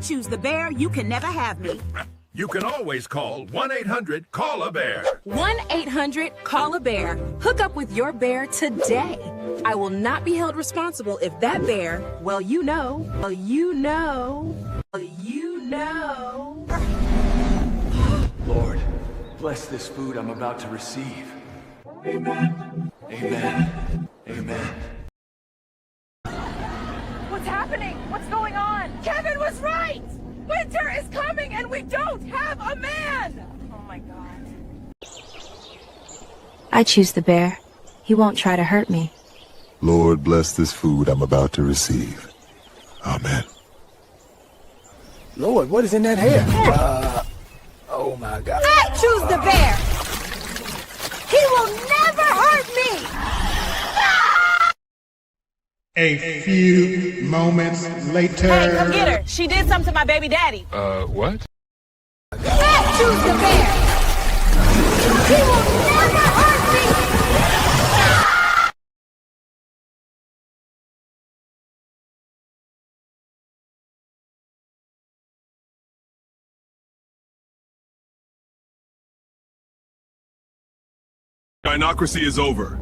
choose the bear, you can never have me. You can always call 1-800-CALL-A-BEAR. 1-800-CALL-A-BEAR. Hook up with your bear today. I will not be held responsible if that bear, well, you know. Lord, bless this food I'm about to receive. Amen. Amen. Amen. What's happening? What's going on? Kevin was right! Winter is coming and we don't have a man! Oh my God. I choose the bear. He won't try to hurt me. Lord, bless this food I'm about to receive. Amen. Lord, what is in that hair? Oh my God. I choose the bear! He will never hurt me! A few moments later. Hey, come get her. She did something to my baby daddy. What? I choose the bear! He will never hurt me! Gynocracy is over.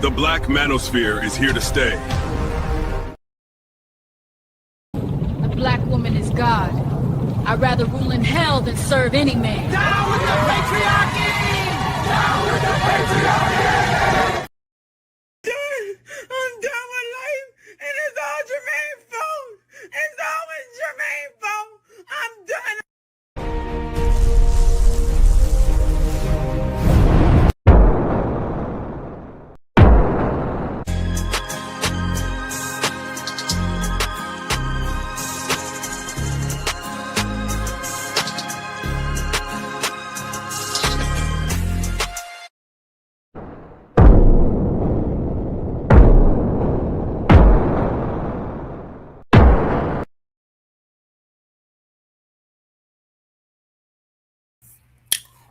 The black manosphere is here to stay. A black woman is God. I'd rather rule in hell than serve any man. Down with the patriarchy! Down with the patriarchy! I'm done with life, and it's all Jermaine's fault. It's always Jermaine's fault. I'm done.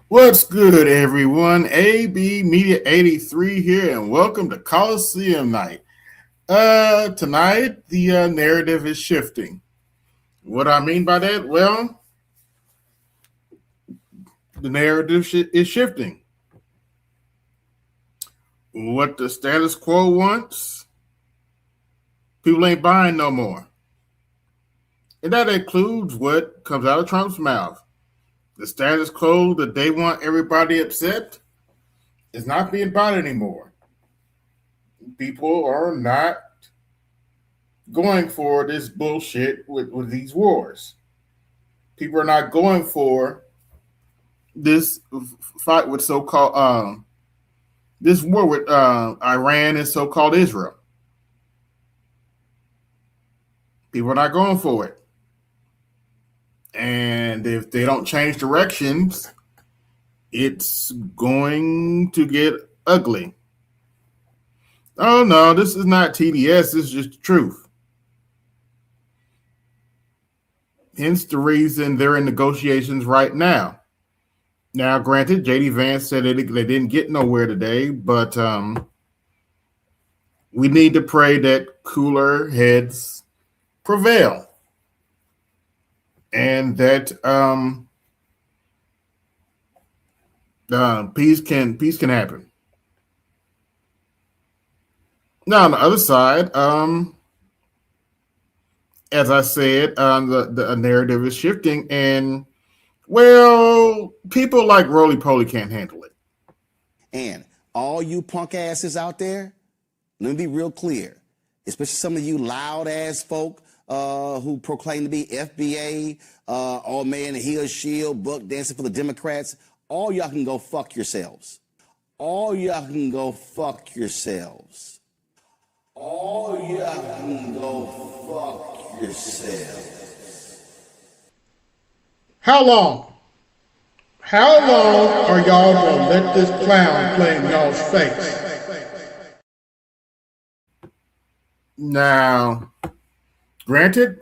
What's good, everyone? AB Media 83 here, and welcome to Colosseum Night. Tonight, the narrative is shifting. What I mean by that? Well, the narrative is shifting. What the status quo wants, people ain't buying no more. And that includes what comes out of Trump's mouth. The status quo that they want everybody upset is not being bought anymore. People are not going for this bullshit with these wars. People are not going for this fight with so-called this war with Iran and so-called Israel. People are not going for it. And if they don't change directions, it's going to get ugly. Oh, no, this is not TDS. This is just the truth. Hence the reason they're in negotiations right now. Now, granted, J.D. Vance said they didn't get nowhere today, but we need to pray that cooler heads prevail. And that peace can happen. Now on the other side, as I said, the narrative is shifting, and well, people like Roly Poly can't handle it. And all you punk asses out there, let me be real clear, especially some of you loud ass folk who proclaim to be FBA, all man, he or shield, book dancing for the Democrats. All y'all can go fuck yourselves. All y'all can go fuck yourselves. All y'all can go fuck yourselves. How long? How long are y'all gonna let this clown play in y'all's face? Now, granted,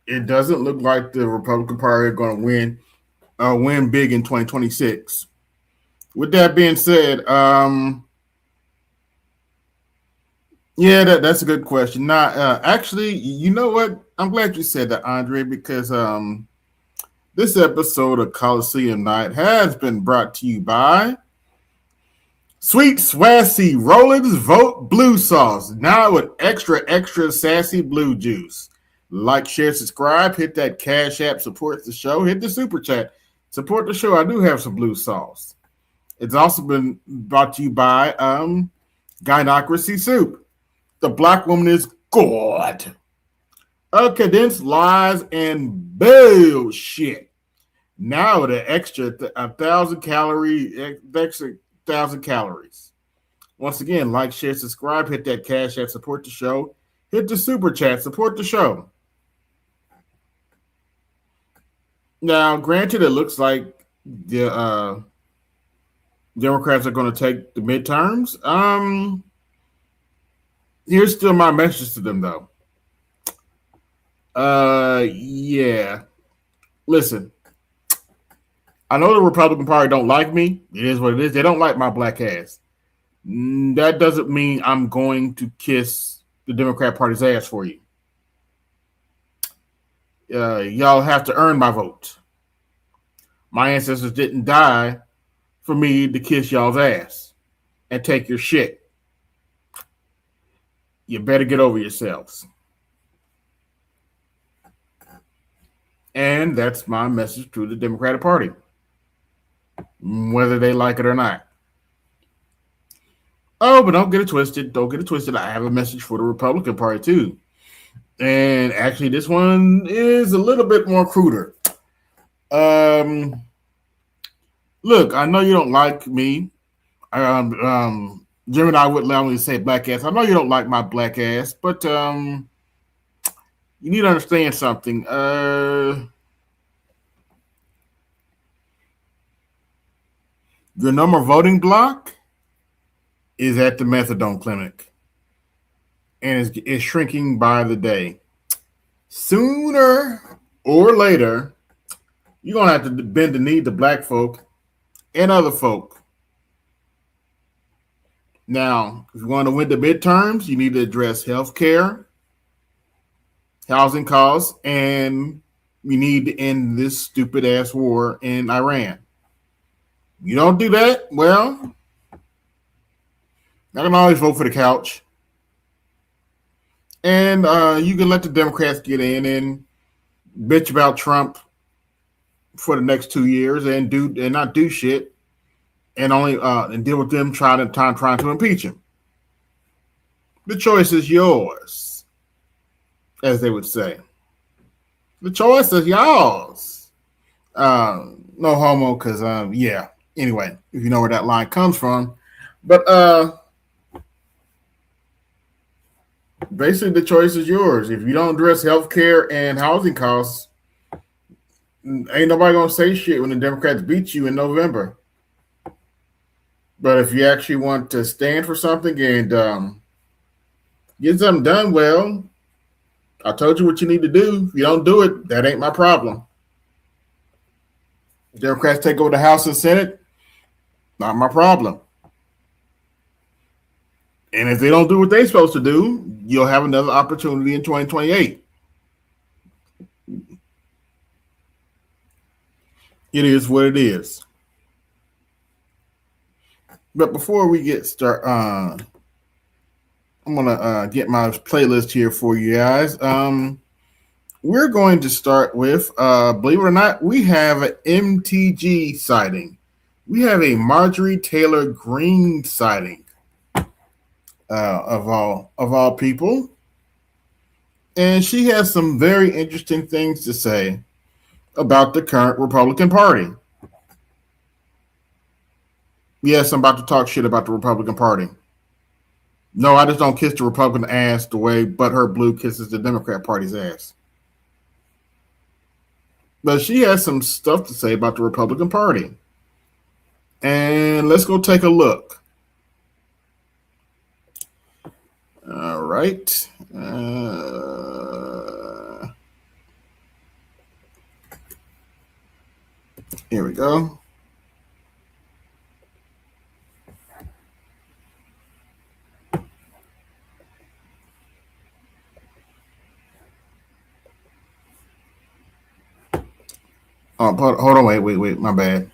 it doesn't look like the Republican Party are going to win big in 2026. With that being said, yeah, that's a good question. Now, actually, you know what? I'm glad you said that, Andre, because this episode of Colosseum Night has been brought to you by Sweet Swassy Roland's Vote Blue Sauce, now with extra sassy blue juice. Like, share, subscribe, hit that Cash App, support the show, hit the Super Chat, support the show. I do have some blue sauce. It's also been brought to you by Gynocracy Soup. The black woman is God. Condensed lies and bullshit. Now the extra 1,000 calories. Once again, like, share, subscribe, hit that Cash App, support the show, hit the Super Chat, support the show. Now, granted, it looks like the Democrats are going to take the midterms. Here's still my message to them, though. Yeah. Listen, I know the Republican Party don't like me. It is what it is. They don't like my black ass. That doesn't mean I'm going to kiss the Democrat Party's ass for you. Y'all have to earn my vote. My ancestors didn't die for me to kiss y'all's ass and take your shit. You better get over yourselves. And that's my message to the Democratic Party, whether they like it or not. Oh, but don't get it twisted. Don't get it twisted. I have a message for the Republican Party, too. And actually, this one is a little bit more cruder. Look, I know you don't like me. Jim and I wouldn't allow me to say black ass. I know you don't like my black ass, but you need to understand something. Your number voting block is at the methadone clinic, and it's shrinking by the day. Sooner or later, you're going to have to bend the knee to black folk and other folk. Now, if you want to win the midterms, you need to address health care, housing costs, and you need to end this stupid-ass war in Iran. You don't do that, well, I can always vote for the couch. And you can let the Democrats get in and bitch about Trump for the next 2 years and not do shit, and only and deal with them trying to impeach him. The choice is yours, as they would say. The choice is yours. No homo, because yeah. Anyway, if you know where that line comes from, but basically the choice is yours. If you don't address health care and housing costs, ain't nobody gonna say shit when the Democrats beat you in November. But if you actually want to stand for something and get something done, well, I told you what you need to do. If you don't do it, that ain't my problem. Democrats take over the House and Senate, not my problem. And if they don't do what they're supposed to do, you'll have another opportunity in 2028. It is what it is. But before we get started, I'm gonna get my playlist here for you guys. We're going to start with, believe it or not, we have an MTG sighting. We have a Marjorie Taylor Greene sighting. Of all people, and she has some very interesting things to say about the current Republican Party. Yes, I'm about to talk shit about the Republican Party. No, I just don't kiss the Republican ass the way Butthurt Blue kisses the Democrat Party's ass. But she has some stuff to say about the Republican Party. And let's go take a look. All right. Here we go. Oh, hold on, wait, my bad.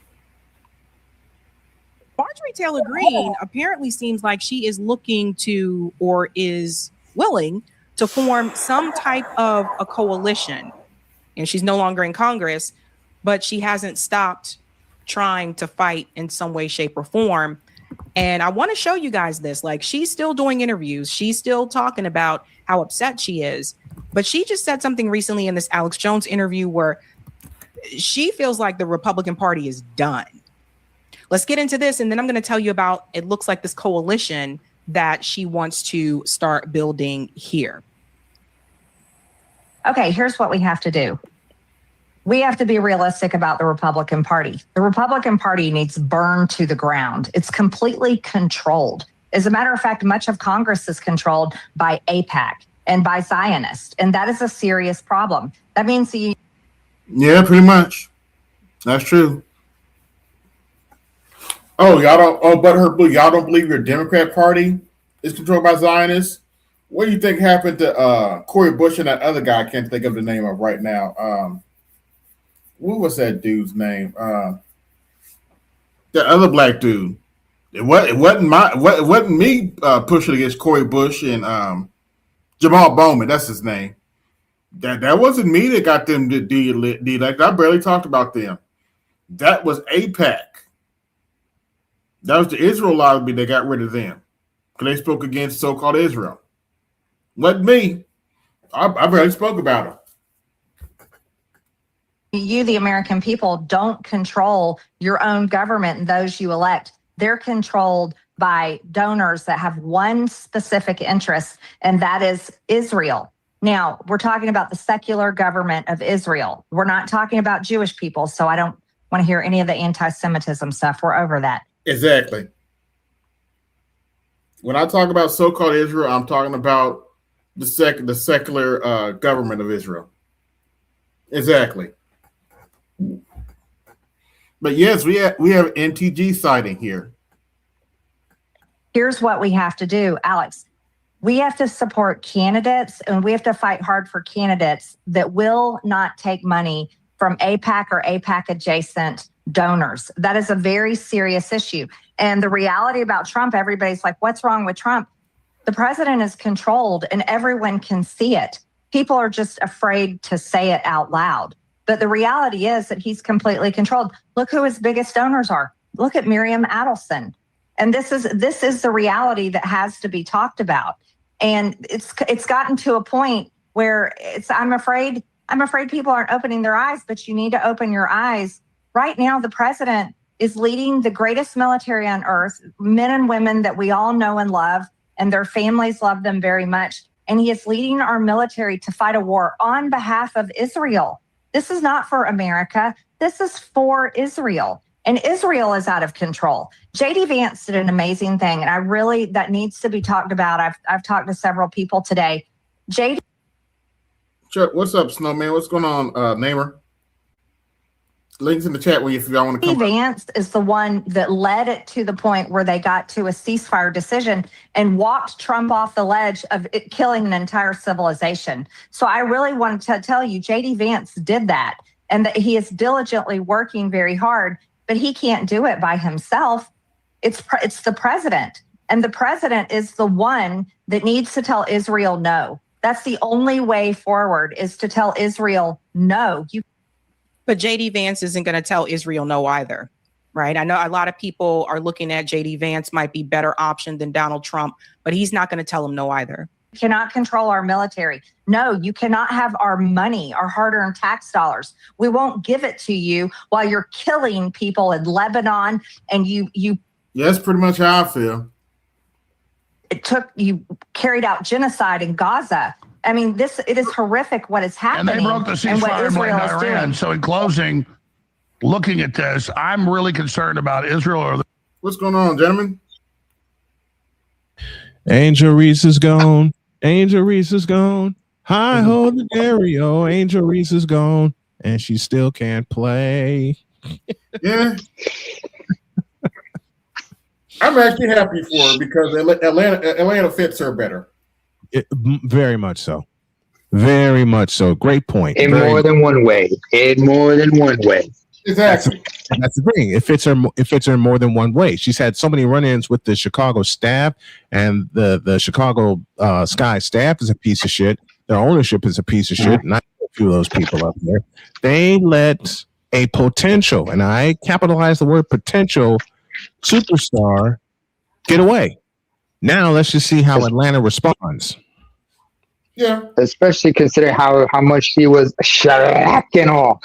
Marjorie Taylor Greene apparently seems like she is looking to, or is willing to, form some type of a coalition. And she's no longer in Congress, but she hasn't stopped trying to fight in some way, shape, or form. And I want to show you guys this. Like, she's still doing interviews. She's still talking about how upset she is. But she just said something recently in this Alex Jones interview where she feels like the Republican Party is done. Let's get into this, and then I'm going to tell you about, it looks like, this coalition that she wants to start building here. Okay, here's what we have to do. We have to be realistic about the Republican Party. The Republican Party needs burned to the ground. It's completely controlled. As a matter of fact, much of Congress is controlled by AIPAC and by Zionists, and that is a serious problem. That means Yeah, pretty much. That's true. Oh, y'all don't. Oh, Butthurt Blue, y'all don't believe your Democrat Party is controlled by Zionists? What do you think happened to Cory Bush and that other guy? I can't think of the name of right now. What was that dude's name? The other black dude. It wasn't me pushing against Cory Bush and Jamal Bowman. That's his name. That wasn't me that got them to de-elect. I barely talked about them. That was AIPAC. That was the Israel lobby that got rid of them because they spoke against so-called Israel. Wasn't me. I barely spoke about them. You, the American people, don't control your own government and those you elect. They're controlled by donors that have one specific interest, and that is Israel. Now, we're talking about the secular government of Israel. We're not talking about Jewish people, so I don't want to hear any of the anti-Semitism stuff. We're over that. Exactly. When I talk about so-called Israel, I'm talking about the secular government of Israel. Exactly. But yes, we have NTG sighting here. Here's what we have to do, Alex. We have to support candidates, and we have to fight hard for candidates that will not take money from AIPAC or AIPAC adjacent donors. That is a very serious issue. And the reality about Trump, everybody's like, what's wrong with Trump? The president is controlled and everyone can see it. People are just afraid to say it out loud. But the reality is that he's completely controlled. Look who his biggest donors are. Look at Miriam Adelson. And this is the reality that has to be talked about. And it's gotten to a point where I'm afraid people aren't opening their eyes, but you need to open your eyes. Right now, the president is leading the greatest military on earth, men and women that we all know and love, and their families love them very much. And he is leading our military to fight a war on behalf of Israel. This is not for America. This is for Israel. And Israel is out of control. J.D. Vance did an amazing thing, and that needs to be talked about. I've talked to several people today. J.D. Sure. What's up, Snowman? What's going on, Namer? Links in the chat if y'all want to come. Vance is the one that led it to the point where they got to a ceasefire decision and walked Trump off the ledge of it killing an entire civilization. So I really wanted to tell you, J.D. Vance did that, and that he is diligently working very hard, but he can't do it by himself. It's the president, and the president is the one that needs to tell Israel no. That's the only way forward, is to tell Israel no. But J.D. Vance isn't going to tell Israel no either, right? I know a lot of people are looking at J.D. Vance might be better option than Donald Trump, but he's not going to tell them no either. You cannot control our military. No, you cannot have our money, our hard-earned tax dollars. We won't give it to you while you're killing people in Lebanon, and you. Yeah, that's pretty much how I feel. You carried out genocide in Gaza. I mean, it is horrific what is happening. And they broke the ceasefire and blamed Iran. So in closing, looking at this, I'm really concerned about Israel. What's going on, gentlemen? Angel Reese is gone. Angel Reese is gone. Hi ho the Dario. Angel Reese is gone, and she still can't play. Yeah. I'm actually happy for her because Atlanta fits her better. Very much so. Very much so. Great point. In more than one way. Exactly. That's the thing. It fits her in more than one way. She's had so many run-ins with the Chicago staff, and the Chicago Sky staff is a piece of shit. Their ownership is a piece of shit. And I know a few of those people up there. They let a potential, and I capitalize the word potential, superstar get away. Now let's just see how Atlanta responds. Yeah. Especially considering how much she was slacking off.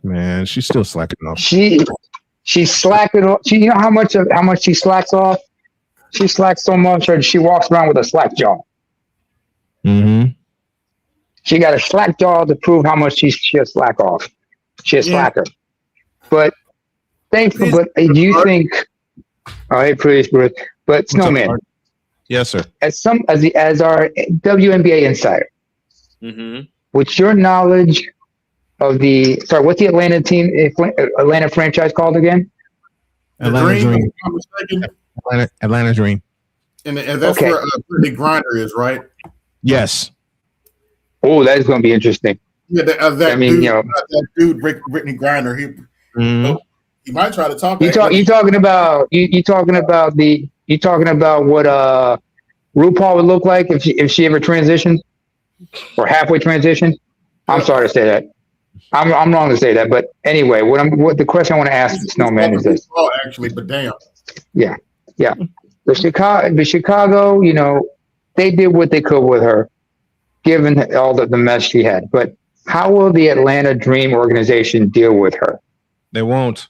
Man, she's still slacking off. She's slacking off. You know how much she slacks off? She slacks so much that she walks around with a slack jaw. Mm-hmm. She got a slack jaw to prove how much she's slack off. She's a slacker. But thankfully, do you think? Oh, hey, please, Bruce. But Snowman. Yes, sir. As our WNBA insider, with your knowledge of what's the Atlanta franchise called again? Atlanta Dream. Atlanta Dream. And that's where Brittany Griner is, right? Yes. Oh, that is going to be interesting. Yeah, that dude, Brittany Griner. He might try to talk. You talking about what RuPaul would look like if she ever transitioned or halfway transitioned? I'm sorry to say that. I'm wrong to say that, but anyway, what the question I want to ask Snowman is this. Actually, but damn. Yeah. The Chicago, they did what they could with her, given all the mess she had. But how will the Atlanta Dream organization deal with her? They won't.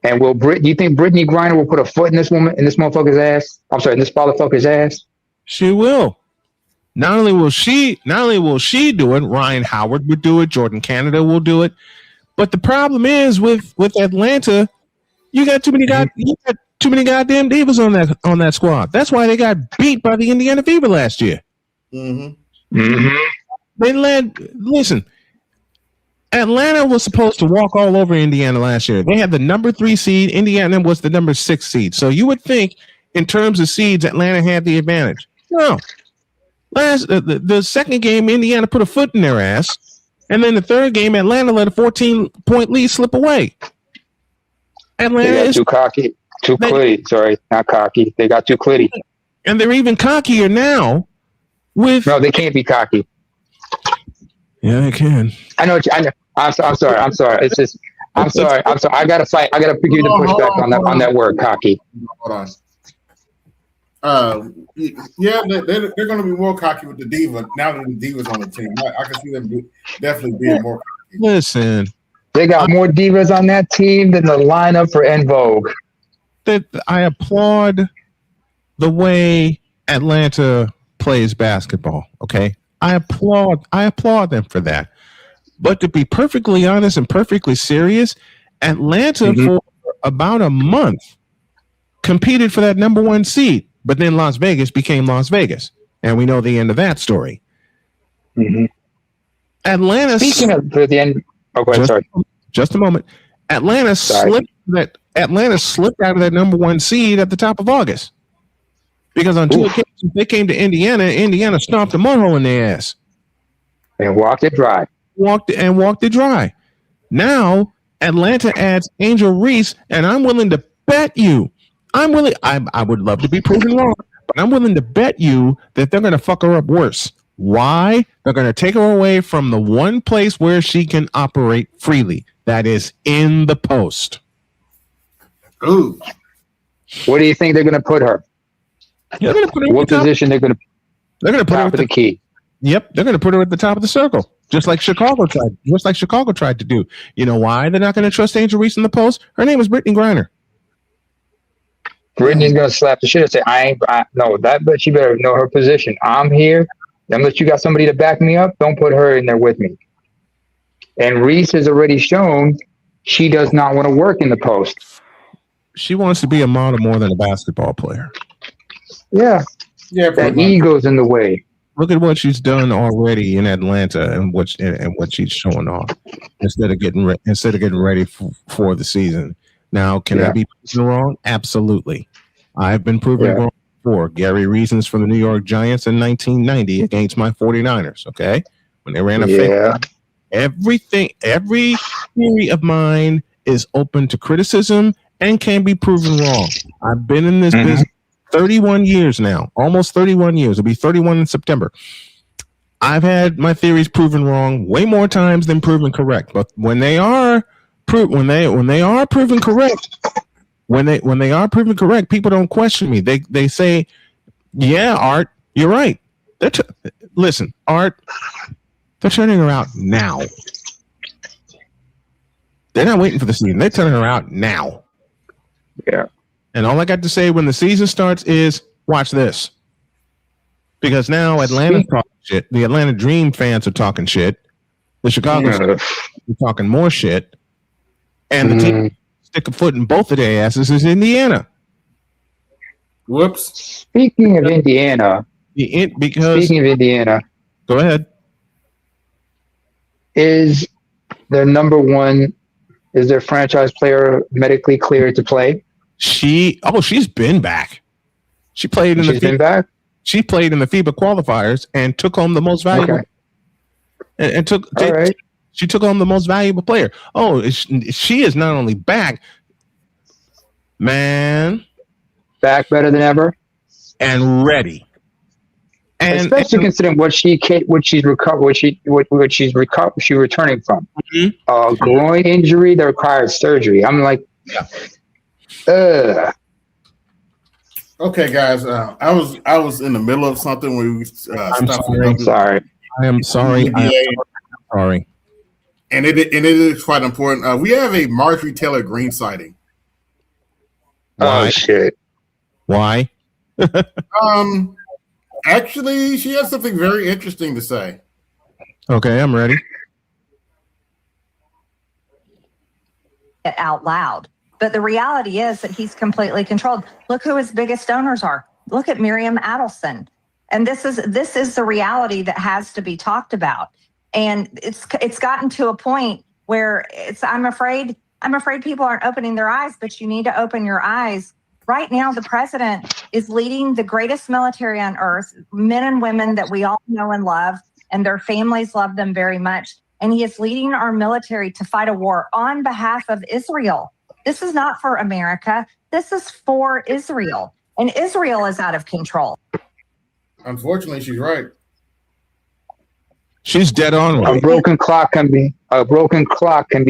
And do you think Brittany Griner will put a foot in this motherfucker's ass? I'm sorry, in this fatherfucker's ass? She will. Not only will she do it, Ryan Howard would do it, Jordan Canada will do it. But the problem is with Atlanta, you got too many goddamn divas on that squad. That's why they got beat by the Indiana Fever last year. Listen, Atlanta was supposed to walk all over Indiana last year. They had the number 3 seed. Indiana was the number 6 seed. So you would think in terms of seeds, Atlanta had the advantage. No. The second game, Indiana put a foot in their ass, and then the third game, Atlanta let a 14-point lead slip away. Atlanta they got too cocky, too clitty. Sorry, not cocky. They got too clitty, and they're even cockier now. No, they can't be cocky. Yeah, they can. I know. I'm sorry. It's just. I'm sorry. I gotta fight. I gotta give you the pushback on that word, cocky. Hold on. Yeah, they're going to be more cocky with the diva now that the diva's on the team. I can see them definitely being more cocky. Listen, they got more divas on that team than the lineup for En Vogue. I applaud the way Atlanta plays basketball. Okay, I applaud them for that. But to be perfectly honest and perfectly serious, Atlanta for about a month competed for that number 1 seed. But then Las Vegas became Las Vegas, and we know the end of that story. Atlanta. Speaking of the end, just a moment. Atlanta slipped out of that number 1 seed at the top of August because on 2 occasions they came to Indiana. Indiana stomped a mud hole in their ass and walked it dry. Walked it dry. Now Atlanta adds Angel Reese, and I'm willing to bet you. I would love to be proven wrong, but I'm willing to bet you that they're going to fuck her up worse. Why? They're going to take her away from the one place where she can operate freely. That is in the post. Ooh. What do you think they're going to put her? They're going to put her what position they're going to put her at the key. Yep, they're going to put her at the top of the circle, just like Chicago tried to do. You know why they're not going to trust Angel Reese in the post? Her name is Brittany Griner. Brittany's gonna slap the shit and say, but she better know her position. I'm here. Unless you got somebody to back me up, don't put her in there with me. And Reese has already shown she does not want to work in the post. She wants to be a model more than a basketball player. Yeah. That ego's in the way. Look at what she's done already in Atlanta and what she's showing off instead of getting ready for the season. Now, can I be proven wrong? Absolutely. I've been proven wrong before. Gary Reasons for the New York Giants in 1990 against my 49ers. Okay, when they ran a fake. Every theory of mine is open to criticism and can be proven wrong. I've been in this business 31 years now, almost 31 years. It'll be 31 in September. I've had my theories proven wrong way more times than proven correct. But when they are proven correct, when they are proven correct, people don't question me. They say, "Yeah, Art, you're right." Listen, Art, they're turning her out now. They're not waiting for the season. They're turning her out now. Yeah. And all I got to say when the season starts is watch this. Because now Atlanta's talking shit. The Atlanta Dream fans are talking shit. The Chicago fans are talking more shit. And the team stick a foot in both of their asses is Indiana. Whoops. Speaking of Indiana. Go ahead. Is their number one, is their franchise player medically cleared to play? She's been back. She played in She played in the FIBA qualifiers and took home the most valuable. Okay. She took home the most valuable player. Oh, she is not only back, man, back better than ever, and ready. And especially considering what she's returning from. A groin injury that required surgery. I'm like, Okay, guys. I was in the middle of something where we I'm sorry. I am sorry. And it is quite important. We have a Marjorie Taylor Greene sighting. Oh shit! Why? Actually, she has something very interesting to say. Okay, I'm ready. Out loud. But the reality is that he's completely controlled. Look who his biggest donors are. Look at Miriam Adelson. And this is the reality that has to be talked about. And it's gotten to a point where I'm afraid people aren't opening their eyes, but you need to open your eyes. Right now, the president is leading the greatest military on earth, men and women that we all know and love, and their families love them very much. And he is leading our military to fight a war on behalf of Israel. This is not for America. This is for Israel. And Israel is out of control. Unfortunately, she's right. She's dead on. A broken clock can be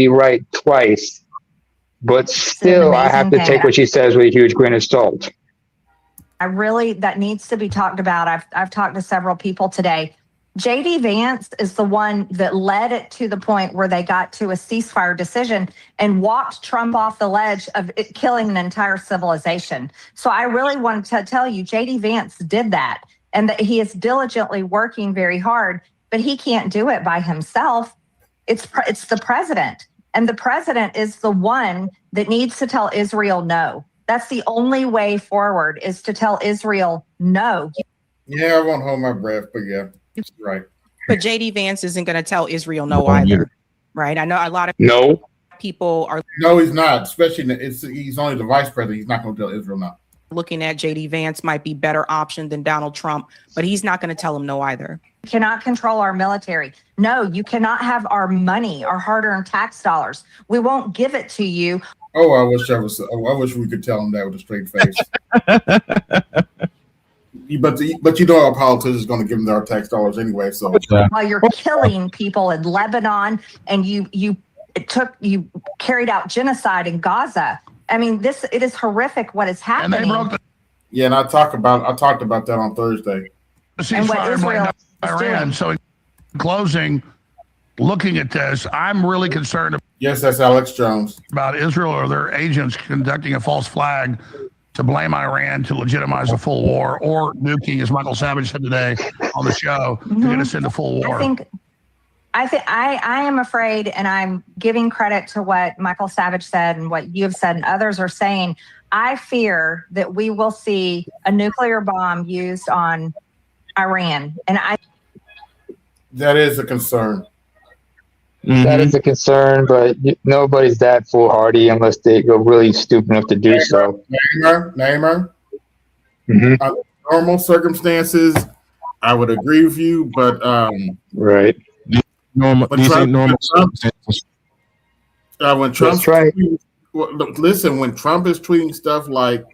right twice. But still, I have to take what she says with a huge grain of salt. That needs to be talked about. I've talked to several people today. J.D. Vance is the one that led it to the point where they got to a ceasefire decision and walked Trump off the ledge of it killing an entire civilization. So I really wanted to tell you, J.D. Vance did that, and that he is diligently working very hard, but he can't do it by himself. It's the president, and the president is the one that needs to tell Israel no. That's the only way forward, is to tell Israel no. Yeah, I won't hold my breath, but yeah. Right. But JD Vance isn't going to tell Israel no either, right? I know a lot of people are. No, he's not. Especially he's only the vice president. He's not going to tell Israel no. Looking at JD Vance might be better option than Donald Trump, but he's not going to tell him no either. You cannot control our military. No, you cannot have our money, our hard-earned tax dollars. We won't give it to you. Oh, I wish we could tell him that with a straight face. But you know our politicians are going to give them our tax dollars anyway. So while you're killing people in Lebanon and you carried out genocide in Gaza. I mean, it is horrific what is happening. And I talked about that on Thursday. And what Israel is doing. So in closing, looking at this, I'm really concerned. Yes, that's Alex Jones. About Israel or their agents conducting a false flag to blame Iran to legitimize a full war, or nuking, as Michael Savage said today on the show, to get us into full war. I am afraid, and I'm giving credit to what Michael Savage said and what you have said and others are saying. I fear that we will see a nuclear bomb used on Iran. And that is a concern. Mm-hmm. That is a concern, but nobody's that foolhardy unless they go really stupid enough to do so. Neymar. Mm-hmm. normal circumstances, I would agree with you, but right. Normal. These ain't normal circumstances. When Trump's That's right. listen, when Trump is tweeting stuff like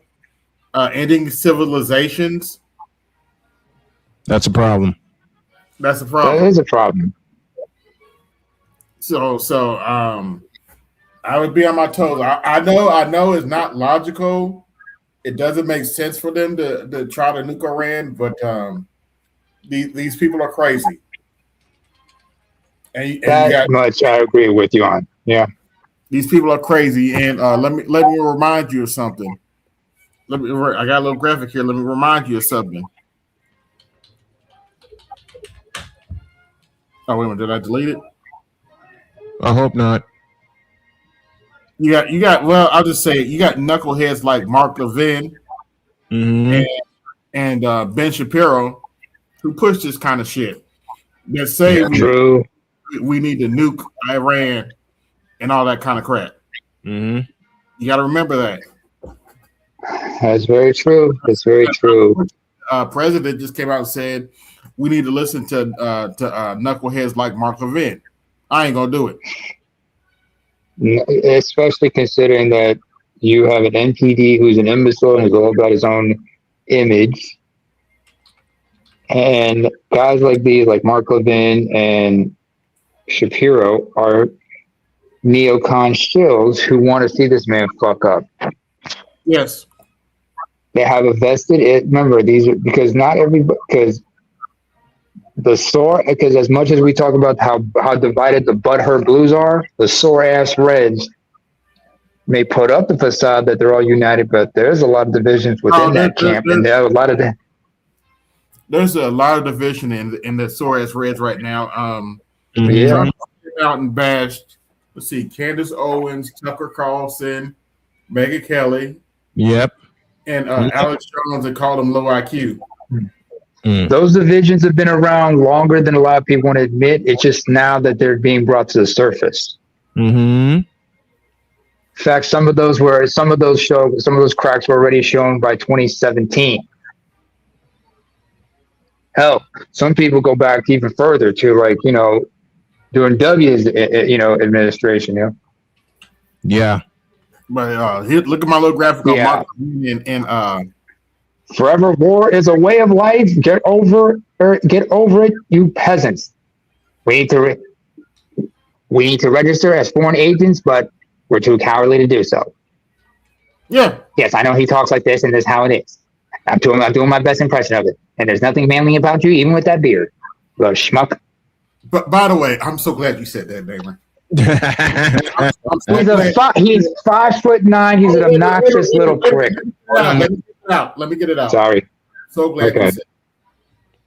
ending civilizations, that's a problem. That's a problem. That is a problem. So I would be on my toes. I know it's not logical. It doesn't make sense for them to try to nuke Iran, but these people are crazy. And that much I agree with you on. Yeah. These people are crazy. And let me remind you of something. I got a little graphic here. Let me remind you of something. Oh, wait a minute. Did I delete it? I hope not. You got. Well, I'll just say it. You got knuckleheads like Mark Levin and Ben Shapiro, who push this kind of shit. That say we need to nuke Iran and all that kind of crap. Mm-hmm. You got to remember that. That's very true. That's very true. President just came out and said we need to listen to knuckleheads like Mark Levin. I ain't gonna do it. Especially considering that you have an NPD who's an imbecile and is all about his own image. And guys like these, like Mark Levin and Shapiro, are neocon shills who want to see this man fuck up. Yes. They have a vested remember, these are because not everybody, because as much as we talk about how divided the butthurt blues are, the sore ass reds may put up the facade that they're all united, but there's a lot of divisions within that camp, and there are a lot of that. There's a lot of division in the sore ass reds right now. Trump came out and bashed. Let's see, Candace Owens, Tucker Carlson, Megyn Kelly. Yep. And Alex Jones, and called him low IQ. Those divisions have been around longer than a lot of people want to admit. It's just now that they're being brought to the surface. Mm-hmm. In fact, some of those cracks were already shown by 2017. Hell, some people go back even further to during W's administration. Yeah. But here, look at my little graphic on Mark and forever war is a way of life. Get over it, you peasants. We need to register as foreign agents, but we're too cowardly to do so. Yeah. Yes, I know he talks like this, and this is how it is. I'm doing my best impression of it, and there's nothing manly about you, even with that beard, little schmuck. But by the way, I'm so glad you said that, Damon. He's 5'9". He's an obnoxious little prick. Let me get it out. Sorry. So glad you said it.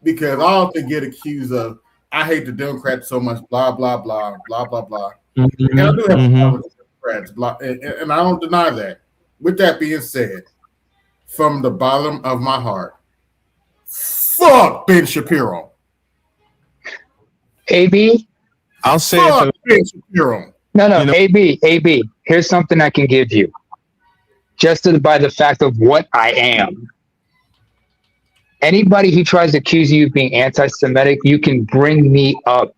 Because I often get accused of I hate the Democrats so much, blah blah blah blah blah blah. And I do have a problem with the Democrats, blah, and I don't deny that. With that being said, from the bottom of my heart, fuck Ben Shapiro. AB, I'll say fuck Ben Shapiro. No, AB. Here's something I can give you. Just by the fact of what I am. Anybody who tries to accuse you of being anti-Semitic, you can bring me up.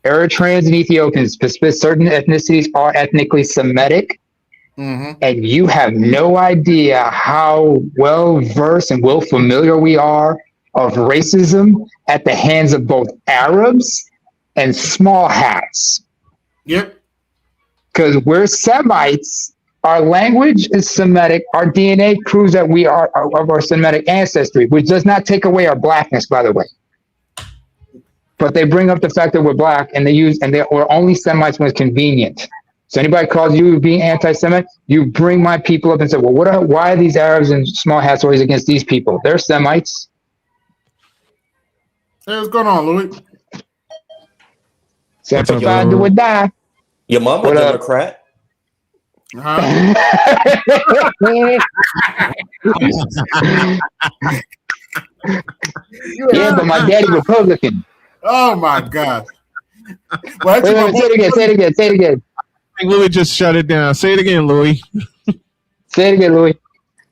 Eritreans and Ethiopians, certain ethnicities are ethnically Semitic, and you have no idea how well-versed and well-familiar we are of racism at the hands of both Arabs and small hats. Yep. Because we're Semites. Our language is Semitic. Our DNA proves that we are of our Semitic ancestry, which does not take away our blackness, by the way. But they bring up the fact that we're black, and we're only Semites when it's convenient. So anybody calls you being anti-Semite, you bring my people up and say, well, why are these Arabs and small hats always against these people? They're Semites. Hey, what's going on, Louis? Sacrifice do or die. Your mama a Democrat. Yeah, but my daddy Republican. Oh my God. Wait, say it again. I think Louis just shut it down. Say it again, Louis. Say it again, Louis.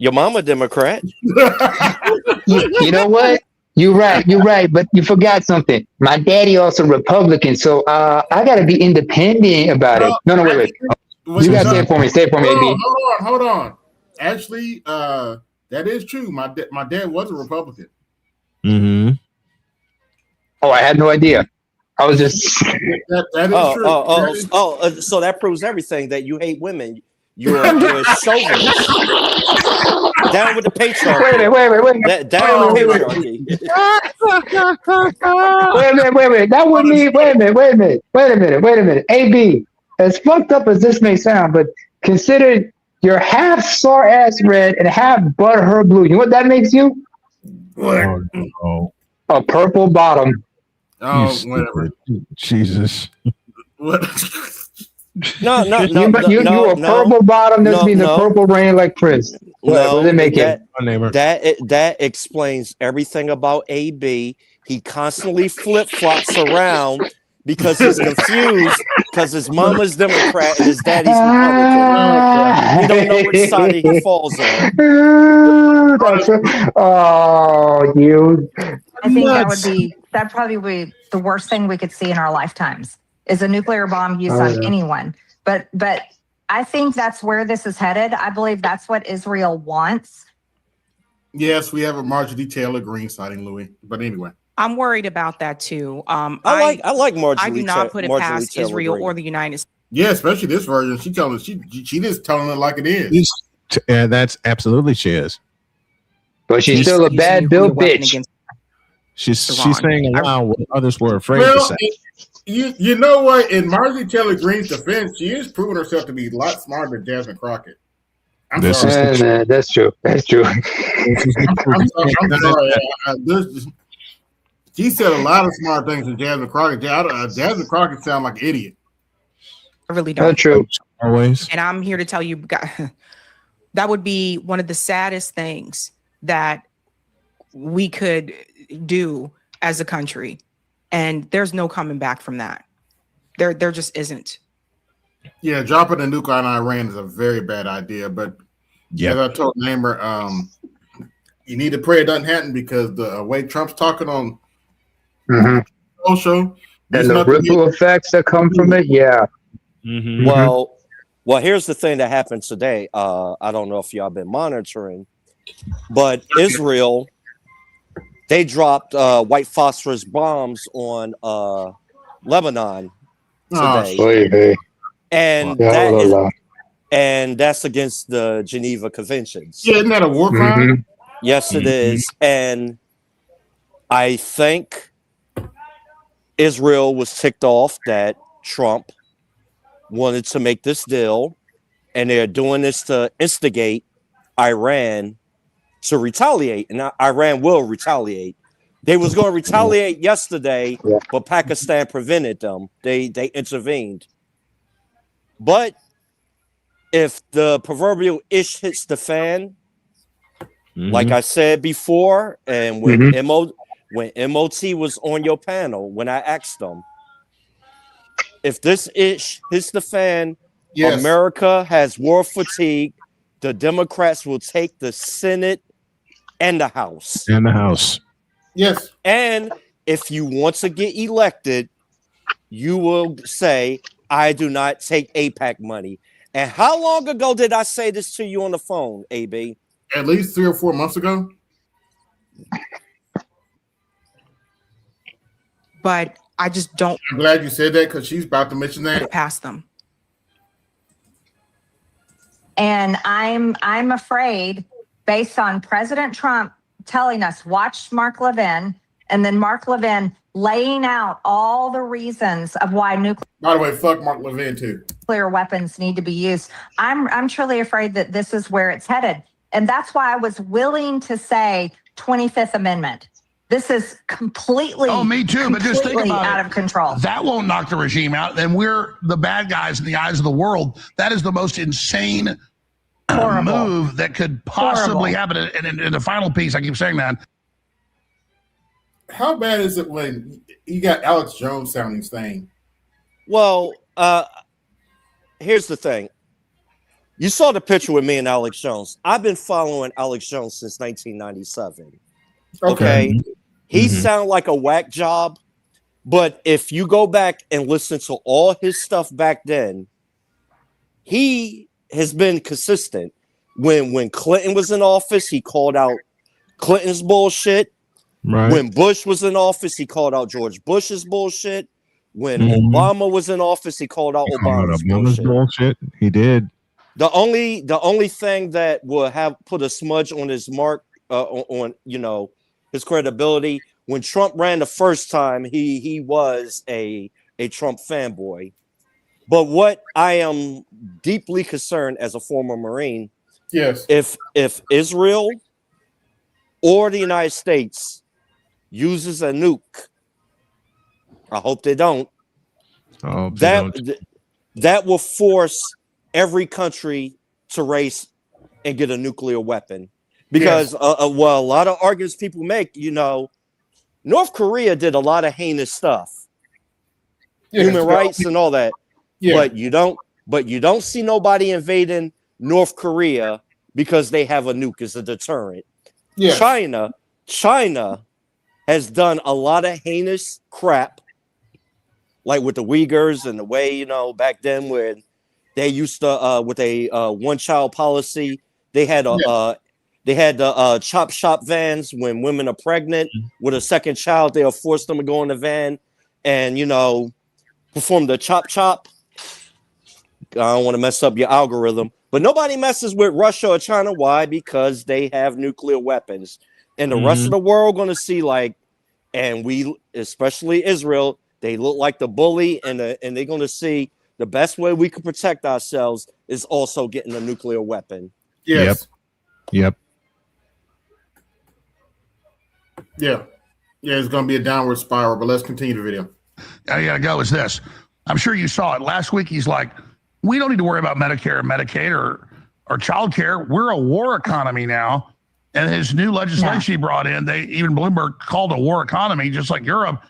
Your mama Democrat. You know what? You're right, but you forgot something. My daddy also Republican, so I got to be independent about it. No, wait. You got to say it for me. Say it for me, AB. Hold on. Actually, that is true. My dad was a Republican. Mm-hmm. Oh, I had no idea. I was just. That is true. So that proves everything that you hate women. You're a chauvinist. Down with the patriarchy. Wait. Down with the patriarchy. Wait. That would mean. Wait a minute. AB, as fucked up as this may sound, but consider you're half star ass red and half butthurt blue. You know what that makes you? What? A purple bottom. Oh, whatever. Jesus. What? No. You a purple bottom. This means a purple rain like Chris. What does it make it? That explains everything about AB. He constantly flip-flops around because he's confused because his mama's Democrat and his daddy's Republican. He don't know which side he falls on. I think that'd probably be the worst thing we could see in our lifetimes is a nuclear bomb used on anyone. But I think that's where this is headed. I believe that's what Israel wants. Yes, we have a Marjorie Taylor Greene sighting, Louis. But anyway. I'm worried about that too. I like Marjorie. I do not put it past Taylor Israel Greene. or the United States. Yeah, especially this version. She just telling it like it is. That's absolutely she is. But she's still a bad Bill bitch. She's saying aloud what others were afraid to say. You know what? In Marjorie Taylor Greene's defense, she is proving herself to be a lot smarter than Jasmine Crockett. That's true. I'm sorry. She said a lot of smart things than Jasmine Crockett. Jasmine Crockett sounds like an idiot. I really don't. That's true. Always. And I'm here to tell you, that would be one of the saddest things that we could do as a country. And there's no coming back from that. There just isn't. Yeah, dropping a nuke on Iran is a very bad idea. But as I told Namer, you need to pray it doesn't happen because the way Trump's talking on social and the ripple effects that come from it, Well, here's the thing that happened today. I don't know if y'all been monitoring, but Israel, they dropped white phosphorus bombs on Lebanon today, and that's against the Geneva Conventions. Yeah, isn't that a war crime? Yes, it is, and I think Israel was ticked off that Trump wanted to make this deal, and they're doing this to instigate Iran to retaliate, and Iran will retaliate. They was going to retaliate yesterday, but Pakistan prevented them. They intervened. But if the proverbial ish hits the fan, like I said before, and when MOT was on your panel, when I asked them, if this ish hits the fan, America has war fatigue. The Democrats will take the Senate and the House. Yes. And if you want to get elected, you will say, I do not take AIPAC money. And how long ago did I say this to you on the phone, AB? At least 3 or 4 months ago. But I just don't. I'm glad you said that because she's about to mention that. Past them. And I'm afraid, based on President Trump telling us, watch Mark Levin, and then Mark Levin laying out all the reasons of why nuclear. By the way, fuck Mark Levin too. Nuclear weapons need to be used. I'm truly afraid that this is where it's headed, and that's why I was willing to say 25th Amendment. This is completely. Oh, me too. But just think about out of control. That won't knock the regime out. Then we're the bad guys in the eyes of the world. That is the most insane move that could possibly happen. And in the final piece, I keep saying that. How bad is it when you got Alex Jones sounding thing? Well, here's the thing. You saw the picture with me and Alex Jones. I've been following Alex Jones since 1997. Okay. He sounded like a whack job, but if you go back and listen to all his stuff back then, he has been consistent. When Clinton was in office, he called out Clinton's bullshit. Right. When Bush was in office, he called out George Bush's bullshit. When Obama was in office, he called out Obama's bullshit. He did. The only thing that will have put a smudge on his mark on his credibility, when Trump ran the first time, he was a Trump fanboy. But what I am deeply concerned as a former Marine, yes, if Israel or the United States uses a nuke, I hope they don't. That will force every country to race and get a nuclear weapon. Because a lot of arguments people make, North Korea did a lot of heinous stuff, human rights and all that. Yeah. But you don't see nobody invading North Korea because they have a nuke as a deterrent. Yes. China has done a lot of heinous crap, like with the Uyghurs and the way, back then when they used to with a one-child policy, they had the chop shop vans when women are pregnant with a second child, they'll force them to go in the van and perform the chop chop. I don't want to mess up your algorithm, but nobody messes with Russia or China. Why? Because they have nuclear weapons, and the rest of the world going to see and we, especially Israel, they look like the bully, and they're going to see the best way we can protect ourselves is also getting a nuclear weapon. Yes. Yep. Yeah. It's going to be a downward spiral, but let's continue the video. I gotta go is this. I'm sure you saw it last week. He's like, we don't need to worry about Medicare or Medicaid or child care. We're a war economy now. And his new legislation he brought in, even Bloomberg called a war economy, just like Europe.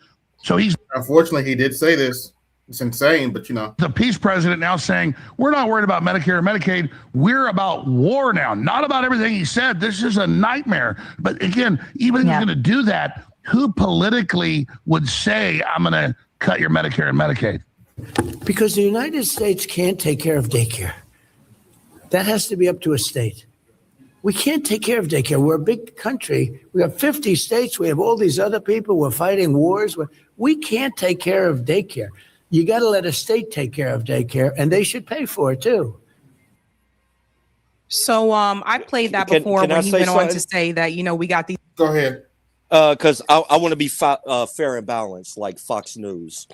So unfortunately, he did say this. It's insane, but the peace president now saying, we're not worried about Medicare or Medicaid. We're about war now, not about everything he said. This is a nightmare. But again, even if you're going to do that, who politically would say, I'm going to cut your Medicare and Medicaid? Because the United States can't take care of daycare. That has to be up to a state. We can't take care of daycare. We're a big country. We have 50 states. We have all these other people. We're fighting wars. We can't take care of daycare. You got to let a state take care of daycare, and they should pay for it too. So I played that before when he went on to say that, we got these. Go ahead. Because I want to be fair and balanced, like Fox News.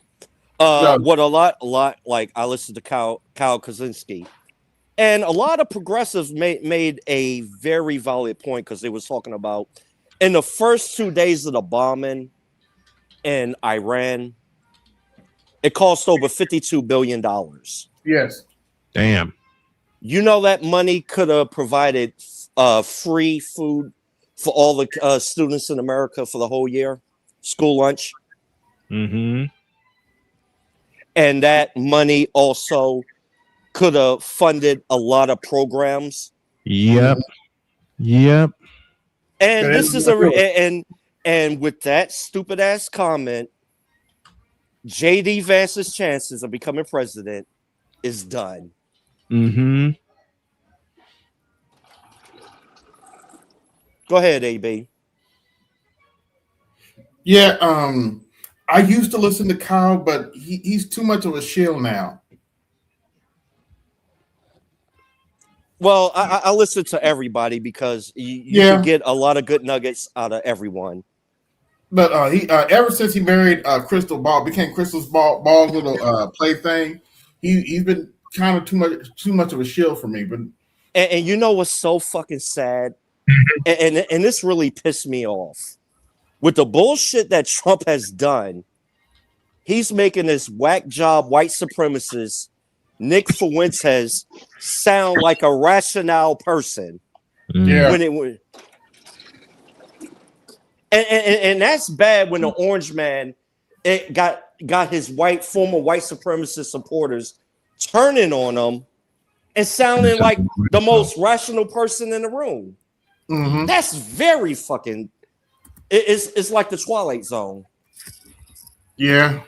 What a lot, like I listened to Kyle Kaczynski, and a lot of progressives made a very valid point because they was talking about in the first 2 days of the bombing in Iran, it cost over $52 billion. Yes. Damn. That money could have provided free food for all the students in America for the whole year, school lunch. Mm-hmm. And that money also could have funded a lot of programs. Yep. And this is and with that stupid ass comment, JD Vance's chances of becoming president is done. Mm-hmm. Go ahead, AB. Yeah, I used to listen to Kyle, but he's too much of a shill now. Well, I listen to everybody because you can get a lot of good nuggets out of everyone. But he ever since he married Crystal Ball, became Crystal's Ball's little plaything, he's been kind of too much of a shill for me. But and you know what's so fucking sad, and this really pissed me off. With the bullshit that Trump has done, he's making this whack job white supremacist Nick Fuentes sound like a rational person. Yeah. And that's bad when the orange man got his former white supremacist supporters turning on him and sounding like the most rational person in the room. Mm-hmm. That's very fucking. It's like the Twilight Zone. Yeah.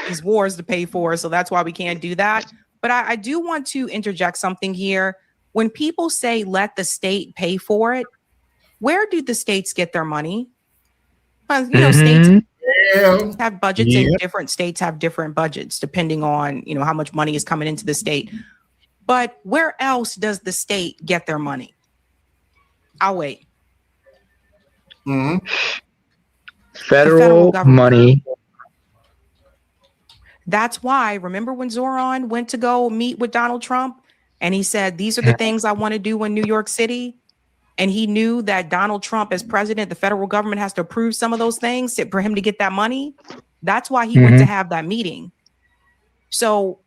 These wars to pay for, so that's why we can't do that. But I do want to interject something here. When people say let the state pay for it, where do the states get their money? Well, you know, states have budgets, and different states have different budgets depending on, you know, how much money is coming into the state. But where else does the state get their money? I'll wait. Mm-hmm. Federal money. That's why, remember when Zoran went to go meet with Donald Trump and he said, these are the things I want to do in New York City. And he knew that Donald Trump as president, the federal government has to approve some of those things for him to get that money. That's why he went to have that meeting. So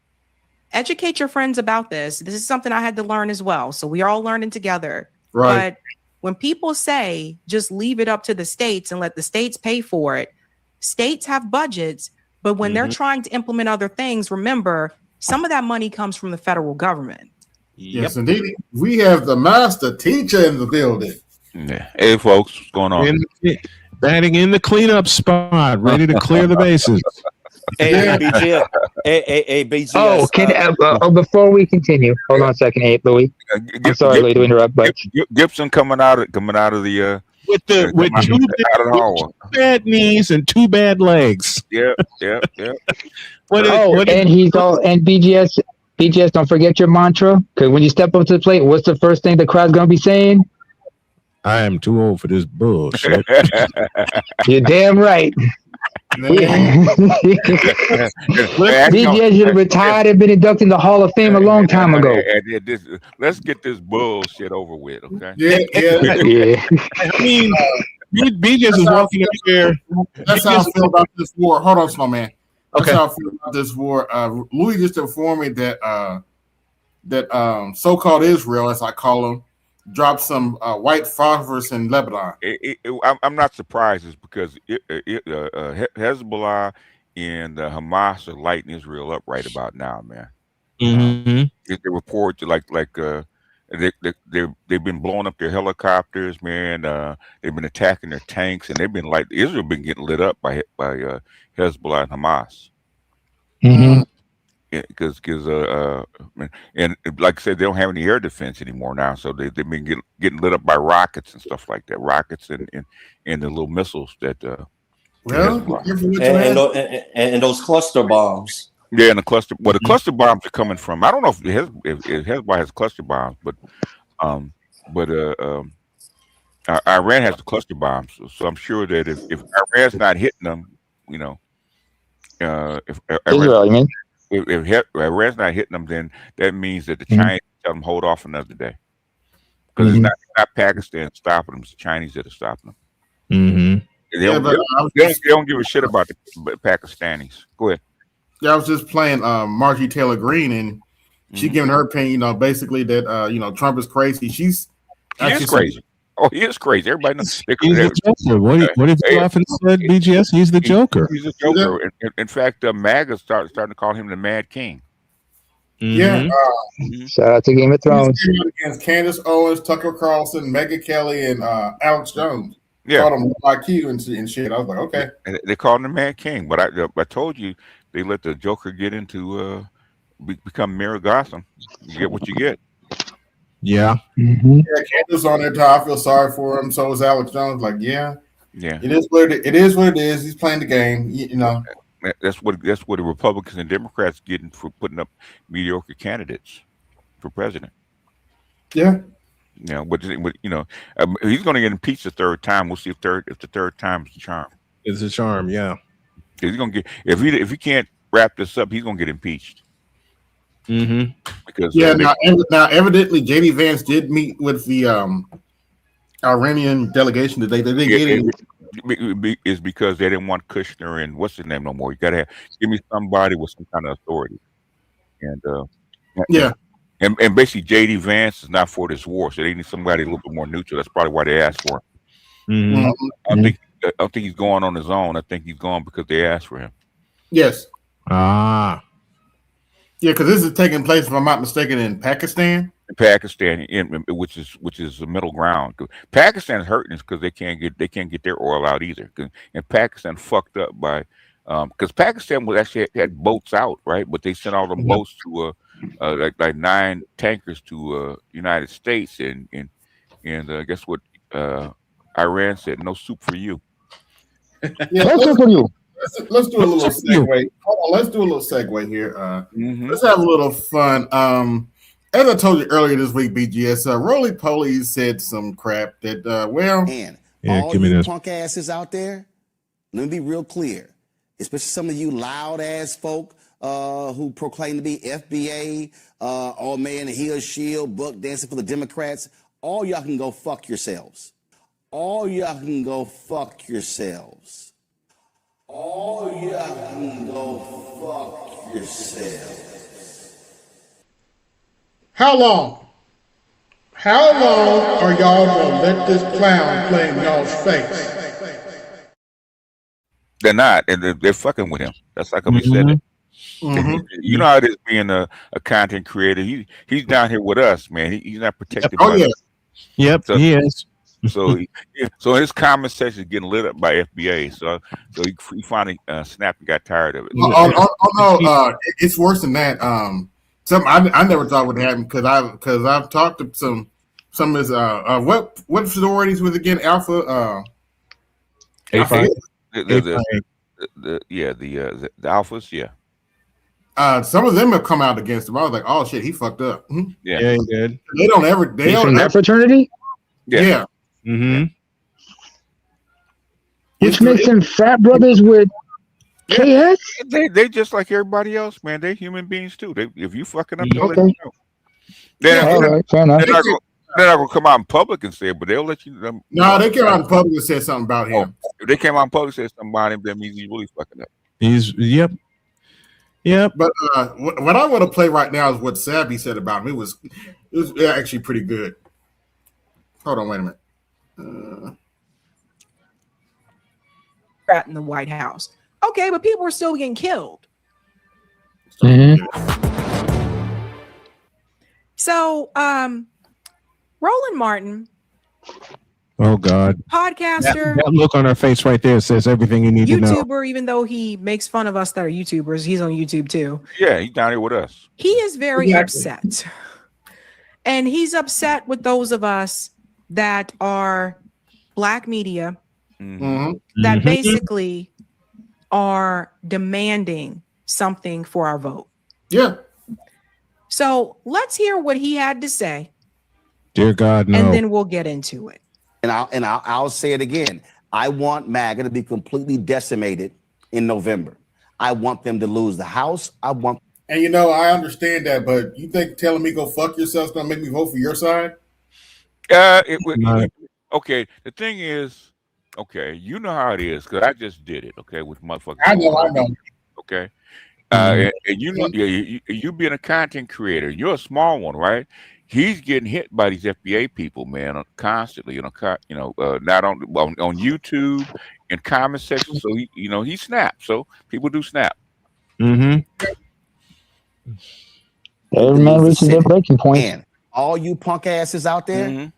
educate your friends about this. This is something I had to learn as well. So we're all learning together. Right. But when people say just leave it up to the states and let the states pay for it, states have budgets. But when they're trying to implement other things, remember, some of that money comes from the federal government. Yes, indeed. We have the master teacher in the building. Yeah. Hey, folks, what's going on? Batting in the cleanup spot, ready to clear the bases. Hey, BGS. Oh, before we continue, hold on a second, Louis. I'm sorry, Louis, to interrupt, but Gibson coming out of the with two bad knees and two bad legs. Yeah. and BGS, don't forget your mantra, because when you step up to the plate, what's the first thing the crowd's gonna be saying? I am too old for this bullshit. You're damn right. BGS should have retired and been inducted in the Hall of Fame a long time ago. Let's get this bullshit over with, okay? Yeah. I mean, BGS is walking up there. That's how I feel about this war. Hold on, slow man. That's how I feel about this war. Louis just informed me that so-called Israel, as I call them, dropped some white phosphorus in Lebanon. I'm not surprised. It's because Hezbollah and Hamas are lighting Israel up right about now, man. They report they've been blowing up their helicopters, man. They've been attacking their tanks, and they've been Israel been getting lit up by Hezbollah and Hamas. Because and like I said, they don't have any air defense anymore now, so they've been getting lit up by rockets and stuff like that. Rockets and the little missiles that and those cluster bombs. Yeah, and the cluster bombs are coming from. I don't know if Hezbollah has cluster bombs, but Iran has the cluster bombs. So I'm sure that if Iran's not hitting them, you know, if Iran's not hitting them, then that means that the Chinese tell them hold off another day, because it's not Pakistan stopping them; it's the Chinese that are stopping them. They don't give a shit about the Pakistanis. Go ahead. Yeah, I was just playing Marjorie Taylor Greene, and she giving her opinion, basically that Trump is crazy. He is crazy. Oh, he is crazy. Everybody knows. He's the Joker. What did you often said, BGS? He's the Joker. He's the Joker. In fact, MAGA starting to call him the Mad King. Yeah. Shout out to Game of Thrones. Against Candace Owens, Tucker Carlson, Megyn Kelly, and Alex Jones. Yeah. Called him IQ and shit. I was like, okay. And they called him the Mad King, but I told you they let the Joker get into become Mayor Gotham. You get what you get. Yeah. Yeah, Candace on there. I feel sorry for him. So is Alex Jones. Like, yeah. It is what it is. He's playing the game. You know. That's what the Republicans and Democrats getting for putting up mediocre candidates for president. Yeah. But he's going to get impeached the third time. We'll see if the third time is the charm. It's a charm, yeah. He's going to get if he can't wrap this up, he's going to get impeached. Because now evidently JD Vance did meet with the Iranian delegation today. They didn't get it. Is because they didn't want Kushner and what's his name no more. You gotta give me somebody with some kind of authority. And and basically JD Vance is not for this war, so they need somebody a little bit more neutral. That's probably why they asked for him. I don't think he's going on his own. I think he's going because they asked for him. Yes. Ah. Yeah, because this is taking place, if I'm not mistaken, in Pakistan. Pakistan, which is the middle ground. Pakistan is hurting because they can't get their oil out either. And Pakistan fucked up by because Pakistan was actually had boats out, right? But they sent all them boats to like 9 tankers to United States, and guess what? Iran said no soup for you. Yeah, let's do a little segue. Hold on, let's do a little segue here. Let's have a little fun. As I told you earlier this week, BGS, Roly Poly said some crap that, all you punk asses out there, let me be real clear, especially some of you loud ass folk who proclaim to be FBA, all man, he or shield, buck dancing for the Democrats, all y'all can go fuck yourselves. All y'all can go fuck yourselves. All y'all can go fuck yourselves. How long? How long are y'all gonna let this clown play in y'all's face? They're not, and they're fucking with him. That's like we said it. You know how it is being a content creator. He's down here with us, man. He's not protected. Oh yeah. Yep, so, he is. So his comment section is getting lit up by FBA. So he finally snapped and got tired of it. No, it's worse than that. Something I never thought would happen because I've talked to some of his what sororities was again Alpha. The Alphas, yeah. Some of them have come out against him. I was like, oh shit, he fucked up. Yeah, he did. They don't ever. They from that fraternity. Yeah. Which makes them frat brothers with KS? They just like everybody else, man. They're human beings too. If you fucking up, they'll let Okay. you know. They're not gonna come out in public and say it, but they'll let you know. No, they came out in public and said something about him. If they came out in public and said something about him, that means he's really fucking up. Yep. But what I want to play right now is what Savvy said about him. It was actually pretty good. Hold on, wait a minute. In the White House. Okay, but people are still getting killed. So, Roland Martin. Oh God. Podcaster. That look on her face right there says everything you need to know. YouTuber, even though he makes fun of us that are YouTubers, he's on YouTube too. Yeah, he's down here with us. He is very upset. And he's upset with those of us that are Black media that basically are demanding something for our vote. Yeah. So let's hear what he had to say. Dear God, no. And then we'll get into it. And I'll say it again. I want MAGA to be completely decimated in November. I want them to lose the House. And I understand that, but you think telling me go fuck yourself is gonna make me vote for your side? Okay. The thing is, okay, you know how it is because I just did it. Okay, with motherfuckers. I know. Okay, and you know, you being a content creator, you're a small one, right? He's getting hit by these FBA people, man, constantly. Not on YouTube and comment section. So he snaps. So people do snap. Every man reaches their breaking point. And all you punk asses out there,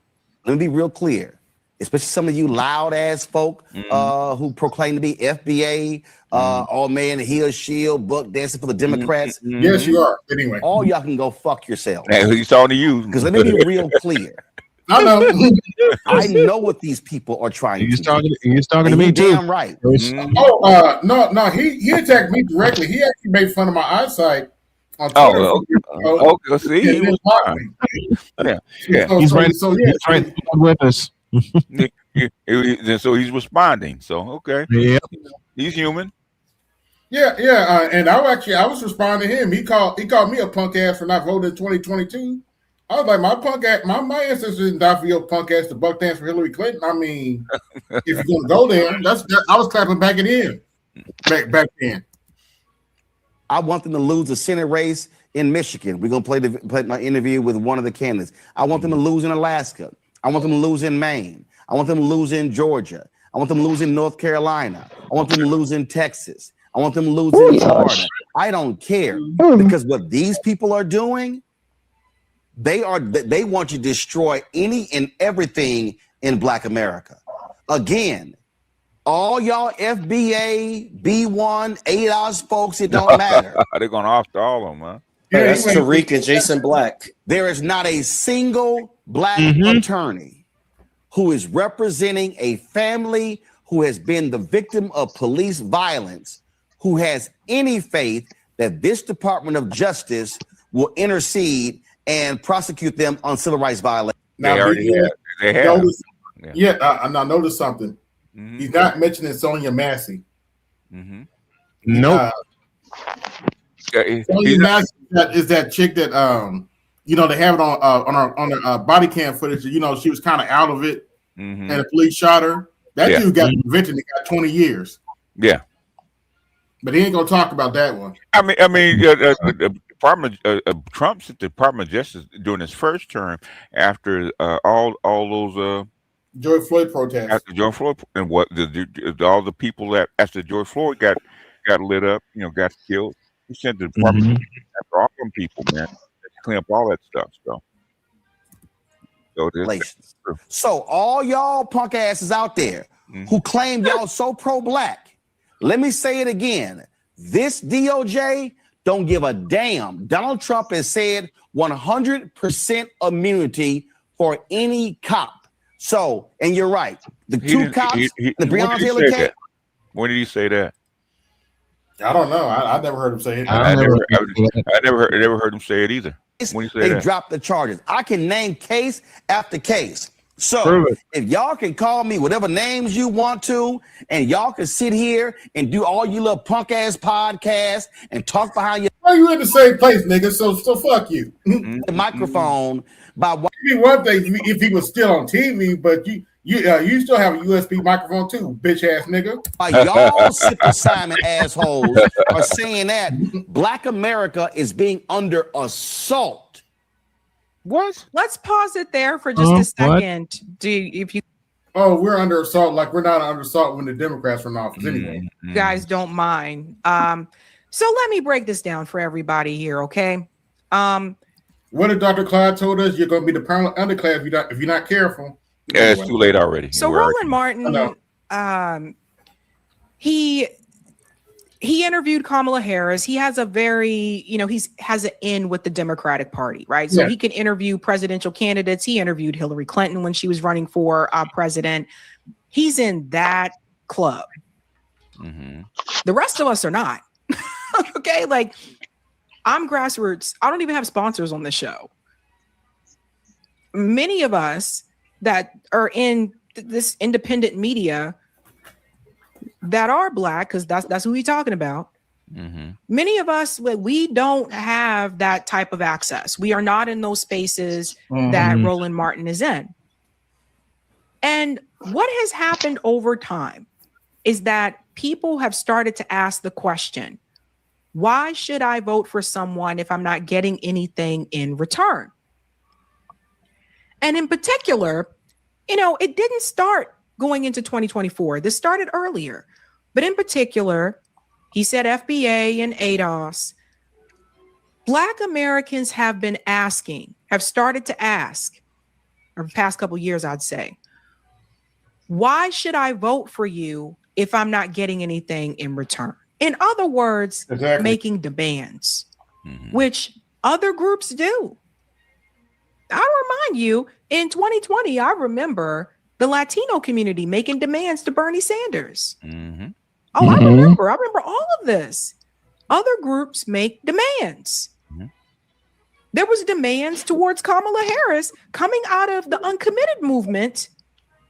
let me be real clear. Especially some of you loud ass folk who proclaim to be FBA, all man, he or shield, buck dancing for the Democrats. Yes, you are. Anyway, all y'all can go fuck yourselves. He's talking to you. Because let me be real clear. I know. I know what these people are trying to do. He's talking to me too. Damn right. No, he attacked me directly. He actually made fun of my eyesight on Twitter. See, he was fine. Yeah. He's right with us. So he's responding. So okay, he's human. Yeah. And I was responding to him. He called me a punk ass for not voting in 2022. I was like, my punk ass, my ancestors didn't die for your punk ass to buck dance for Hillary Clinton. I mean, if you're gonna go there, I was clapping back at him back then. I want them to lose the Senate race in Michigan. We're gonna play my interview with one of the candidates. I want them to lose in Alaska. I want them to lose in Maine. I want them to lose in Georgia. I want them to lose in North Carolina. I want them to lose in Texas. I want them to lose in Florida. I don't care, because what these people are doing, they want to destroy any and everything in Black America. Again, all y'all FBA, B1, ADOS folks, it don't matter. They're going after all of them, huh? Yeah, that's Tariq and Jason Black. There is not a single Black attorney who is representing a family who has been the victim of police violence, who has any faith that this Department of Justice will intercede and prosecute them on civil rights violations. They already have. They have. I noticed something. He's not mentioning Sonia Massey. Nope. Sonia Massey is that chick that they have it on her body cam footage. She was kind of out of it, and the police shot her. That dude got convicted and got 20 years. Yeah, but he ain't gonna talk about that one. The Department Trump's at the Department of Justice during his first term after all those George Floyd protests. After George Floyd and what all the people that after George Floyd got lit up, got killed. He sent the department after all them people, man, to clean up all that stuff. So all y'all punk asses out there who claim y'all so pro-Black, let me say it again. This DOJ don't give a damn. Donald Trump has said 100% immunity for any cop. So, and you're right. The two cops, the Breonna Taylor case. When did he say that? I don't know. I never heard him say it. I never heard him say it either. When he They dropped the charges. I can name case after case. So if y'all can call me whatever names you want to, and y'all can sit here and do all you little punk ass podcasts and talk behind your. Well, you in the same place, nigga. So fuck you. The microphone by one thing if he was still on TV, but you still have a USB microphone too, bitch ass nigga. Y'all Super Simon assholes are saying that Black America is being under assault. What? Let's pause it there for just a second. We're under assault like we're not under assault when the Democrats were in office anyway. You guys don't mind. So let me break this down for everybody here, okay? What did Dr. Clyde told us? You're going to be the permanent underclass if you're not careful. Yeah, it's too late already. So Roland Martin, he interviewed Kamala Harris. He has a very, has an in with the Democratic Party, right? So he can interview presidential candidates. He interviewed Hillary Clinton when she was running for president. He's in that club. The rest of us are not. Okay, like I'm grassroots. I don't even have sponsors on this show. Many of us that are in this independent media that are Black, because that's who we're talking about. Many of us, we don't have that type of access. We are not in those spaces that Roland Martin is in. And what has happened over time is that people have started to ask the question, why should I vote for someone if I'm not getting anything in return? And in particular, it didn't start going into 2024. This started earlier. But in particular, he said FBA and ADOS. Black Americans have started to ask, over the past couple of years, I'd say, why should I vote for you if I'm not getting anything in return? In other words, making demands, which other groups do. I'll remind you, in 2020, I remember the Latino community making demands to Bernie Sanders. I remember all of this. Other groups make demands. There was demands towards Kamala Harris coming out of the uncommitted movement,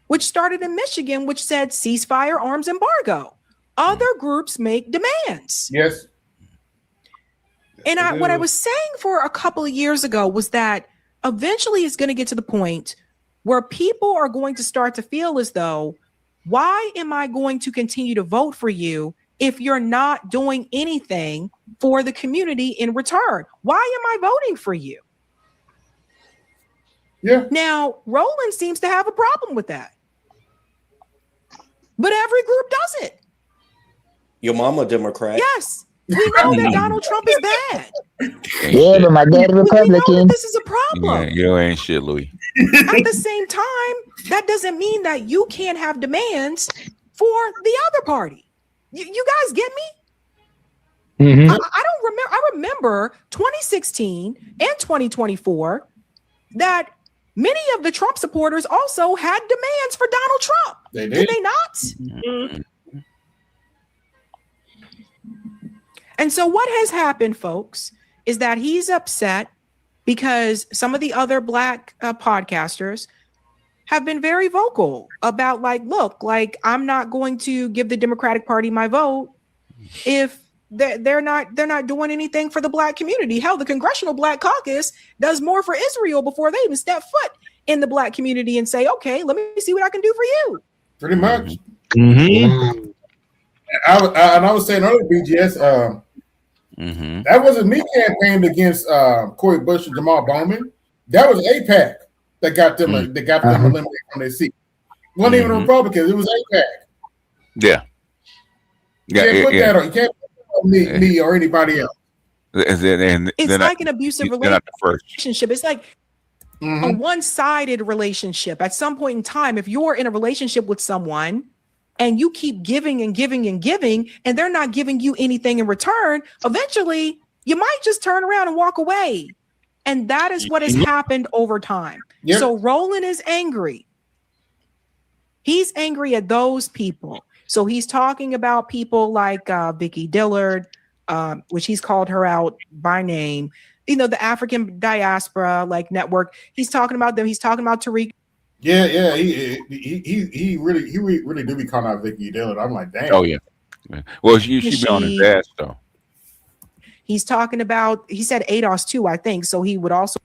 which started in Michigan, which said ceasefire, arms embargo. Other groups make demands. Yes. And what I was saying for a couple of years ago was that eventually it's going to get to the point where people are going to start to feel as though, why am I going to continue to vote for you if you're not doing anything for the community in return? Why am I voting for you? Yeah. Now, Roland seems to have a problem with that. But every group does it. Your mama Democrat. Yes. We know that Donald Trump is bad. Yeah, but my dad a Republican. We know that this is a problem. Yeah, you ain't shit, Louis. At the same time, that doesn't mean that you can't have demands for the other party. You guys get me? Mm-hmm. I don't remember. I remember 2016 and 2024 that many of the Trump supporters also had demands for Donald Trump. They did they not? And so what has happened, folks, is that he's upset because some of the other Black podcasters have been very vocal about look, I'm not going to give the Democratic Party my vote if they're not doing anything for the Black community. Hell, the Congressional Black Caucus does more for Israel before they even step foot in the Black community and say, okay, let me see what I can do for you. Pretty much. Mm-hmm. I was saying earlier, BGS, that wasn't me campaigning against Cory Bush and Jamal Bowman. That was AIPAC that got them eliminated from their seat. It wasn't even Republicans. It was AIPAC. Yeah. You can't put that on. You can't put that on me or anybody else. It's like an abusive relationship. It's like a one-sided relationship. At some point in time, if you're in a relationship with someone and you keep giving and giving and giving, and they're not giving you anything in return, eventually you might just turn around and walk away. And that is what has happened over time. Yep. So Roland is angry. He's angry at those people. So he's talking about people like Vicky Dillard, which he's called her out by name. You know, the African diaspora network. He's talking about them. He's talking about Tariq. Yeah. He really do be calling out Vicky Dillard. I'm like, damn. Oh yeah. Well, she be on his ass though. He's talking about. He said ADOS too, I think. So he would also.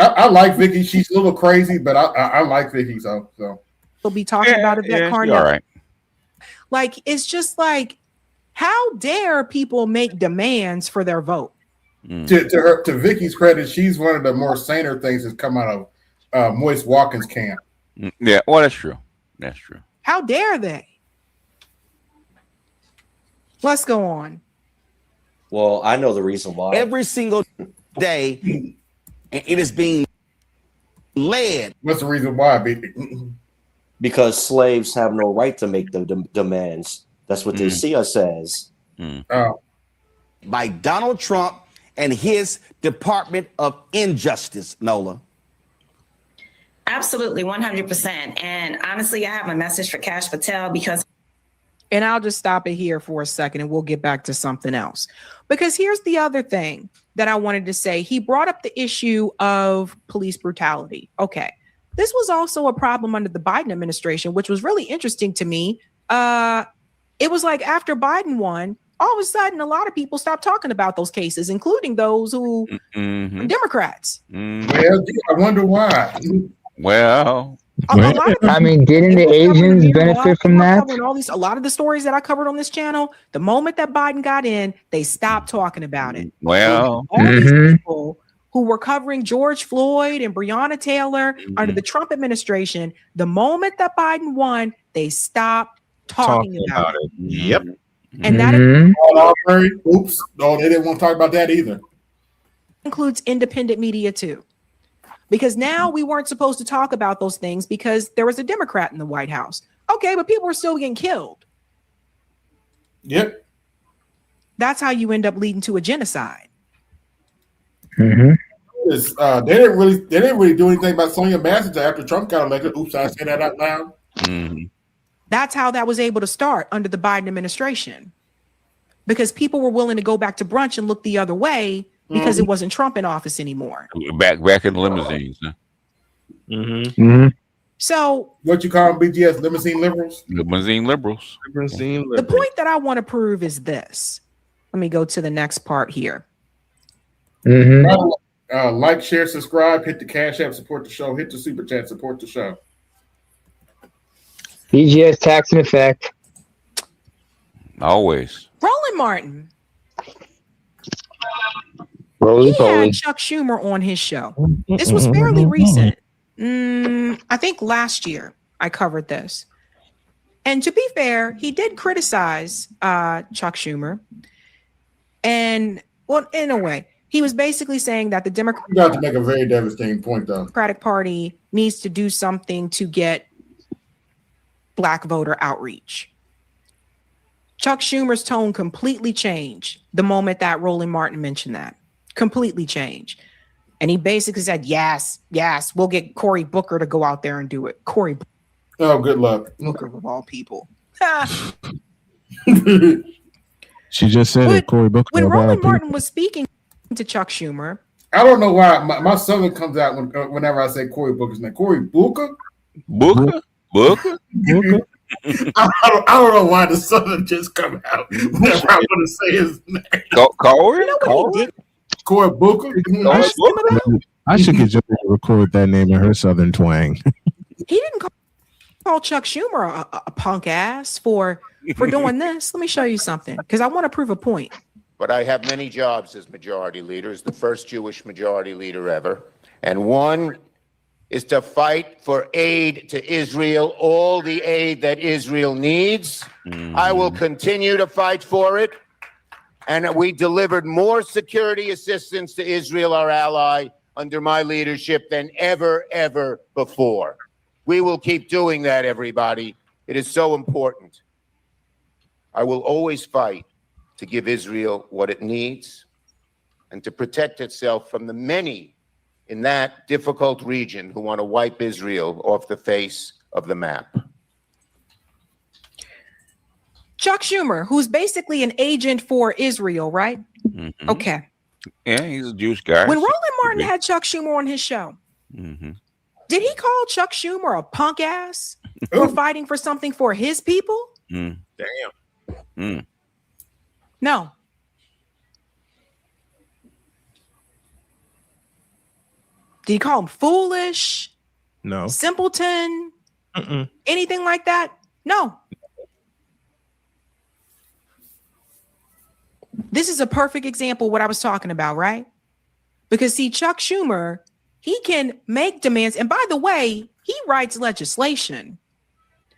I like Vicky. She's a little crazy, but I like Vicky. So he'll be talking about Yvette Carnell. All right. It's just how dare people make demands for their vote? To Vicky's credit, she's one of the more saner things that's come out of Moist Watkins' camp. Yeah, well, that's true. That's true. How dare they? Let's go on. Well, I know the reason why. Every single day, it is being led. What's the reason why, baby? Because slaves have no right to make the demands. That's what they see us as. By Donald Trump and his Department of Injustice, Nola. Absolutely, 100%. And honestly, I have a message for Cash Patel because. And I'll just stop it here for a second and we'll get back to something else. Because here's the other thing that I wanted to say. He brought up the issue of police brutality. Okay. This was also a problem under the Biden administration, which was really interesting to me. It was like after Biden won, all of a sudden, a lot of people stopped talking about those cases, including those who are Democrats. Well, I wonder why. Well, didn't the Asians benefit from that? A lot of the stories that I covered on this channel, the moment that Biden got in, they stopped talking about it. Well, all these people who were covering George Floyd and Breonna Taylor under the Trump administration, the moment that Biden won, they stopped talking about it. Yep. And that oops. No, they didn't want to talk about that either. Includes independent media too. Because now we weren't supposed to talk about those things because there was a Democrat in the White House. Okay, but people were still getting killed. Yep. That's how you end up leading to a genocide. They didn't really do anything about Sonia Massacre after Trump got elected. Oops, I said that out loud. That's how that was able to start under the Biden administration. Because people were willing to go back to brunch and look the other way because it wasn't Trump in office anymore. Back in limousines. Huh? So what you call them, BGS, limousine liberals? Limousine liberals. The point that I want to prove is this. Let me go to the next part here. Like, share, subscribe, hit the Cash App, support the show, hit the Super Chat, support the show. BGS tax in effect. Always. Roland Martin. He had Chuck Schumer on his show. This was fairly recent. I think last year I covered this. And to be fair, he did criticize Chuck Schumer. And well, in a way, he was basically saying that the You got to make a very devastating point, though. Democratic Party needs to do something to get Black voter outreach. Chuck Schumer's tone completely changed the moment that Roland Martin mentioned that. Completely changed. And he basically said, yes, we'll get Cory Booker to go out there and do it. Cory Booker. Oh, good luck. Booker of all people. She just said it, Cory Booker. When Roland Martin was speaking to Chuck Schumer, I don't know why my southern comes out whenever I say Cory Booker's name. Cory Booker? Booker? I don't know why the southern just come out whenever I want to say his name. Cory? Cory Booker? I should get Joey to record that name in her southern twang. He didn't call Chuck Schumer a punk ass for doing this. Let me show you something, because I want to prove a point. But I have many jobs as majority leader, as the first Jewish majority leader ever. And one is to fight for aid to Israel, all the aid that Israel needs. I will continue to fight for it. And we delivered more security assistance to Israel, our ally, under my leadership than ever before. We will keep doing that, everybody. It is so important. I will always fight to give Israel what it needs and to protect itself from the many in that difficult region who want to wipe Israel off the face of the map. Chuck Schumer, who's basically an agent for Israel, right? Mm-hmm. Okay. Yeah, he's a Jewish guy. When Roland Martin had Chuck Schumer on his show, did he call Chuck Schumer a punk ass for fighting for something for his people? Damn. No. Did he call him foolish? No. Simpleton? Anything like that? No. This is a perfect example of what I was talking about, right? Because see, Chuck Schumer, he can make demands. And by the way, he writes legislation.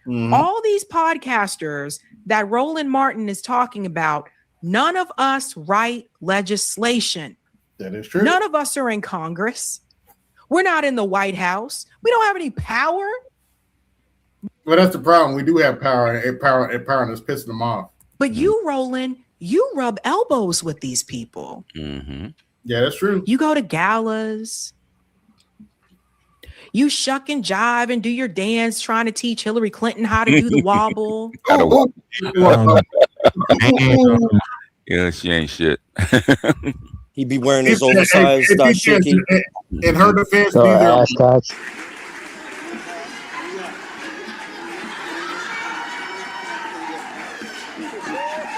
All these podcasters that Roland Martin is talking about, none of us write legislation. That is true. None of us are in Congress. We're not in the White House. We don't have any power. Well, that's the problem. We do have power, and power that's pissing them off. But you, Roland, you rub elbows with these people. Yeah, that's true. You go to galas. You shuck and jive and do your dance trying to teach Hillary Clinton how to do the wobble. Yeah, she ain't shit. He be wearing his oversized dashiki. In her defense,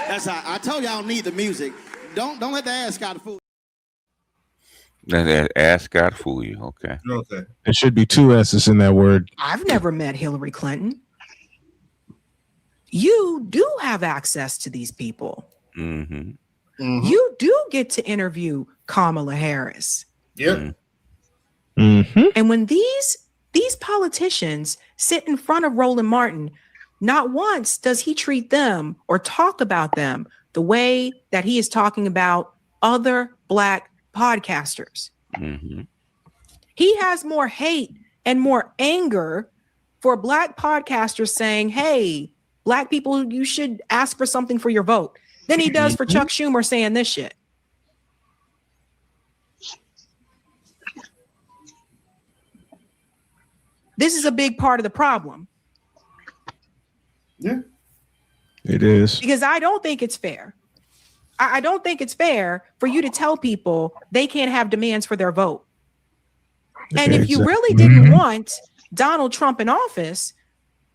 That's how I told y'all need the music. Don't let the ascot fool. That ascot fool you. Okay. There should be two S's in that word. I've never met Hillary Clinton. You do have access to these people. You do get to interview Kamala Harris. Yep. And when these politicians sit in front of Roland Martin, not once does he treat them or talk about them the way that he is talking about other Black podcasters. He has more hate and more anger for Black podcasters saying, hey, Black people, you should ask for something for your vote, than he does for Chuck Schumer saying this shit. This is a big part of the problem. Yeah. It is. Because I don't think it's fair. I don't think it's fair for you to tell people they can't have demands for their vote. And if you really didn't want Donald Trump in office,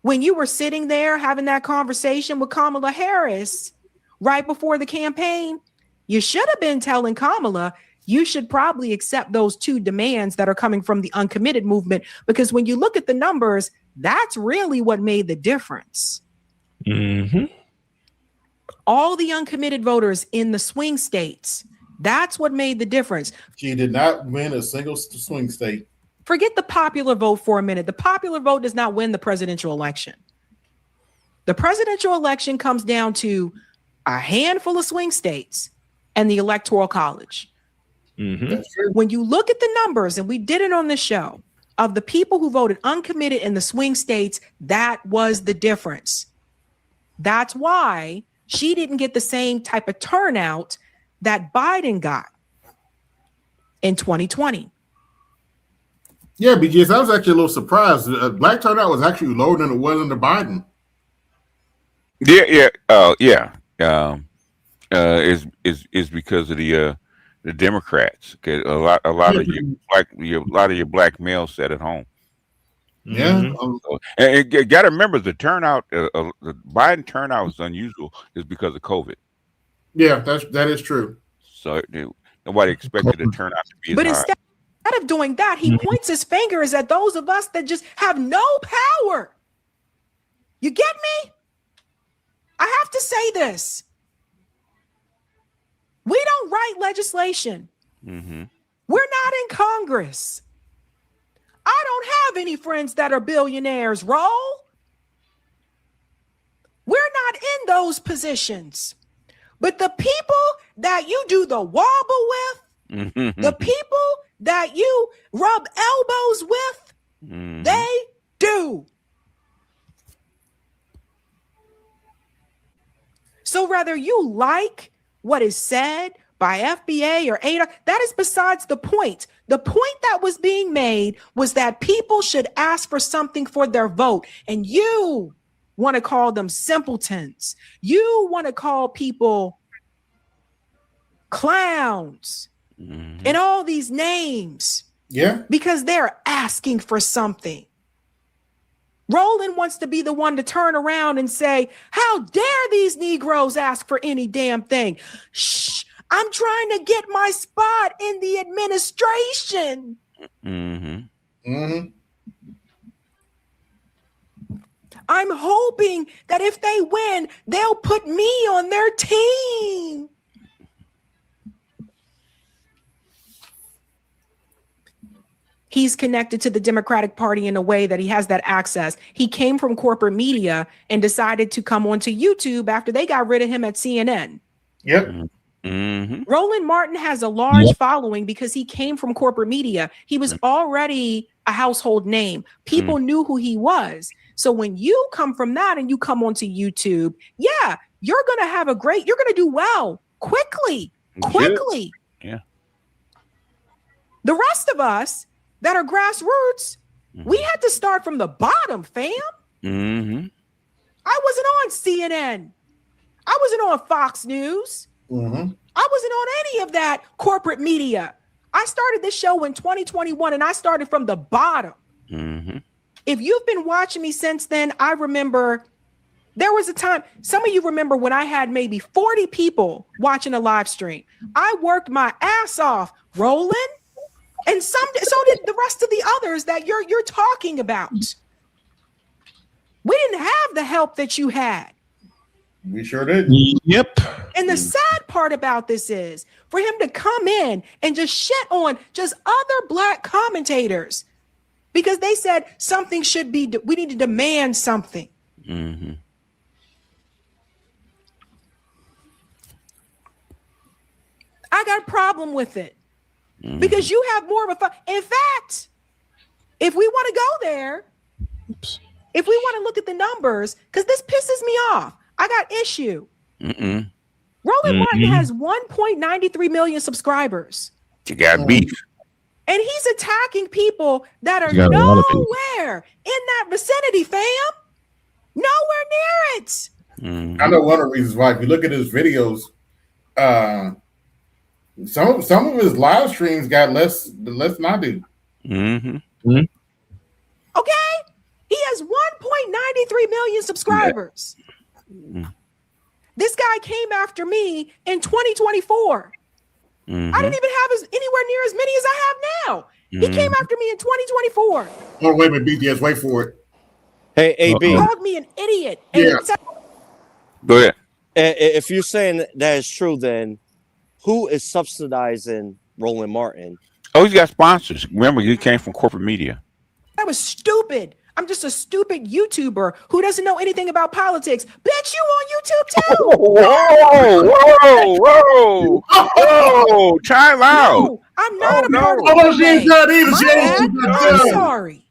when you were sitting there having that conversation with Kamala Harris right before the campaign, you should have been telling Kamala, you should probably accept those two demands that are coming from the uncommitted movement, because when you look at the numbers, that's really what made the difference. All the uncommitted voters in the swing states, that's what made the difference. She did not win a single swing state. Forget the popular vote for a minute. The popular vote does not win the presidential election. The presidential election comes down to a handful of swing states and the Electoral College. When you look at the numbers, and we did it on the show, of the people who voted uncommitted in the swing states, that was the difference. That's why she didn't get the same type of turnout that Biden got in 2020. Yeah, because I was actually a little surprised. Black turnout was actually lower than it was under Biden. Is because of the Democrats. Okay, a lot of your black males sat at home. Yeah, and you got to remember the turnout. The Biden turnout was unusual, is because of COVID. Yeah, that is true. So nobody expected the turnout to be. But as high. instead of doing that, he points his fingers at those of us that just have no power. You get me? I have to say this. We don't write legislation. Mm-hmm. We're not in Congress. I don't have any friends that are billionaires, Roll. We're not in those positions. But the people that you do the wobble with, the people that you rub elbows with, they do. So whether you like what is said by FBA or ADA, that is besides the point. The point that was being made was that people should ask for something for their vote. And you want to call them simpletons. You want to call people clowns and all these names. Yeah. Because they're asking for something. Roland wants to be the one to turn around and say, how dare these Negroes ask for any damn thing? Shh, I'm trying to get my spot in the administration. I'm hoping that if they win, they'll put me on their team. He's connected to the Democratic Party in a way that he has that access. He came from corporate media and decided to come onto YouTube after they got rid of him at CNN. Yep. Roland Martin has a large following because he came from corporate media. He was already a household name. People knew who he was. So when you come from that and you come onto YouTube, yeah, you're going to have you're going to do well quickly. Yeah. The rest of us that are grassroots, we had to start from the bottom, fam. I wasn't on CNN. I wasn't on Fox News. I wasn't on any of that corporate media. I started this show in 2021 and I started from the bottom. If you've been watching me since then, I remember there was a time, some of you remember when I had maybe 40 people watching a live stream. I worked my ass off, Roland. And so did the rest of the others that you're talking about. We didn't have the help that you had. We sure did. Yep. And the sad part about this is for him to come in and just shit on just other black commentators because they said something should be, we need to demand something. I got a problem with it. Because you have more of a fun. In fact, if we want to go there, if we want to look at the numbers, because this pisses me off, I got issue. Roland Martin has 1.93 million subscribers. You got beef. And he's attacking people that are nowhere in that vicinity, fam. Nowhere near it. I know one of the reasons why. If you look at his videos, some of his live streams got less than I do. Okay, he has 1.93 million subscribers. This guy came after me in 2024. I didn't even have anywhere near as many as I have now. He came after me in 2024. Oh, wait a minute, BTS, wait for it. Hey, AB. He called me an idiot. And Go ahead. If you're saying that is true, then who is subsidizing Roland Martin? Oh, he's got sponsors. Remember, he came from corporate media. That was stupid. I'm just a stupid YouTuber who doesn't know anything about politics. Bitch, you on YouTube too. Whoa. Whoa. Time out. No, I'm not a part of Oh, the she ain't done either. She debate. ain't I'm done. sorry.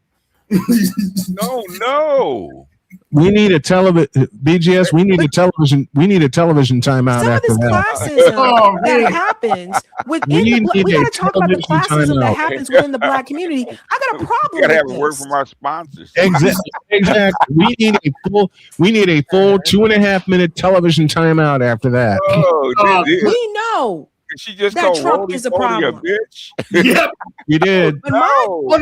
No. We need a BGS. We need a television. We need a television timeout Some of after this that. classism that happens within We we need got a to talk about the television classism that timeout. happens within the black community. I got a problem. We gotta have with a word this. from our sponsors. Exactly. We need a full 2.5-minute television timeout after that. We know she just that called Trump Roly is a Poly problem. bitch. Yep. You did. But my Oh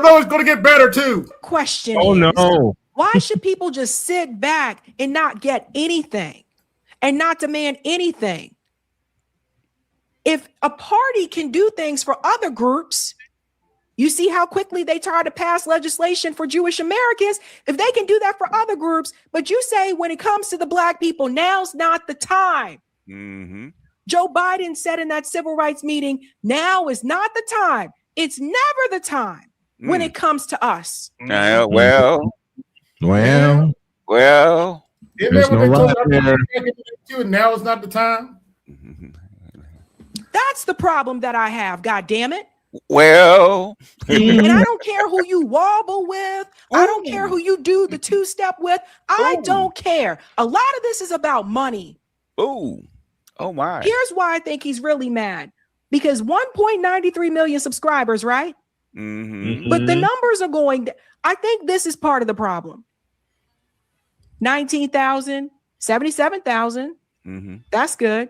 no, it's gonna get better too. question Oh is, no. why should people just sit back and not get anything and not demand anything? If a party can do things for other groups, you see how quickly they try to pass legislation for Jewish Americans. If they can do that for other groups, but you say when it comes to the black people, now's not the time. Mm-hmm. Joe Biden said in that civil rights meeting, now is not the time. It's never the time when it comes to us. Well. Isn't There's that what no they told lie you? there. Now is not the time. That's the problem that I have. God damn it. Well, and I don't care who you wobble with. I don't care who you do the two-step with. I don't care. A lot of this is about money. Oh my. Here's why I think he's really mad. Because 1.93 million subscribers, right? Mm-hmm. But the numbers are going. I think this is part of the problem. 19,000, 77,000. Mm-hmm. That's good.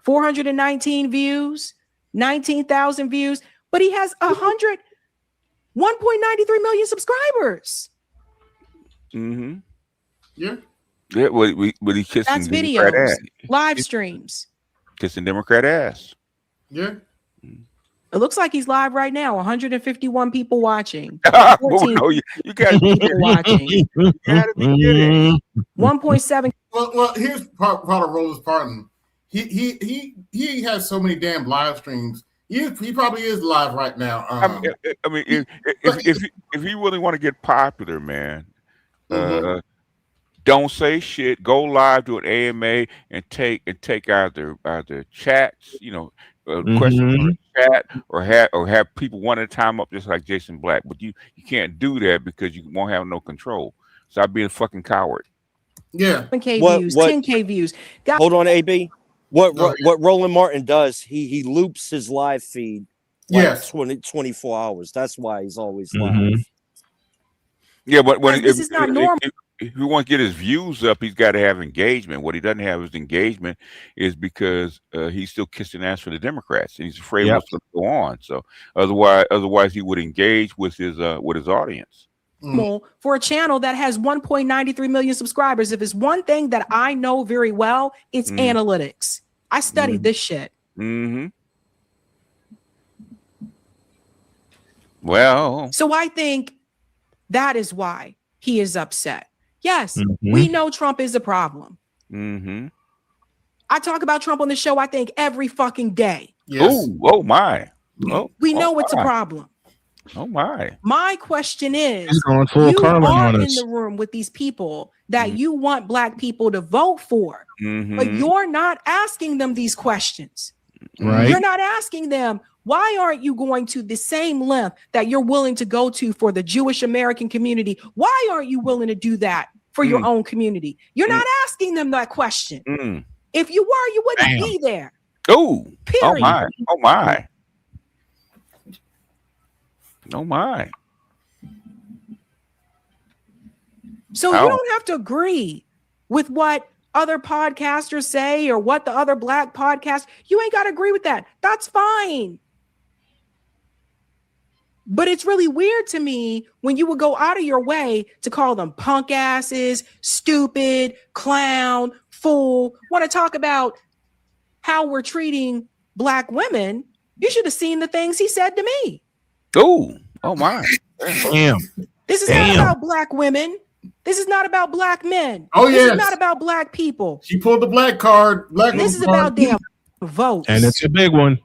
419 views, 19,000 views. But he has 1.93 million subscribers. Mm-hmm. Yeah. Yeah, but he kissing That's Democrat videos, ass. live streams. Kissing Democrat ass. Yeah. It looks like he's live right now. 151 people watching. Oh, 14 no, you gotta people watching. You gotta be kidding. 1.7. Well, here's part of Roland's pardon. He has so many damn live streams. He probably is live right now. I mean, if you really want to get popular, man, don't say shit. Go live, do an AMA, and take either chats, questions in the chat, or have people one at a time up, just like Jason Black. But you can't do that because you won't have no control. Stop being a fucking coward. Yeah. 10K views, 10K views. Hold on, AB. What Roland Martin does, he loops his live feed like 24 hours. That's why he's always live. Yeah, but this is not normal. If you want to get his views up, he's got to have engagement. What he doesn't have is engagement, is because he's still kissing ass for the Democrats, and he's afraid what's going to go on. So otherwise, he would engage with his audience. For a channel that has 1.93 million subscribers, if it's one thing that I know very well, it's analytics. I studied this shit. Mm-hmm. Well, so I think that is why he is upset. Yes, we know Trump is a problem. Mm-hmm. I talk about Trump on the show, I think, every fucking day. Yes. Oh my. We know it's a problem. Oh my. My question is, going full you Carlin are on in us. the room with these people that you want black people to vote for, but you're not asking them these questions. Right. You're not asking them, why aren't you going to the same length that you're willing to go to for the Jewish American community? Why aren't you willing to do that for your own community? You're not asking them that question. If you were, you wouldn't be there. Oh, period. Oh my. Oh my. Oh my. So you don't have to agree with what other podcasters say or what the other black podcasts. You ain't got to agree with that. That's fine. But it's really weird to me when you would go out of your way to call them punk asses, stupid, clown, fool. Want to talk about how we're treating black women. You should have seen the things he said to me. Oh my. Damn. This is not about black women. This is not about black men. Oh, this yes. is not about black people. She pulled the black card. This is about damn votes. And it's a big one.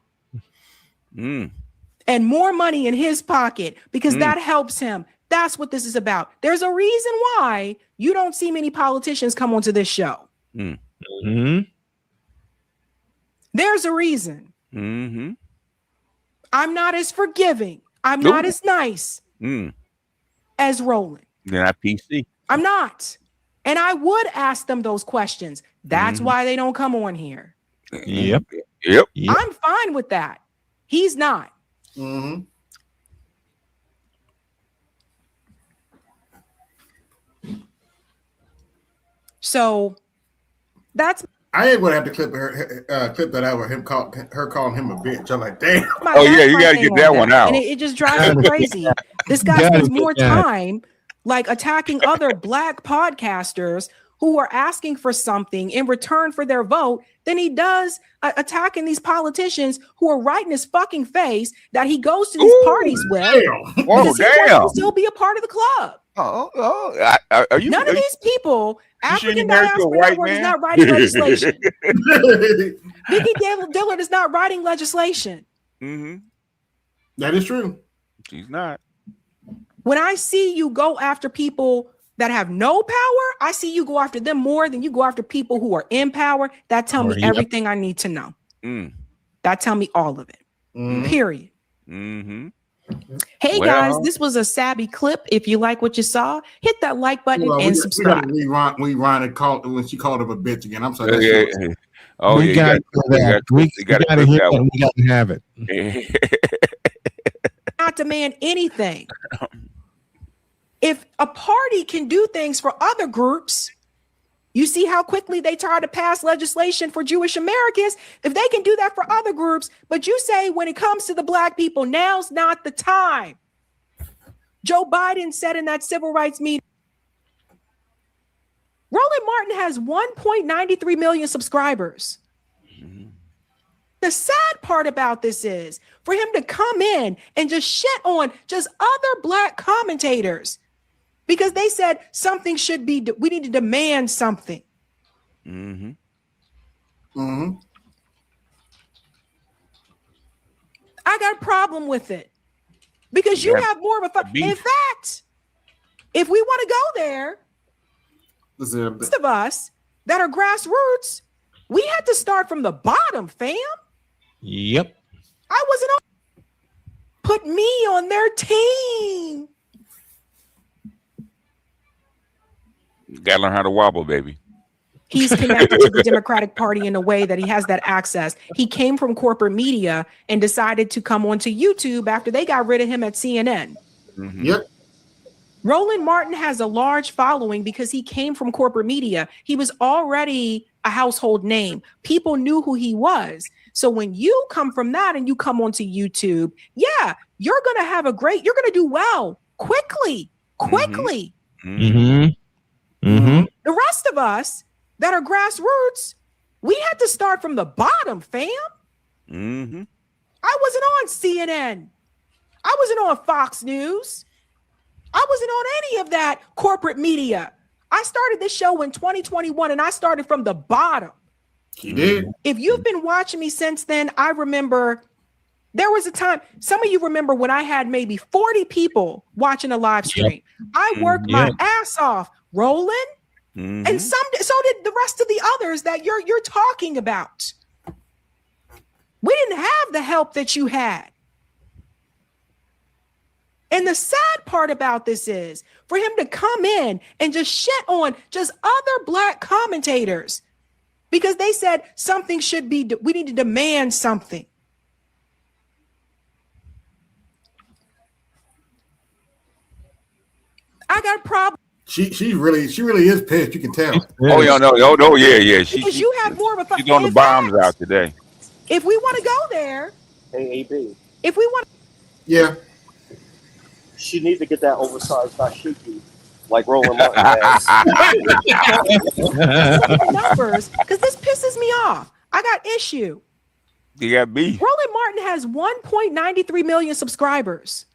And more money in his pocket because that helps him That's what this is about. There's a reason why you don't see many politicians come onto this show. Mm-hmm. There's a reason. Mm-hmm. I'm not as forgiving. I'm not as nice as Roland. They're not PC. I'm not. And I would ask them those questions. That's why they don't come on here. Yep. I'm fine with that. He's not. Mm-hmm. So that's. I ain't gonna have to clip that out with her calling him a bitch. I'm like, damn. Oh yeah, you got to get that one out. And it just drives me crazy. This guy spends more time like attacking other Black podcasters who are asking for something in return for their vote than he does attacking these politicians who are right in his fucking face that he goes to these parties with. Whoa, because he wants to still be a part of the club. Are you? None of these people, sure you African married to a Diaspora white Network is man? not writing legislation. Vicky Dillard is not writing legislation. Mm-hmm. That is true. She's not. When I see you go after people that have no power, I see you go after them more than you go after people who are in power. That tell me everything I need to know. That tell me all of it. Period. Mm-hmm. Hey guys, this was a savvy clip. If you like what you saw, hit that like button and subscribe. We Ron called when she called him a bitch again. I'm sorry. We got to hear it. We got to have it. Not demand anything. If a party can do things for other groups, you see how quickly they try to pass legislation for Jewish Americans. If they can do that for other groups, but you say when it comes to the Black people, now's not the time. Joe Biden said in that civil rights meeting, Roland Martin has 1.93 million subscribers. The sad part about this is for him to come in and just shit on just other Black commentators because they said something should be, we need to demand something. Mm-hmm. Mm-hmm. I got a problem with it because you have more of a in fact, if we want to go there, most of us that are grassroots, we had to start from the bottom, fam. Yep. I wasn't on. Put me on their team. Gotta learn how to wobble, baby. He's connected to the Democratic Party in a way that he has that access. He came from corporate media and decided to come onto YouTube after they got rid of him at CNN. Mm-hmm. Yep. Roland Martin has a large following because he came from corporate media. He was already a household name. People knew who he was. So when you come from that and you come onto YouTube, yeah, you're going to do well quickly. Mm-hmm. Mm-hmm. The rest of us that are grassroots, we had to start from the bottom, fam. Mm-hmm. I wasn't on CNN. I wasn't on Fox News. I wasn't on any of that corporate media. I started this show in 2021 and I started from the bottom. He did. If you've been watching me since then, I remember there was a time, some of you remember when I had maybe 40 people watching a live stream. I worked my ass off, Roland, and so did the rest of the others that you're talking about. We didn't have the help that you had. And the sad part about this is for him to come in and just shit on just other Black commentators because they said something should be, we need to demand something. I got a problem. She really is pissed. You can tell. Oh yeah, no, yeah. Because you have more of a. She's on the bombs out today. If we want to go there, AAB. If we want, yeah, she needs to get that oversized dashiki like Roland Martin has. numbers, because this pisses me off. I got issue. You got beef. Roland Martin has 1.93 million subscribers.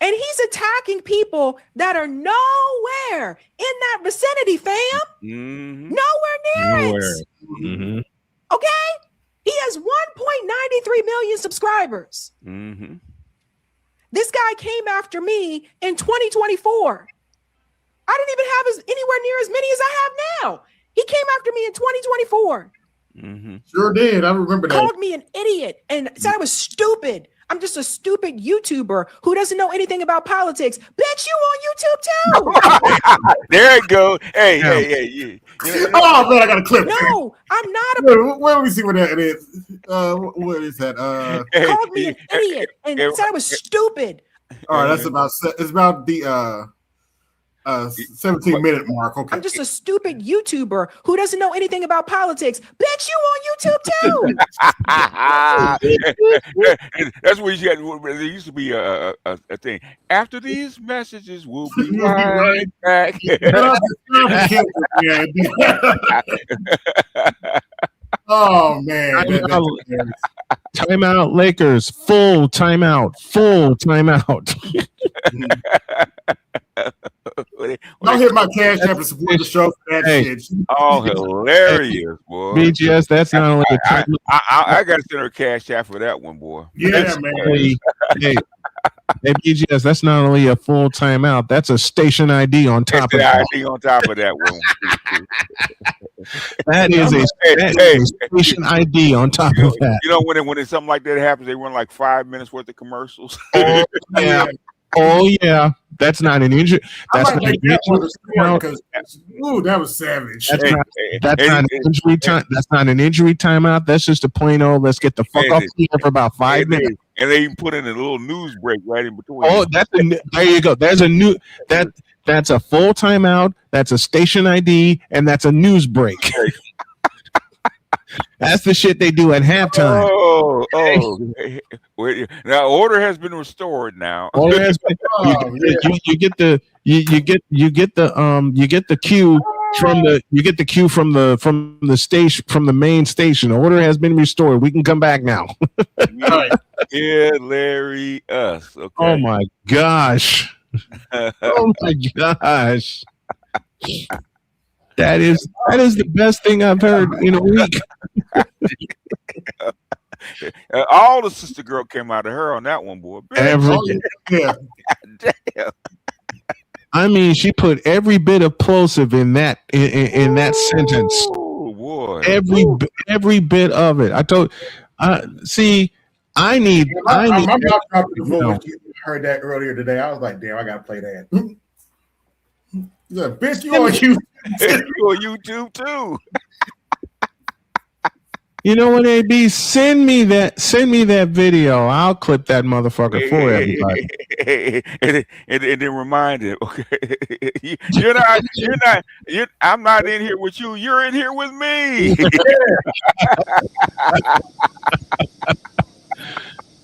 And he's attacking people that are nowhere in that vicinity, fam. Mm-hmm. Nowhere near it. Mm-hmm. Okay? He has 1.93 million subscribers. Mm-hmm. This guy came after me in 2024. I didn't even have anywhere near as many as I have now. He came after me in 2024. Sure did. I remember that. Called me an idiot and said I was stupid. I'm just a stupid YouTuber who doesn't know anything about politics. Bitch, you on YouTube too. There it go. Hey. Oh man, I got a clip. No, I'm not a. Let me see what that is. What is that? Called me an idiot and said I was stupid. All right, it's about the 17-minute mark. Okay. I'm just a stupid YouTuber who doesn't know anything about politics. Bitch, you on YouTube too. That's what you got. There used to be a thing. After these messages, we'll be right back. Oh man. Timeout Lakers. Full timeout. Full timeout. I'll hit my cash app and support the show for that shit. Oh, hilarious, boy. BGS, that's not only a I got to send her a cash app for that one, boy. Yeah, man. Hey, BGS, that's not only a full timeout, that's a station ID on top of that. ID on top of that one. That is a station ID on top of that. You know, when it's something like that happens, they run like 5 minutes worth of commercials. Oh, yeah. Oh yeah, that's not an injury. That's not an injury. Ooh, that was savage. That's not an injury time. That's not an injury timeout. That's just a plain old. Let's get the fuck off here for about 5 minutes. And they even put in a little news break right in between. Oh, there you go. There's a new that's a full timeout. That's a station ID, and that's a news break. That's the shit they do at halftime. Oh. Now order has been restored. Now order has been. You get the cue from the station, from the main station. Order has been restored. We can come back now. Yeah, Larry us. Okay. Oh my gosh. Oh my gosh. That is the best thing I've heard in a week. All the sister girl came out of her on that one, boy. Everything. Yeah. Damn. I mean, she put every bit of plosive in that sentence. Oh boy. Every bit of it. I told. See, I need. I'm not dropping the vote. You heard that earlier today. I was like, damn, I gotta play that. Yeah, bitch, you on YouTube. You on YouTube too. You know what, AB? Send me that video. I'll clip that motherfucker for everybody. And then remind it. Okay, I'm not in here with you. You're in here with me.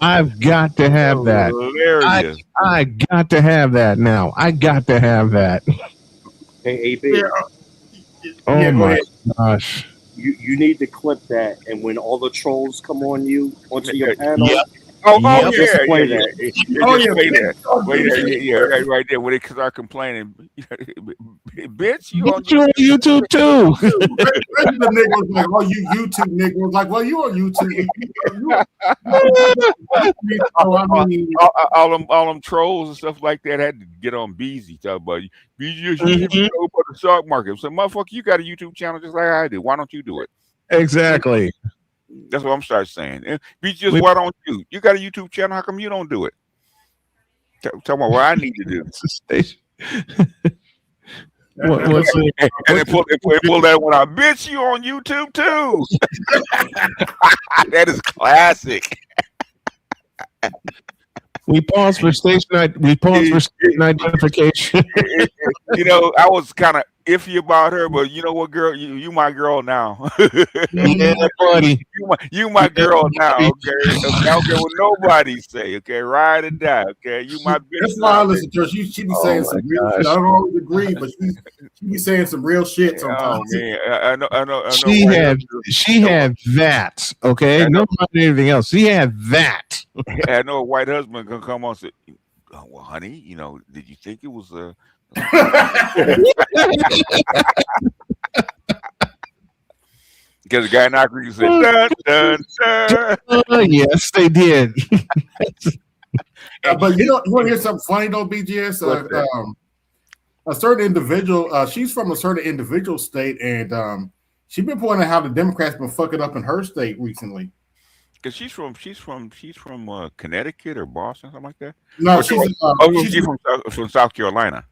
I've got to have that. Hilarious. I got to have that now. I got to have that. Hey, AB. Oh my gosh. You need to clip that, and when all the trolls come onto your panel, Play that. Right there. When they start complaining, bitch, you on YouTube too. The nigga was like, "Oh, you YouTube nigga." Was like, "Well, you on YouTube." All them trolls and stuff like that had to get on Beezy. Talk about you. Beezy, you know about the stock market. So, motherfucker, you got a YouTube channel just like I do. Why don't you do it? Exactly. That's what I'm starting saying. Beezy, why don't you? You got a YouTube channel. How come you don't do it? Tell me what I need to do. And they pull that one out. Bitch, you on YouTube too. That is classic. We pause for station identification. You know, I was kind of iffy about her, but you know what, girl, you my girl now. Yeah, buddy. You my girl now. Okay, I don't care what nobody say. Okay, ride or die. Okay, you my bitch. That's why I listen to her. She be saying some real shit. I don't always agree, but she be saying some real shit sometimes. Oh man, I know. She had that. Okay, not anything else. She had that. I know a white husband can come on and say, "Oh, well, honey, you know, did you think it was a?" Because the guy in Africa said, dun, dun, dun. Yes, they did. But you want to hear something funny though, BGS? A certain individual, she's from a certain individual state, and she's been pointing out how the Democrats been fucking up in her state recently. Because she's from Connecticut or Boston, something like that. No, she's from South Carolina.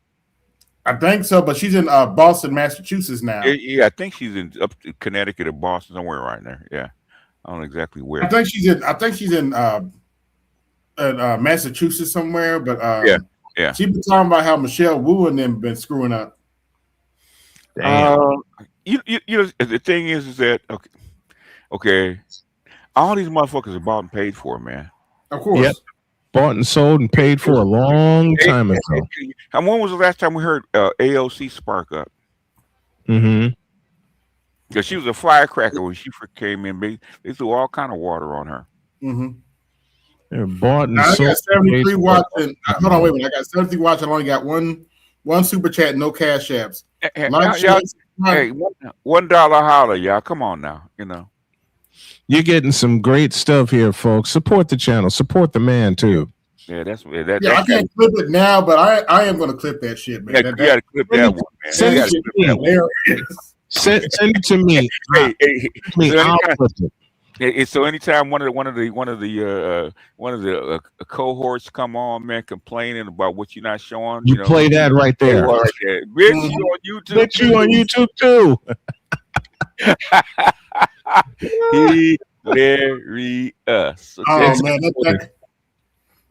I think so, but she's in Boston, Massachusetts now. Yeah, I think she's in up to Connecticut or Boston, somewhere right there. Yeah, I don't know exactly where. I think she's in Massachusetts somewhere, but yeah. She's been talking about how Michelle Wu and them been screwing up. You know, the thing is that okay, all these motherfuckers are bought and paid for, man. Of course. Yep. Bought and sold and paid for a long time ago. And when was the last time we heard AOC spark up? Mm-hmm. Because she was a firecracker when she first came in. They threw all kind of water on her. Mm-hmm. They're bought and I sold. got 73 watching. Hold on, wait a minute. I got 73 watching. I only got one super chat, no cash apps. Hey, $1 holler, y'all. Come on now, you know. You're getting some great stuff here, folks. Support the channel. Support the man too. Yeah, that's I can't clip it now, but I am going to clip that shit, man. Yeah, you got to clip that one, man. Send it to me. Send it to me. So anytime one of the cohorts come on, man, complaining about what you're not showing, you play that right there. Bitch, you on YouTube. Bitch, you on YouTube too. Hilarious. Oh man,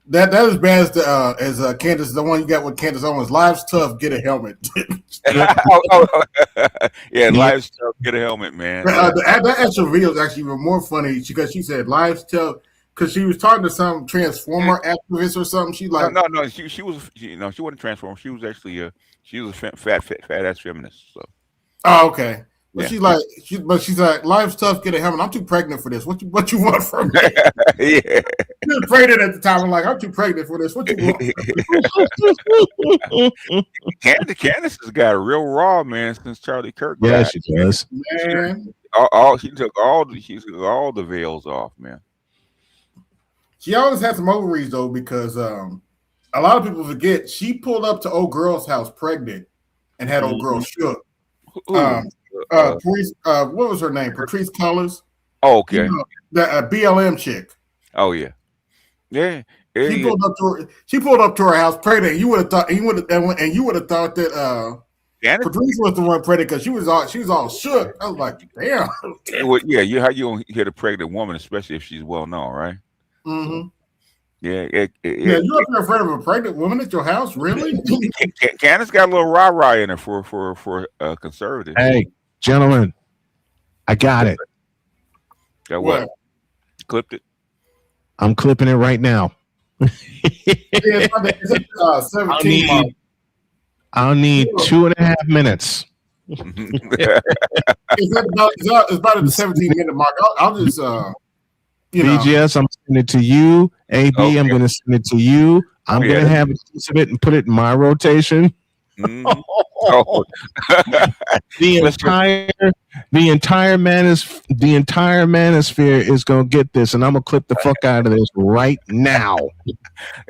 that is bad as Candace. The one you got with Candace Owens. Life's tough. Get a helmet. Yeah, life's tough. Get a helmet, man. That extra video is actually even more funny because she said life's tough because she was talking to some transformer activist or something. She like no. She wasn't transformer. She was actually a fat ass feminist. So. Oh, okay. But Yeah. she's like, life's tough. Get a helmet. I'm too pregnant for this. What you want from me? Yeah. She was pregnant at the time. I'm like, I'm too pregnant for this. What you want? Candace has got real raw, man, since Charlie Kirk. Yeah, died. she does. Man, She took all the veils off, man. she always had some ovaries though, because a lot of people forget she pulled up to old girl's house pregnant and had old girl shook. Patrice, what was her name? Patrice Cullors. Oh, okay. You know, the BLM chick. Oh yeah. She pulled up to her house pregnant. You would have thought, and you would have thought that Patrice was the one pregnant because she was all shook. I was like, damn. Well, yeah, how you gonna hit a pregnant woman, especially if she's well known, right? Mm-hmm. Yeah. You up there afraid of a pregnant woman at your house, really? Candace got a little rah-rah in her for conservative. Hey, gentlemen, I got it. Got what? Clipped it. I'm clipping it right now. I'll need 2.5 minutes. It's about at the 17-minute mark. I'll just BGS, I'm sending it to you. AB, okay. I'm going to send it to you. I'm going to have a piece of it and put it in my rotation. Mm-hmm. The entire manosphere is going to get this, and I'm going to clip the fuck out of this right now.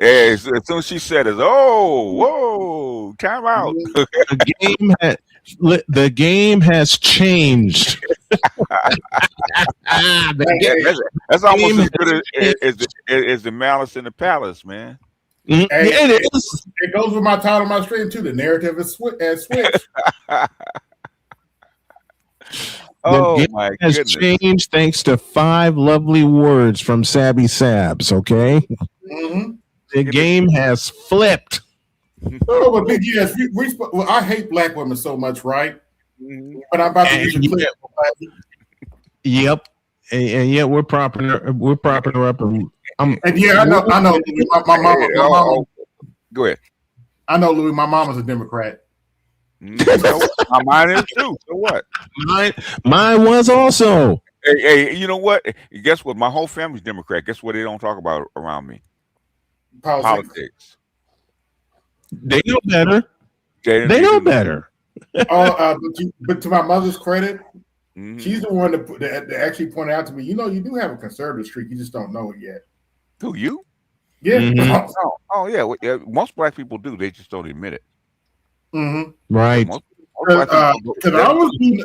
Yeah, as soon as she said it, whoa, time out. The game has changed. That's almost as good as the Malice in the Palace, man. Hey, it is. It goes with my title on my screen too. The narrative is switched. The game has changed thanks to 5 lovely words from Sabby Sabs. Okay, the game has flipped. Oh, but BGS, I hate black women so much, right? But I'm about to use a clip. Yep, and yet we're propping her up. And yeah, I know. My mama. Go ahead. I know, Louis. My mama's a Democrat. Mine is too. So what? Mine was also. Hey, you know what? Guess what? My whole family's Democrat. Guess what? They don't talk about around me. Politics. They know better. They know better. But to my mother's credit, she's the one that actually pointed out to me, you do have a conservative streak. You just don't know it yet. Who, you? Yeah. Mhm. Oh yeah. Yeah. Most black people do. They just don't admit it. Right. Most black people Because I was blue,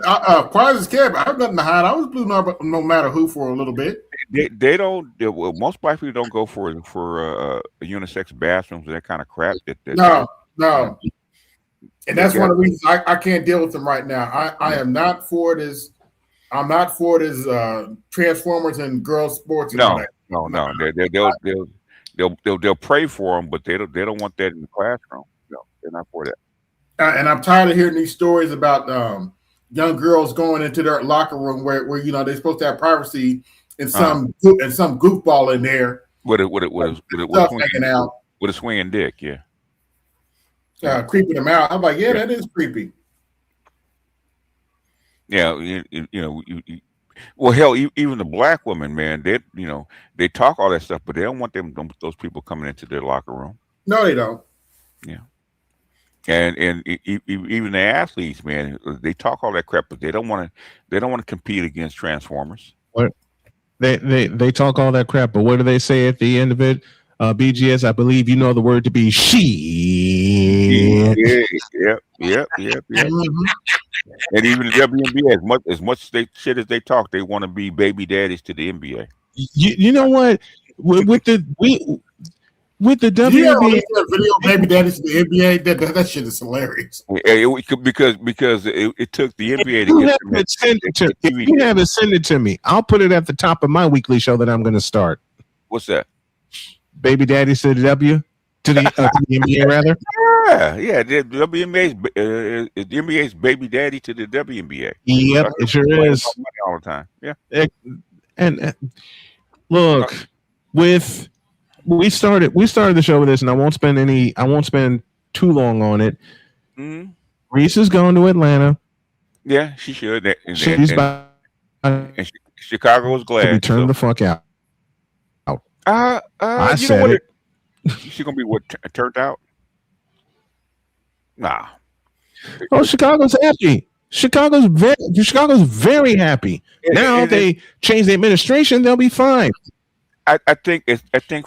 quiet as kept. I have nothing to hide. I was blue no matter who for a little bit. They don't. Well, most black people don't go for unisex bathrooms and that kind of crap. No. And that's one of the reasons I can't deal with them right now. I am not for this. I'm not for this Transformers and girls sports. And all that. No. They'll pray for them, but they don't want that in the classroom. No, they're not for that. And I'm tired of hearing these stories about young girls going into their locker room where they're supposed to have privacy and some goofball in there with a swinging dick, creeping them out. I'm like, that is creepy. Yeah, well, hell, even the black women, man, they talk all that stuff, but they don't want those people coming into their locker room. No, they don't. Yeah. And even the athletes, man, they talk all that crap, but they don't want to compete against Transformers. What they talk all that crap, but what do they say at the end of it? BGS, I believe you know the word to be she. Yep. And even the WNBA, as much shit as they talk, they want to be baby daddies to the NBA. You know what? With the WNBA, video baby daddies to the NBA, that shit is hilarious. Because it took the NBA to get them. If you haven't sent it to me, I'll put it at the top of my weekly show that I'm going to start. What's that? Baby daddies to the NBA rather. Yeah. The NBA's baby daddy to the WNBA. Yep, it sure is. All the time. Yeah. And look, we started the show with this, and I won't spend too long on it. Mm-hmm. Reese is going to Atlanta. Yeah, she should. Chicago was glad to turn the fuck out. I said it. She's gonna be turned out. Nah. Oh, Chicago's happy. Chicago's very happy. Now they change the administration, they'll be fine. I think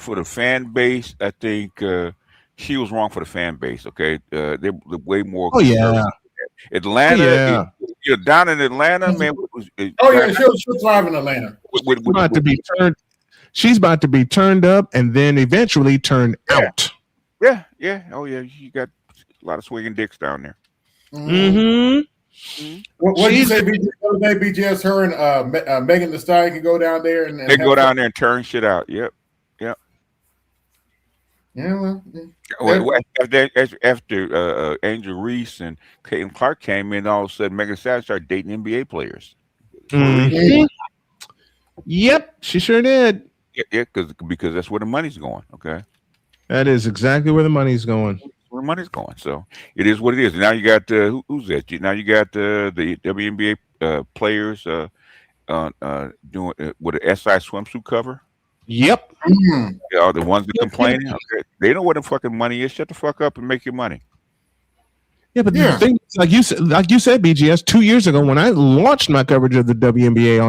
for the fan base, I think she was wrong for the fan base. Okay, they're way more. Oh yeah, Atlanta. You're down in Atlanta, man. She'll thrive in Atlanta. She's about to be turned up and then eventually turned out. Yeah. Oh yeah, you got a lot of swinging dicks down there. Mm-hmm. What did you say, BGS? Her and Megan Thee Stallion can go down there and they go down there and turn shit out. Yep. Yeah. After Angel Reese and Caitlin Clark came in, all of a sudden Megan Thee Stallion started dating NBA players. Mm-hmm. Yep, she sure did. Yeah, because that's where the money's going. Okay, that is exactly where the money's going. Where the money's going. So it is what it is. Now you got who's that? Now you got the WNBA players doing with an SI swimsuit cover. Yep. Yeah, the ones that complaining. Okay. They know where the fucking money is. Shut the fuck up and make your money. Yeah, but the thing is, like you said, BGS, 2 years ago when I launched my coverage of the WNBA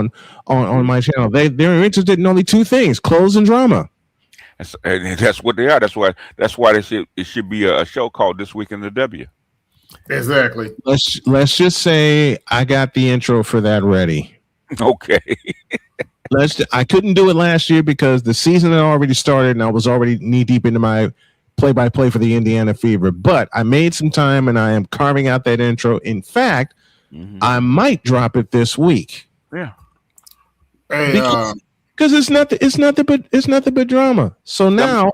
on my channel, they're interested in only two things: clothes and drama. And that's what they are. That's why it should be a show called This Week in the W. Exactly. Let's just say I got the intro for that ready. Okay. I couldn't do it last year because the season had already started and I was already knee deep into my play-by-play for the Indiana Fever. But I made some time and I am carving out that intro. In fact, I might drop it this week. Yeah. Because it's nothing but drama. So now,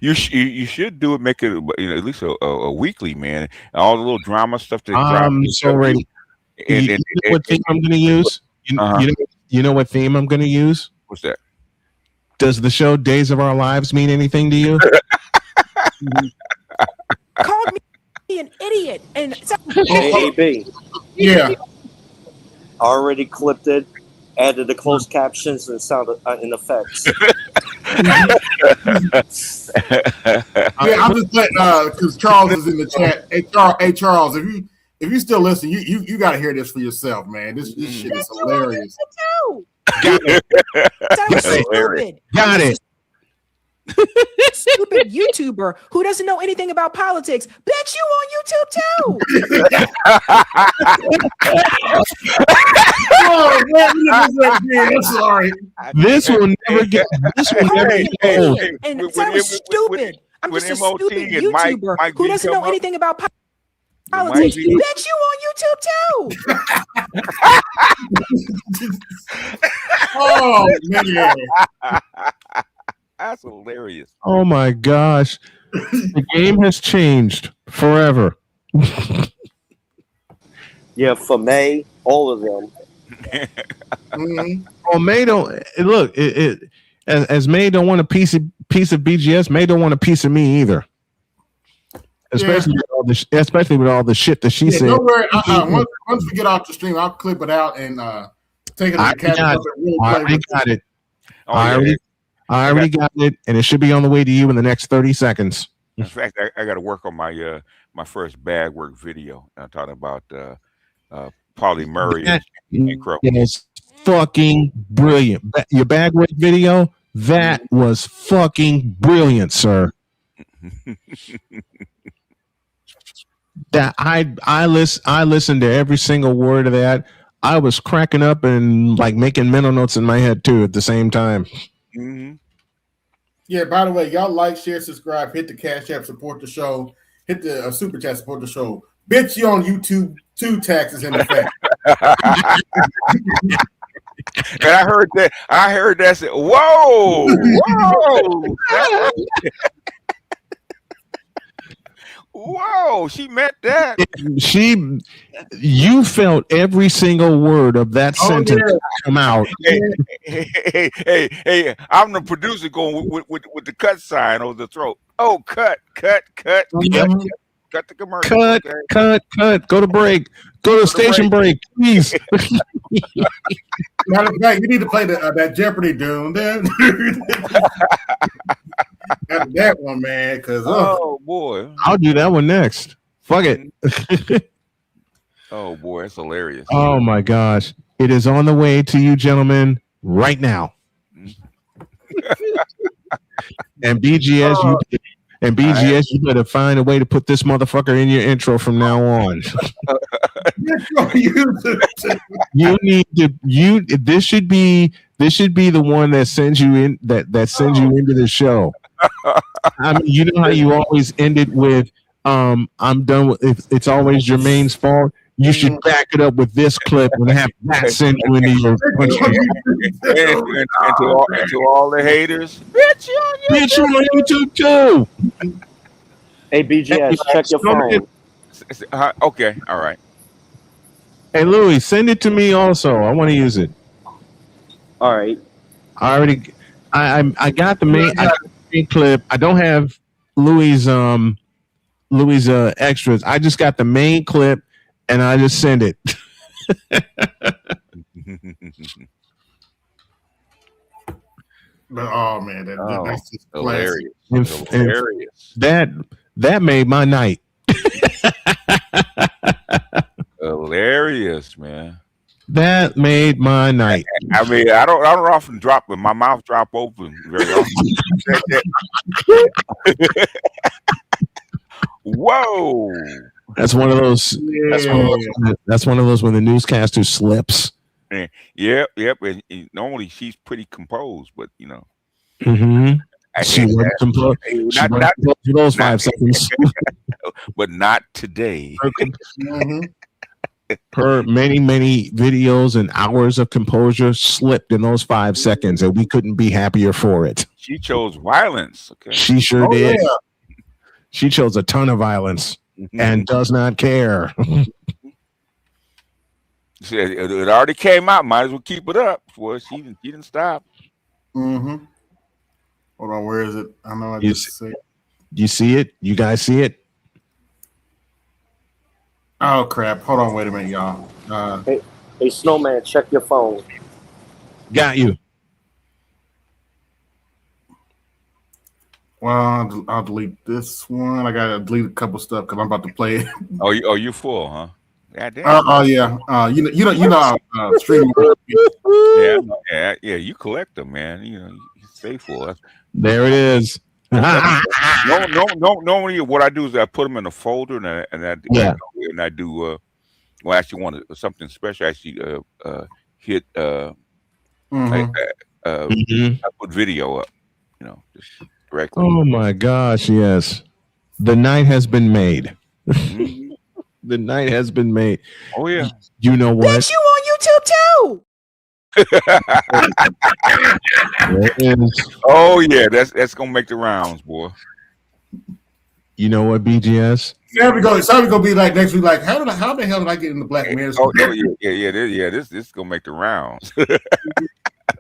you should do it. Make it at least a weekly, man. All the little drama stuff that I'm so ready. You know what theme I'm going to use? You know what theme I'm going to use? What's that? Does the show Days of Our Lives mean anything to you? Called me an idiot and AB. Yeah. Already clipped it. Added the closed captions and sound and effects. I'm just letting because Charles is in the chat. Hey Charles, if you still listen, you got to hear this for yourself, man. This shit is hilarious. Got it. Sounds stupid. Got it. Stupid YouTuber who doesn't know anything about politics. Bitch, you on YouTube too. Oh, man, I'm sorry. This will never get old. And that was stupid. I'm just a stupid YouTuber who doesn't know anything about politics. Bitch, you on YouTube too. Oh, man. That's hilarious. Oh my gosh. The game has changed forever. Yeah, for May, all of them. Well, May don't look. As May don't want a piece of BGS. May don't want a piece of me either. Especially with all the shit that she said. Don't worry. Once we get off the stream, I'll clip it out and take it to the camera. I already got it. I already got it, and it should be on the way to you in the next 30 seconds. In fact, I got to work on my my first bag work video. I'm talking about Polly Murray. It's fucking brilliant. Your bag work video, that was fucking brilliant, sir. That I listened to every single word of that. I was cracking up and like making mental notes in my head too at the same time. Mm-hmm. Yeah, by the way, y'all like, share, subscribe, hit the Cash App, support the show, hit the Super Chat, support the show. Bitch, you on YouTube, 2 taxes in effect. And I heard that say, whoa. Whoa, she meant that. You felt every single word of that sentence come out. Hey, I'm the producer going with the cut sign over the throat. Oh, cut. Yep. Cut the commercial. Cut. Go to break. Go to station break, please. Matter of fact, you need to play that Jeopardy doom. That one, man. Because oh boy, I'll do that one next. Fuck it. Oh boy, that's hilarious. Oh my gosh, it is on the way to you, gentlemen, right now. And BGS, you better find a way to put this motherfucker in your intro from now on. You need to. This should be the one that sends you in. That sends you into the show. I mean, you know how you always end it with, "I'm done with." It's always Jermaine's fault. You should back it up with this clip and have that send you into your country. And to all the haters, bitch, you on YouTube too. Hey, BGS, check your phone. Okay, all right. Hey, Louis, send it to me also. I want to use it. All right. I got the main clip. I don't have Louis' extras. I just got the main clip and I just send it. But oh man, that's just hilarious. Hilarious. That made my night. Hilarious, man. That made my night. I mean, I don't often drop when my mouth drop open very often. Whoa. That's one of those. That's one of those when the newscaster slips. Yep. And normally she's pretty composed, but you know. Mm-hmm. She wasn't composed. Not for those 5 seconds. But not today. Her many videos and hours of composure slipped in those 5 seconds, and we couldn't be happier for it. She chose violence. Okay. She sure did. Yeah. She chose a ton of violence and does not care. It already came out. Might as well keep it up. Well, she didn't stop. Mm-hmm. Hold on, where is it? I know I just see it. You see it? You guys see it? Oh crap! Hold on, wait a minute, y'all. Hey, Snowman, check your phone. Got you. Well, I'll delete this one. I gotta delete a couple stuff because I'm about to play it. Oh, you full, huh? Goddamn. Oh yeah. You know. Streaming. Yeah. You collect them, man. You know. faithful. That's, There it is. Normally, what I do is I put them in a folder, and I do. Well, I actually want something special. I actually hit. I put video up. Just directly. Oh my gosh! Yes, the night has been made. The night has been made. Oh yeah. You know what? Bitch, you on YouTube too? Oh yeah, that's gonna make the rounds, boy. You know what, BGS? Sammy gonna be like next week. Like, how the hell did I get in the black man? Oh yeah. This is gonna make the rounds.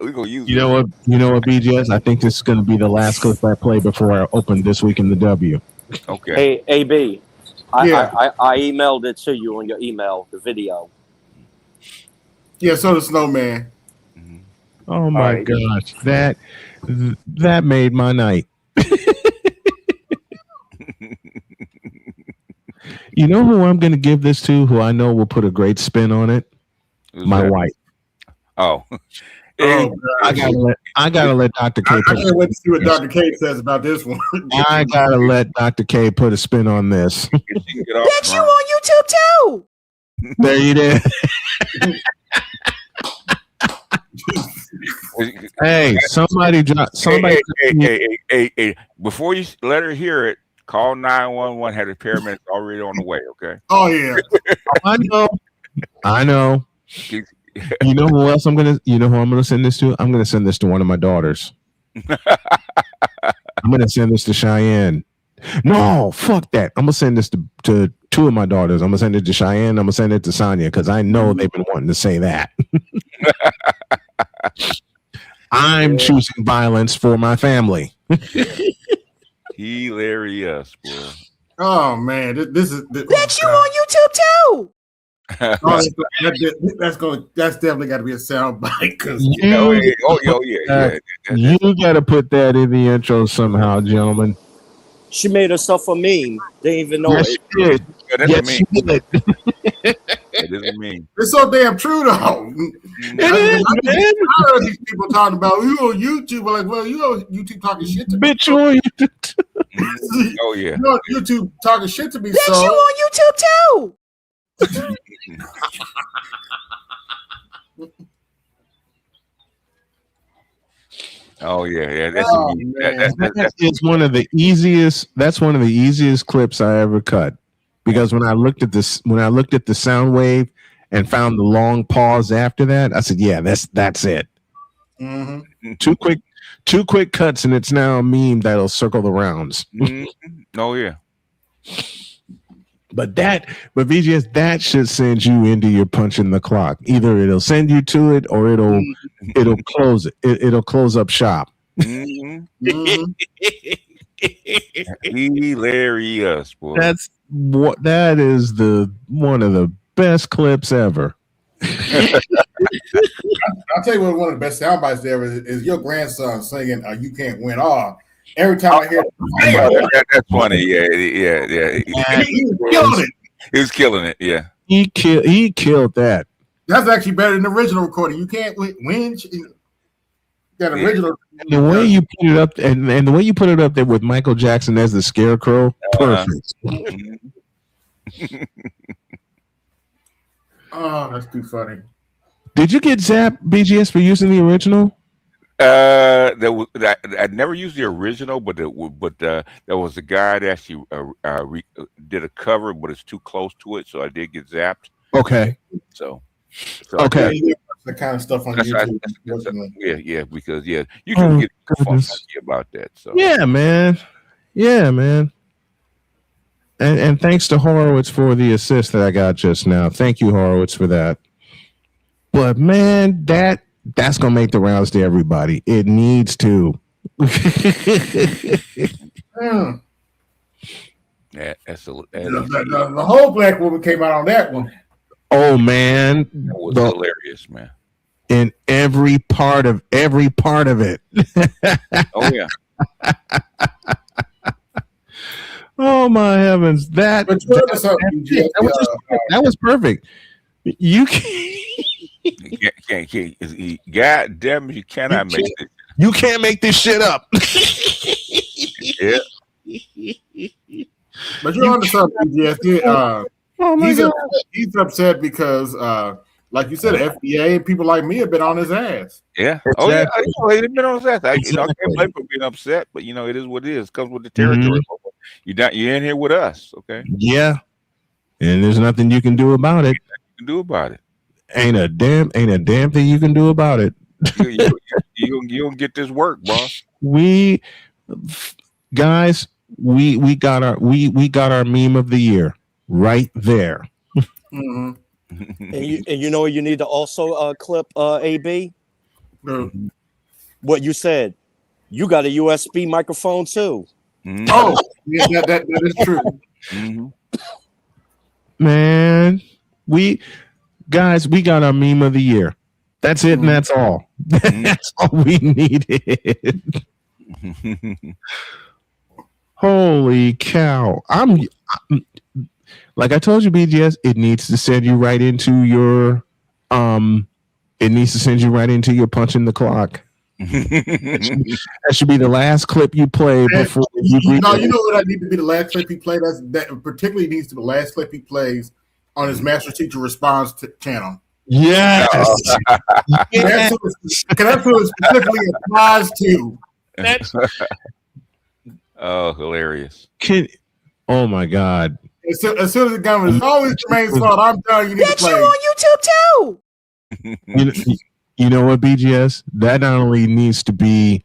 We gonna use. You know what, BGS? I think this is gonna be the last clip I play before I open this week in the W. Okay. Hey, AB. I emailed it to you on your email, the video. Yeah, so the snowman. Oh my gosh, that made my night. You know who I'm going to give this to? Who I know will put a great spin on it? My wife. Oh, I gotta let Dr. K. I can't wait to see what Dr. K says about this one. I gotta let Dr. K put a spin on this. Bitch, you on YouTube too? There you did. Hey, somebody drop. Somebody. Hey, before you let her hear it, call 911. Had the paramedics already on the way. Okay. Oh yeah. I know. You know who else I'm gonna? You know who I'm gonna send this to? I'm gonna send this to one of my daughters. I'm gonna send this to Cheyenne. No, fuck that. I'm gonna send this to two of my daughters. I'm gonna send it to Cheyenne. I'm gonna send it to Sonia because I know they've been wanting to say that. I'm choosing violence for my family. Hilarious, boy. Oh man, this is. Bitch, you on YouTube too? That's definitely got to be a sound bite. You got to put that in the intro somehow, gentlemen. She made herself a meme. They didn't even know Yes, it. she did. Yes, she did. That doesn't mean it's so damn true though. I heard these people talking about you on YouTube. Like, well, you on YouTube talking shit to me. Bitch, you on YouTube. Oh yeah. You on YouTube talking shit to me. Bitch, so you on YouTube too? Oh yeah. That is one of the easiest. That's one of the easiest clips I ever cut. Because when I looked at the sound wave and found the long pause after that, I said, "Yeah, that's it." Mm-hmm. Two quick cuts, and it's now a meme that'll circle the rounds. Oh yeah. But VGS, that should send you into your punching the clock. Either it'll send you to it, or it'll close it. It'll close up shop. Hilarious, boy. That is one of the best clips ever. I'll tell you what, one of the best sound bites there is your grandson singing "You Can't Win All." Every time I hear that's funny. Yeah. He was killing it. Yeah. He killed that. That's actually better than the original recording. You can't win. That original. And the way you put it up, and the way you put it up there with Michael Jackson as the Scarecrow, perfect. Oh, that's too funny. Did you get zapped, BGS, for using the original? I never used the original, but there was a guy that actually did a cover, but it's too close to it, so I did get zapped. Okay. So okay. The kind of stuff on YouTube. Yeah, because you can get funky about that. So yeah, man. And thanks to Horowitz for the assist that I got just now. Thank you, Horowitz, for that. But man, that's gonna make the rounds to everybody. It needs to. Yeah, the whole black woman came out on that one. Oh man, that was hilarious, man. In every part of it. Oh yeah. Oh my heavens! That was perfect. You can't. God damn it, you cannot make it. You can't make this shit up. Yeah. But you're on to something, yes. He's upset because, like you said, FBA and people like me have been on his ass. Yeah. Oh, yeah. They've been on his ass. I can't blame for being upset, but it is what it is. It comes with the territory. You're in here with us, okay? Yeah. And there's nothing you can do about it. Ain't a damn thing you can do about it. You don't get this work, boss. We got our meme of the year right there. And you need to also clip AB. What you said. You got a USB microphone too. Oh, yeah, that is true. Man, we got our meme of the year. That's it, and that's all. That's all we needed. Holy cow! I'm like I told you, BGS. It needs to send you right into your It needs to send you right into your punching the clock. That should be the last clip you play before you. You know what I need to be the last clip he played. That particularly needs to be the last clip he plays on his Master Teacher Response channel. Yes. That's what it specifically applies to. Oh, hilarious. Oh my God. As soon as it comes, it's always Jermaine's fault. I'm done. You need to play. You on YouTube too. You know what, BGS? That not only needs to be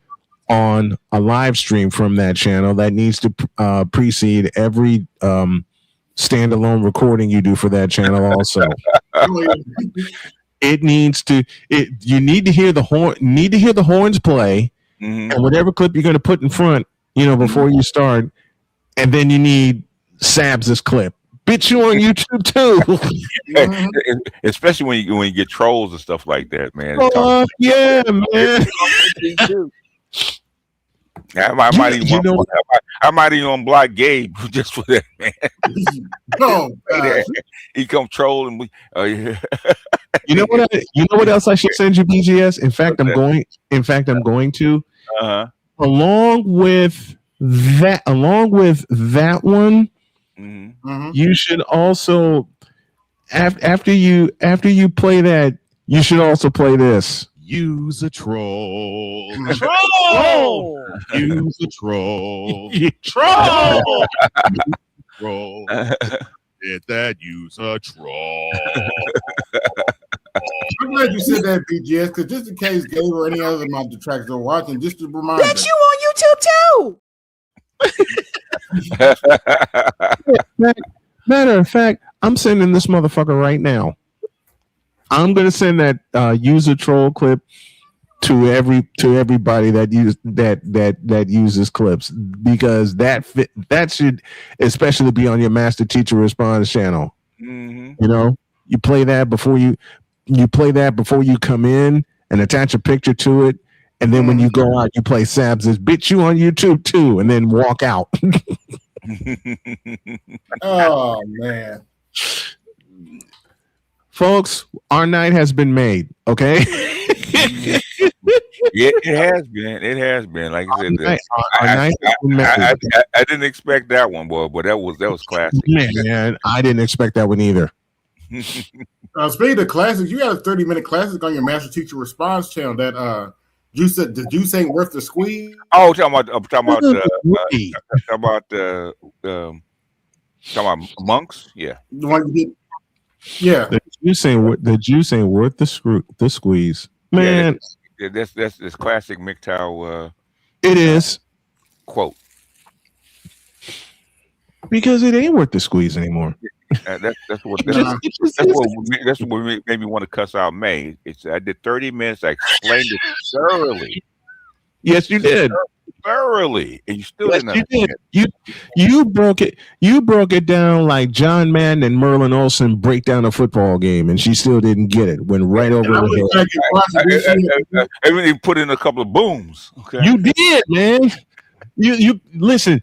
on a live stream from that channel, that needs to precede every standalone recording you do for that channel also. You need to hear the horns play, and whatever clip you're going to put in front, before you start, and then you need Sabs' clip. Bitch, you on YouTube too. Especially when you get trolls and stuff like that, man. Yeah, man. I might even block Gabe just for that, man. He come trolling. You know what else I should send you, BGS? In fact, I'm going to. Along with that one. You should also after you play that, you should also play this. Use a troll. Troll. Use a troll. Troll. Troll. Did that use a troll? I'm glad you said that, BGS, because just in case Gabe or any other of my detractors are watching, just to remind them. Bitch, you on YouTube too. Matter of fact, I'm sending this motherfucker right now. I'm gonna send that user troll clip to everybody that uses clips, because that should especially be on your Master Teacher Response channel. You play that before you come in and attach a picture to it. And then when you go out, you play Sabs' "Bitch, you on YouTube too," and then walk out. Oh man, folks, our night has been made. Okay. Yeah, it has been. It has been. Like I said, I didn't expect that one, boy, but that was classic. Man, I didn't expect that one either. Speaking of classics, you got a 30-minute classic on your Master Teacher Response channel that the juice ain't worth the squeeze. Oh, talking about monks. Yeah, the one you did. Yeah, the juice ain't worth the squeeze, man. Yeah, that's classic MGTOW. It is quote, because it ain't worth the squeeze anymore. That's what made me want to cuss out May. I did 30 minutes. I explained it thoroughly. Yes, you did. Thoroughly, and you still didn't understand. You broke it. You broke it down like John Madden and Merlin Olsen break down a football game, and she still didn't get it. Went right over the head. I really put in a couple of booms. Okay, you did, man. You listen.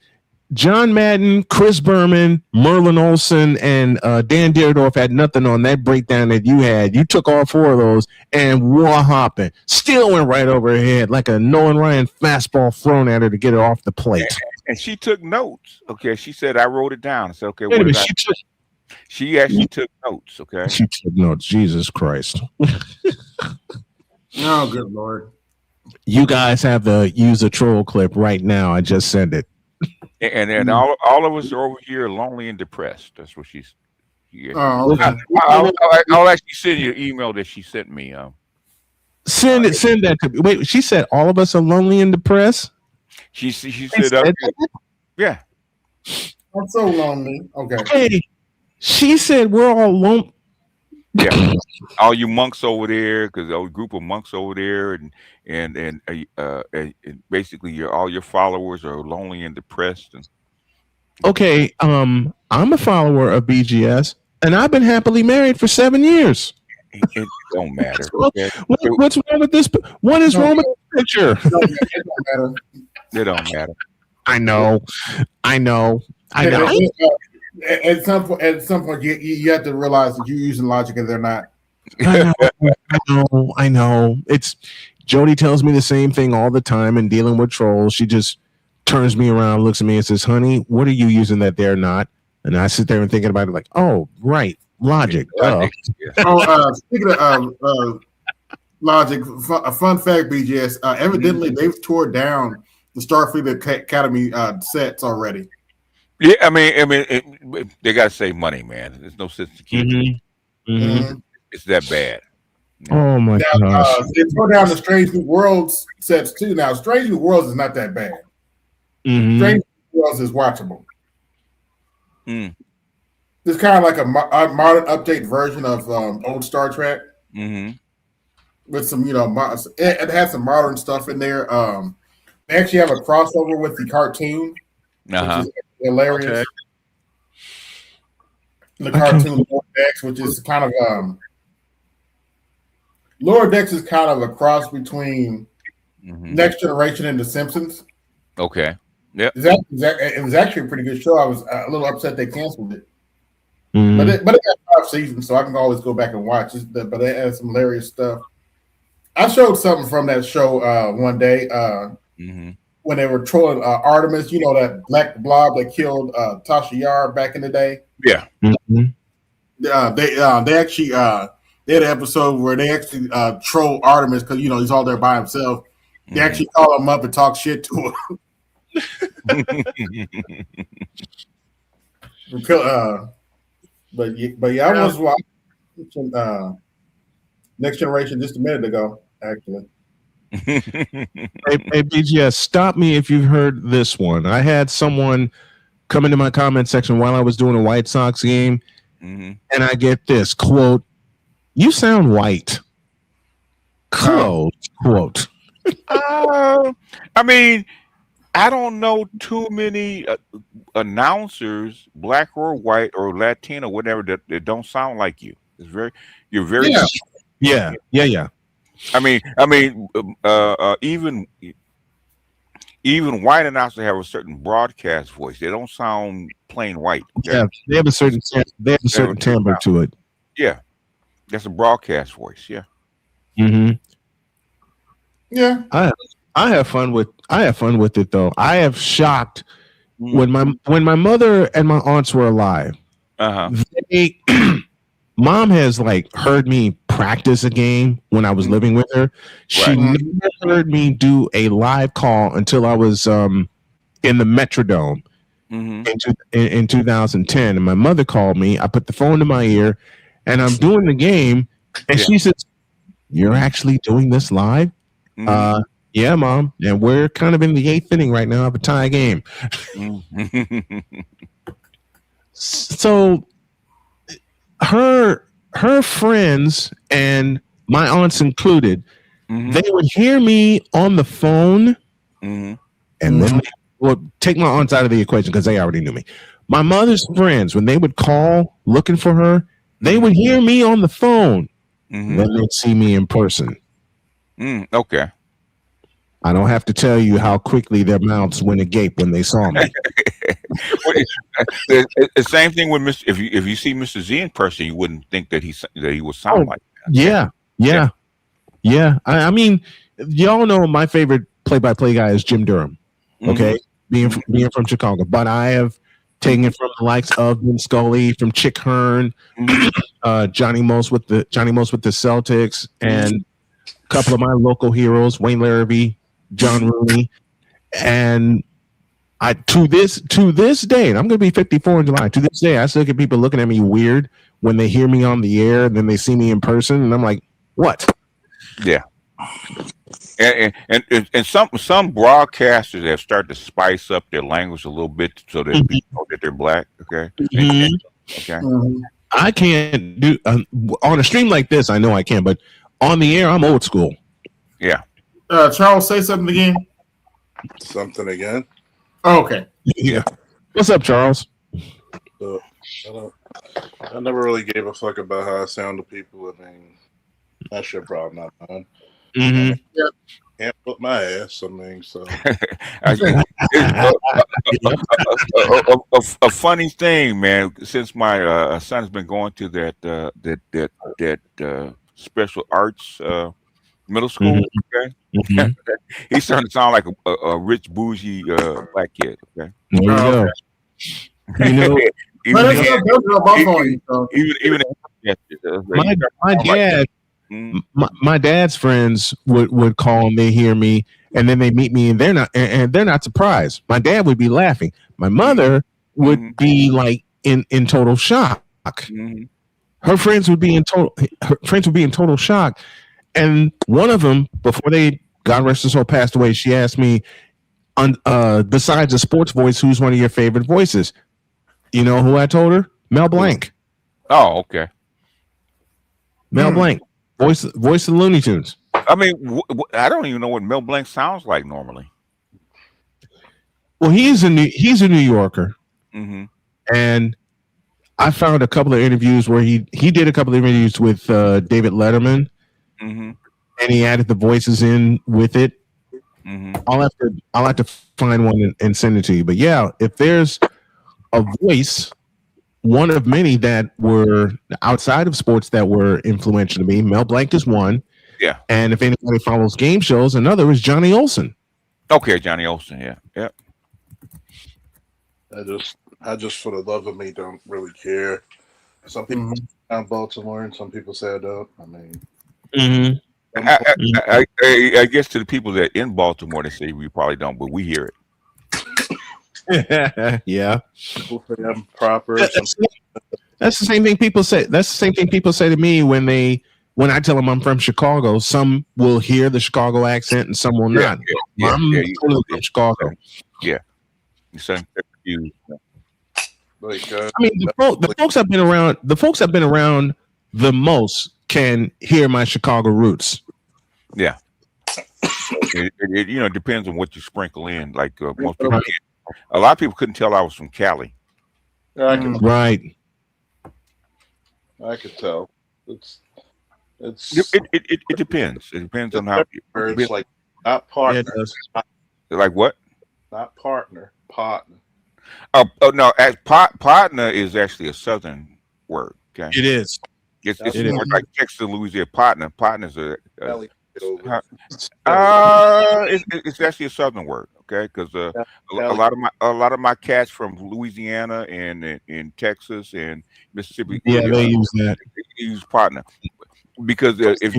John Madden, Chris Berman, Merlin Olsen, and Dan Dierdorf had nothing on that breakdown that you had. You took all four of those and war hopping. Still went right over her head like a Nolan Ryan fastball thrown at her to get it off the plate. And she took notes. Okay, she said I wrote it down. I said, okay, Wait a what minute, did she actually took notes. Okay, she took notes. Jesus Christ! Oh, good Lord! You guys have the use a troll clip right now. I just sent it. And all of us are over here lonely and depressed. That's what she's. Yeah. Oh, okay. I'll actually send you an email that she sent me. Send that to me. Wait, she said all of us are lonely and depressed. She said, yeah. I'm so lonely. Okay. Hey, she said we're all lonely. Yeah, all you monks over there, because a group of monks over there, and basically all your followers are lonely and depressed. And okay, I'm a follower of BGS, and I've been happily married for 7 years. It don't matter. Okay? What's wrong with this? What is wrong with this picture? It don't matter. I know. At some point, you have to realize that you're using logic and they're not. I know. It's Jody tells me the same thing all the time in dealing with trolls. She just turns me around, looks at me, and says, "Honey, what are you using that they're not?" And I sit there and thinking about it, like, "Oh, right, logic." Speaking of logic, a fun fact, BGS. Evidently, they've tore down the Starfleet Academy sets already. Yeah, I mean, they got to save money, man. There's no sense to keep. It's that bad. Oh my gosh! They tore down the Strange New Worlds sets too. Now, Strange New Worlds is not that bad. Strange New Worlds is watchable. It's kind of like a modern update version of old Star Trek. With some, it has some modern stuff in there. They actually have a crossover with the cartoon, which is hilarious. Okay. The cartoon Lower Decks, which is kind of Lower Decks is kind of a cross between Next Generation and The Simpsons. Okay. Yeah. It was actually a pretty good show. I was a little upset they canceled it. But it got 5 seasons, so I can always go back and watch it. But it has some hilarious stuff. I showed something from that show one day when they were trolling Artemis. You know, that black blob that killed Tasha Yar back in the day. Yeah. They actually they had an episode where they actually troll Artemis because he's all there by himself. They actually call him up and talk shit to him. But yeah, I was watching Next Generation just a minute ago, actually. Hey, BGS, stop me if you've heard this one. I had someone come into my comment section while I was doing a White Sox game, and I get this quote: "You sound white." Close quote. I mean, I don't know too many announcers, black or white or Latino, whatever, that don't sound like you. You're very yeah. I mean, even white announcers have a certain broadcast voice. They don't sound plain white. Okay? Yeah, they have a certain timbre to it. Yeah, that's a broadcast voice. Yeah. Yeah. I have fun with it though. I have shocked when my mother and my aunts were alive. Mom has heard me practice a game when I was living with her. She never heard me do a live call until I was in the Metrodome in 2010. And my mother called me. I put the phone to my ear, and I'm doing the game, and she says, "You're actually doing this live?" Yeah, Mom. And we're kind of in the 8th inning right now of a tie game. So her friends and my aunts included, they would hear me on the phone, and then they would take my aunts out of the equation because they already knew me. My mother's friends, when they would call looking for her, they would hear me on the phone. Then they'd see me in person. Okay. I don't have to tell you how quickly their mouths went agape when they saw me. The same thing with Mr. If you see Mr. Z in person, you wouldn't think that he would sound like that. Yeah. I mean, y'all know my favorite play-by-play guy is Jim Durham. Okay, being from Chicago, but I have taken it from the likes of Vin Scully, from Chick Hearn, Johnny Most with the Celtics, and a couple of my local heroes, Wayne Larrabee, John Rooney, and I to this day, and I'm going to be 54 in July. To this day, I still get people looking at me weird when they hear me on the air, and then they see me in person, and I'm like, what? Yeah. And some broadcasters have started to spice up their language a little bit so that people know that they're black. Okay. Okay. I can't do on a stream like this. I know I can, but on the air, I'm old school. Yeah. Charles, say something again. Something again. Oh, okay. Yeah. What's up, Charles? I never really gave a fuck about how I sound to people. I mean, that's your problem, not mine. Can't put my ass. I mean, so a funny thing, man. Since my son has been going to that special arts middle school, okay, he's starting to sound like a rich bougie black kid. Okay, there you go. You know, my dad. My dad's friends would call and they hear me and then they meet me and they're not surprised. My dad would be laughing. My mother would be like in total shock. Her friends would be in total shock. And one of them, before they, God rest his soul, passed away, she asked me, besides a sports voice, who's one of your favorite voices? You know who I told her? Mel Blanc. Oh, okay. Mel Blanc. Voice of the Looney Tunes. I mean, I don't even know what Mel Blanc sounds like normally. Well, he's a New Yorker, and I found a couple of interviews where he did a couple of interviews with David Letterman, and he added the voices in with it. I'll have to find one and send it to you. But yeah, if there's a voice, one of many that were outside of sports that were influential to me, Mel Blanc is one. Yeah. And if anybody follows game shows, another is Johnny Olsen. Okay, Johnny Olsen, yeah. I just for the love of me don't really care. Some people sound Baltimore and some people say I don't. I mean I guess to the people that in Baltimore they say we probably don't, but we hear it. Yeah. People say I'm proper. That's the same thing people say. That's the same thing people say to me when I tell them I'm from Chicago. Some will hear the Chicago accent and some will not. I'm totally from Chicago. Yeah. You sound confused. Like, I mean, the folks I've been around the most can hear my Chicago roots. Yeah. It depends on what you sprinkle in. Like most people can't. A lot of people couldn't tell I was from Cali. Right. I could tell. It depends. It depends on how. It's like not partner. Like what? Not partner. Partner. Oh no! Partner is actually a Southern word. Okay. It is. It's more like Texas, Louisiana. Partner's it's actually a Southern word. Okay, because a lot of my cats from Louisiana and in Texas and Mississippi, they use that. They use partner because if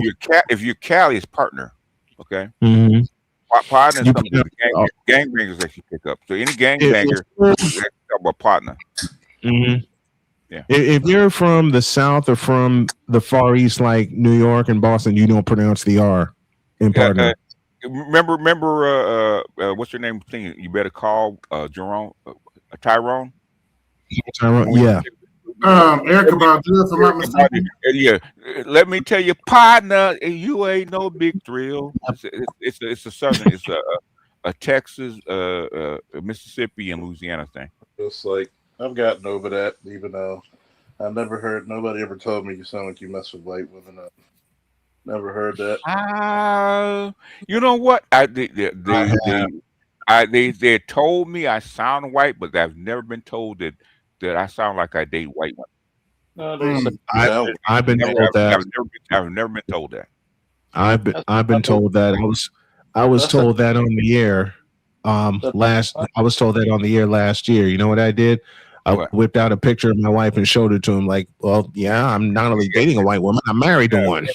you're Cali, it's partner. Okay, partner is something that gangbangers actually pick up. So any gangbanger talk about partner. Yeah. If you're from the South or from the Far East, like New York and Boston, you don't pronounce the R in partner. Remember, what's your name? Thing you better call Tyrone. Tyrone, yeah. Erica Badu, if I'm not mistaken. Yeah, let me tell you, partner, you ain't no big thrill. It's a Southern, it's a Texas, Mississippi, and Louisiana thing. It's like I've gotten over that, even though I've never heard nobody ever told me you sound like you mess with white women. Never heard that. You know what? They told me I sound white, but I've never been told that I sound like I date white women. No, they say I've been told that. I've never been told that. I've been told that. I was told that on the air. I was told that on the air last year. You know what I did? I whipped out a picture of my wife and showed it to him. Like, well, yeah, I'm not only dating a white woman, I'm married to one.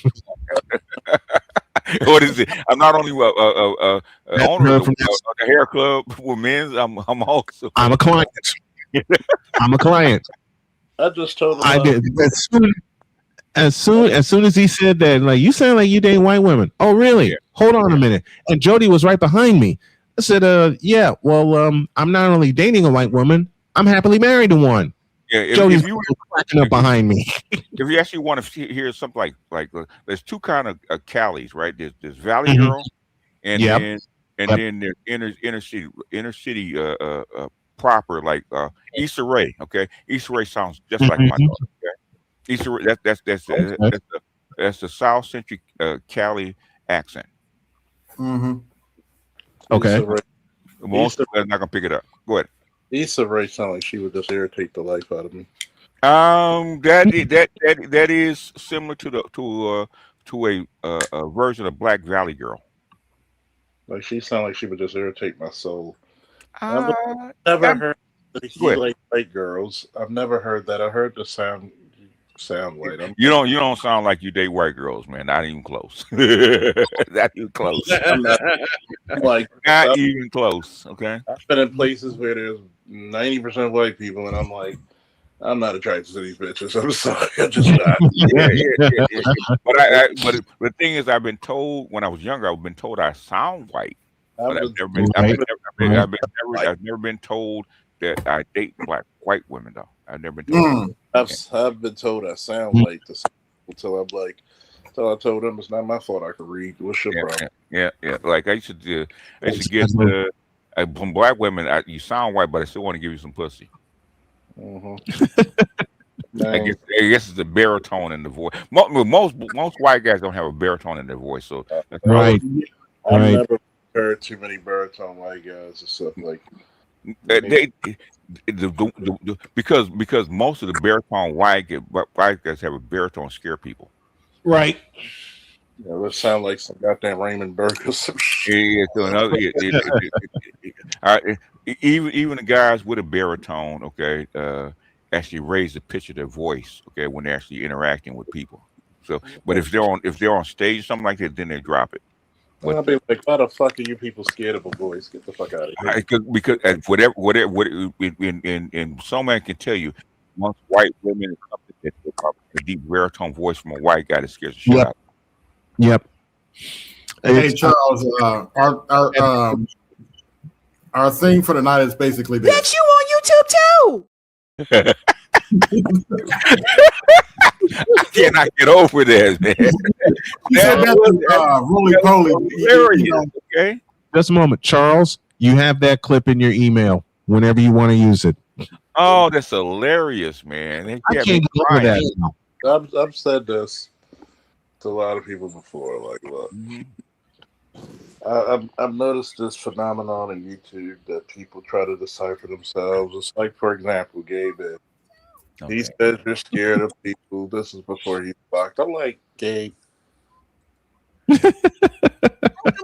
What is it? I'm not only owner of the hair club with men's. I'm also. I'm a client. I'm a client. I just told him. I did as soon as he said that, like, you sound like you date white women. Oh, really? Yeah. Hold on a minute. And Jody was right behind me. I said, yeah, well, I'm not only dating a white woman, I'm happily married to one. Yeah, Jody's cracking up behind me. If you actually want to hear something like there's two kind of Callies, right? There's Valley Girl, and then there's inner city proper, like Issa Rae. Okay, Issa Rae sounds just like my daughter. Okay? Issa Rae, that's the South Central Cali accent. Mm-hmm. Okay. Most of them not gonna pick it up. Go ahead. Issa Rae sound like she would just irritate the life out of me. That is similar to a version of Black Valley Girl. Like she sound like she would just irritate my soul. I've never heard that he like white girls. I've never heard that. I heard the sound white. You don't sound like you date white girls, man. Not even close. Not even close. Not even close. Okay. I've been in places where there's 90% white people, and I'm like, I'm not attracted to these bitches. I'm sorry, I'm just not. Yeah. But the thing is, I've been told when I was younger, I've been told I sound white. But I've never been told that I date white women though. I've never been told. I've been told I sound white until I'm like, until I told them it's not my fault. I can read. What's your problem? Yeah. Like I used to get from black women. You sound white, but I still want to give you some pussy. Mm-hmm. I guess it's the baritone in the voice. Most white guys don't have a baritone in their voice, so right. I've never heard too many baritone white guys and stuff like. Because most of the baritone white guys have a baritone scare people. Right. Yeah, that sound like some goddamn Raymond Burke or some shit. Even the guys with a baritone, okay, actually raise the pitch of their voice, okay, when they're actually interacting with people. So, but if they're on stage or something like that, then they drop it. I'll be like, why the fuck are you people scared of a voice? Get the fuck out of here. Because whatever, and so man can tell you, once white women get a deep baritone voice from a white guy that scares the shit out. Yep. Hey Charles, our thing for tonight is basically this. That's you on YouTube too. I cannot get over that, man. You said that roly-poly. Okay. Just a moment, Charles. You have that clip in your email whenever you want to use it. Oh, that's hilarious, man. I can't get over that. I've said this to a lot of people before. Like, look, I've noticed this phenomenon in YouTube that people try to decipher themselves. It's like, for example, Gabe. He says you're scared of people. This is before he's blocked. I'm like, Gabe. Let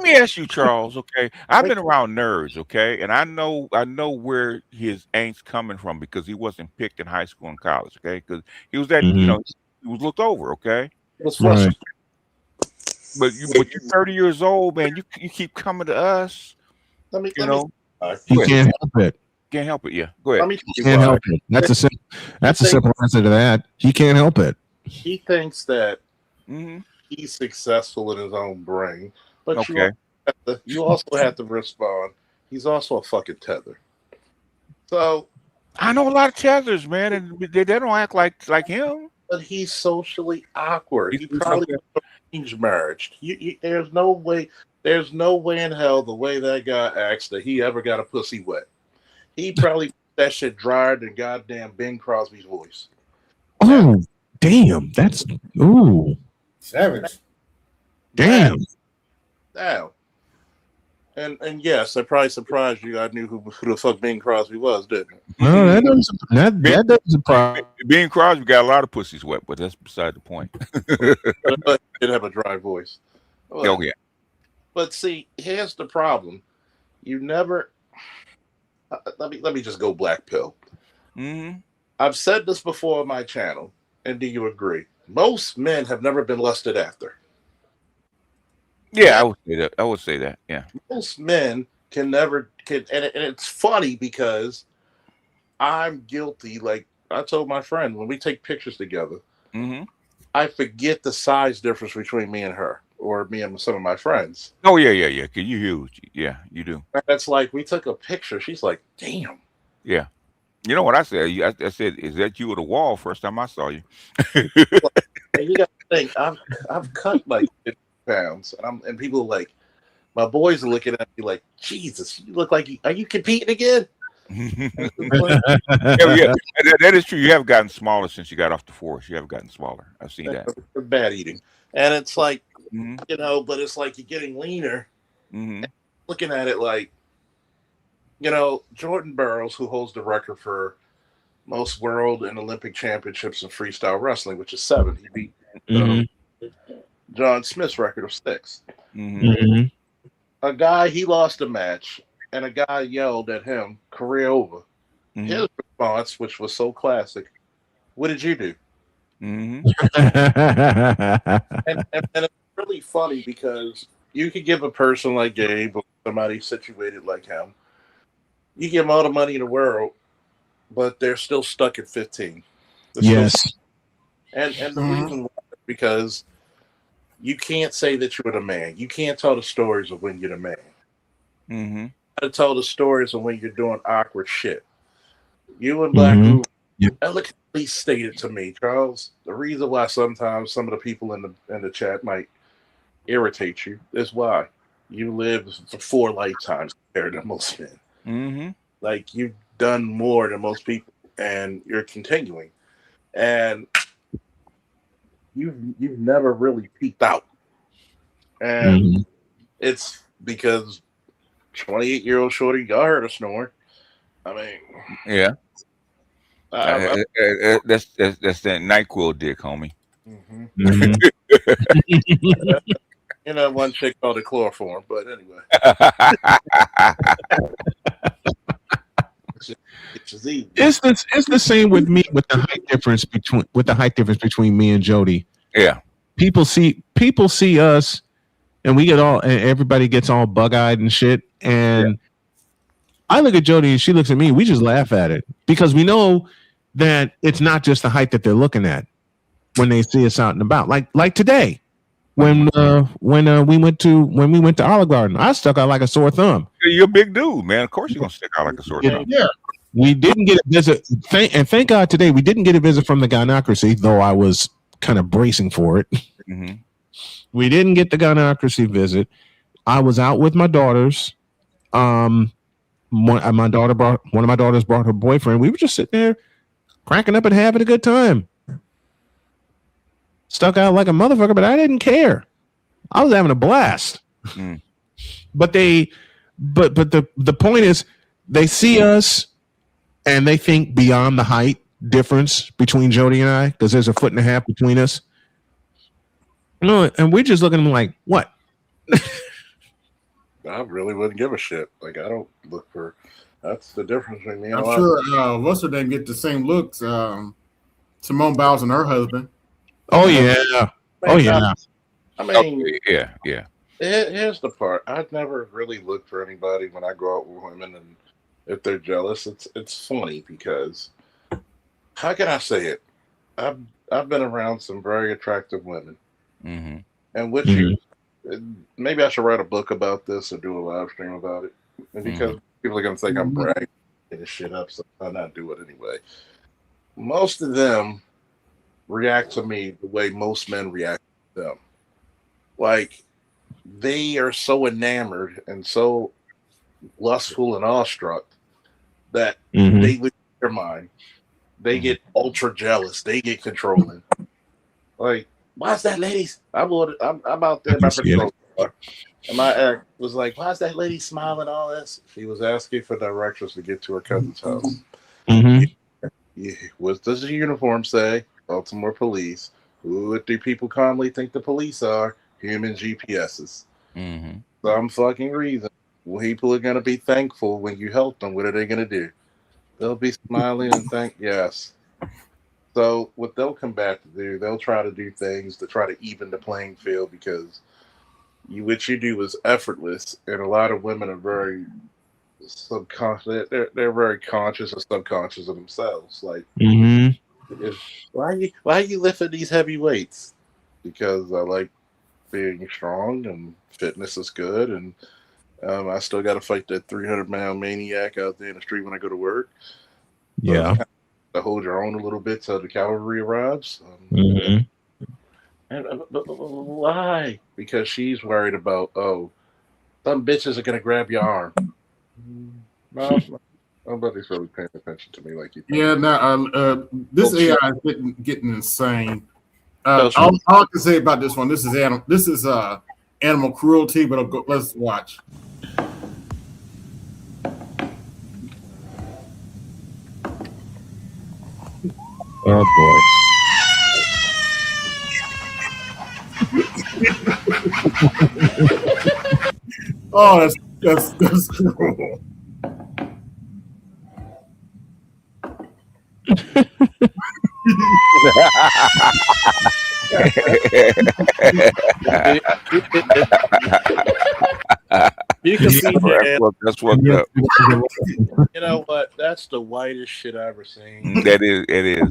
me ask you, Charles. Okay, I've been around nerds. Okay, and I know where his angst coming from because he wasn't picked in high school and college. Okay, because he was that he was looked over. Okay, right. But you're 30 years old, man. You keep coming to us. You can't help it. Can't help it. Yeah, go ahead. You can't help it. That's a simple answer to that. He can't help it. He thinks that he's successful in his own brain, but you also have to respond. He's also a fucking tether. So I know a lot of tethers, man, and they don't act like him. But he's socially awkward. He probably arranged marriage. There's no way in hell the way that guy acts that he ever got a pussy wet. He probably that shit drier than goddamn Bing Crosby's voice. Oh, damn. That's savage. Damn. Now, And yes, that probably surprised you. I knew who the fuck Bing Crosby was, didn't it? No, that doesn't surprise. Bing Crosby got a lot of pussies wet, but that's beside the point. But he did have a dry voice. Oh yeah. But see, here's the problem. You never. Let me just go black pill. Mm-hmm. I've said this before on my channel, and do you agree? Most men have never been lusted after. Yeah, I would say that. I would say that. Yeah. Most men and it's funny because I'm guilty. Like I told my friend, when we take pictures together, Mm-hmm. I forget the size difference between me and her, or me and some of my friends. Oh yeah. Cause you huge. Yeah, you do. That's like we took a picture. She's like, "Damn." Yeah. You know what I said? I said, "Is that you at the wall?" First time I saw you. And you got to think, I've cut like 50 pounds, and people are like, my boys are looking at me like, Jesus, you look like are you competing again? Yeah, that is true. You have gotten smaller since you got off the force. You have gotten smaller. I've seen that. Bad eating, and it's like, Mm-hmm. but it's like you're getting leaner. Mm-hmm. Looking at it like, Jordan Burroughs, who holds the record for most world and Olympic championships in freestyle wrestling, which is 7. He beat John Smith's record of 6. Mm-hmm. A guy, he lost a match, and a guy yelled at him, "Career over." Mm-hmm. His response, which was so classic, "What did you do?" Mm-hmm. and it's really funny because you could give a person like Gabe or somebody situated like him, you give them all the money in the world, but they're still stuck at 15. Yes. And the reason why is because you can't say that you're the man. You can't tell the stories of when you're the man. Mm-hmm. You gotta tell the stories of when you're doing awkward shit. You and Black Group eloquently stated to me, Charles, the reason why sometimes some of the people in the chat might irritate you is why you live for 4 lifetimes compared to most men. Mm-hmm. Like you've done more than most people, and you're continuing, and you've never really peaked out, and it's because 28-year-old shorty, y'all heard her snoring. I mean, Yeah. That's that NyQuil dick, homie. One chick called it chloroform, but anyway. It's the same with me with the height difference between me and Jody. Yeah. People see us, and everybody gets all bug-eyed and shit. And I look at Jody and she looks at me. We just laugh at it because we know that it's not just the height that they're looking at when they see us out and about. Like today, when we went to Olive Garden, I stuck out like a sore thumb. You're a big dude, man. Of course you're gonna stick out like a sore thumb. Yeah. We didn't get a visit, and thank God today we didn't get a visit from the gynocracy, though I was kind of bracing for it. Mm-hmm. We didn't get the gynocracy visit. I was out with my daughters. One of my daughters brought her boyfriend. We were just sitting there cracking up and having a good time. Stuck out like a motherfucker, but I didn't care. I was having a blast. Mm. But the point is, they see us and they think beyond the height difference between Jody and I, because there's a 1.5 feet between us. And we're just looking at them like, what? I really wouldn't give a shit. Like, I don't look for. That's the difference between me and I'm sure what's her name get the same looks. Simone Biles and her husband. Oh yeah. Oh yeah. I mean, yeah. Here's the part. I'd never really look for anybody when I go out with women, and if they're jealous, it's funny because how can I say it? I've been around some very attractive women, and with you, maybe I should write a book about this or do a live stream about it, and because people are gonna think I'm bragging this shit up, so I'll not do it anyway. Most of them react to me the way most men react to them. Like, they are so enamored and so lustful and awestruck that they lose their mind. They get ultra jealous. They get controlling. Like, why's that, ladies? I'm out there in my patrol car. And my ex was like, "Why is that lady smiling? All this?" She was asking for directions to get to her cousin's house. Yeah. What does the uniform say? Baltimore Police. What do people commonly think the police are? Human GPSs. Some fucking reason. People are gonna be thankful when you help them. What are they gonna do? They'll be smiling and thank yes. So what they'll come back to do, they'll try to do things to try to even the playing field because what you do is effortless, and a lot of women are very subconscious. They're very conscious and subconscious of themselves. Like, why are you lifting these heavy weights? Because I like being strong and fitness is good, and I still got to fight that 300-pound maniac out there in the street when I go to work. Yeah. To hold your own a little bit till the cavalry arrives. But why? Because she's worried about, some bitches are gonna grab your arm. No, nobody's really paying attention to me like you think. Yeah, now this AI is getting insane. All I can say about this one, this is animal cruelty, but let's watch. Oh boy. Oh, that's cruel. You can see that's fucked up. You know what? That's the whitest shit I've ever seen. It is.